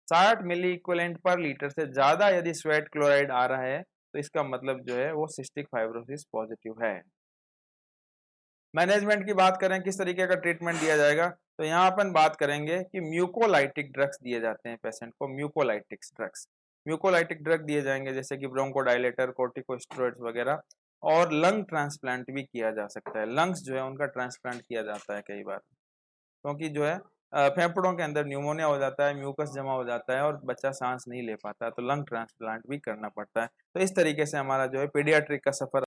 60 मिली इक्विवेलेंट पर लीटर से ज्यादा यदि स्वेट क्लोराइड आ रहा है तो इसका मतलब जो है वो सिस्टिक फाइब्रोसिस पॉजिटिव है। मैनेजमेंट की बात करें किस तरीके का ट्रीटमेंट दिया जाएगा, तो यहाँ अपन बात करेंगे कि म्यूकोलाइटिक ड्रग्स दिए जाते हैं पेशेंट को। म्यूकोलाइटिक ड्रग दिए जाएंगे जैसे कि ब्रोंकोडायलेटर, कोर्टिकोस्टेरॉइड्स वगैरह। और लंग ट्रांसप्लांट भी किया जा सकता है। लंग्स जो है उनका ट्रांसप्लांट किया जाता है कई बार, क्योंकि जो है फेफड़ों के अंदर न्यूमोनिया हो जाता है, म्यूकस जमा हो जाता है और बच्चा सांस नहीं ले पाता है तो लंग ट्रांसप्लांट भी करना पड़ता है। तो इस तरीके से हमारा जो है पीडियाट्रिक का सफर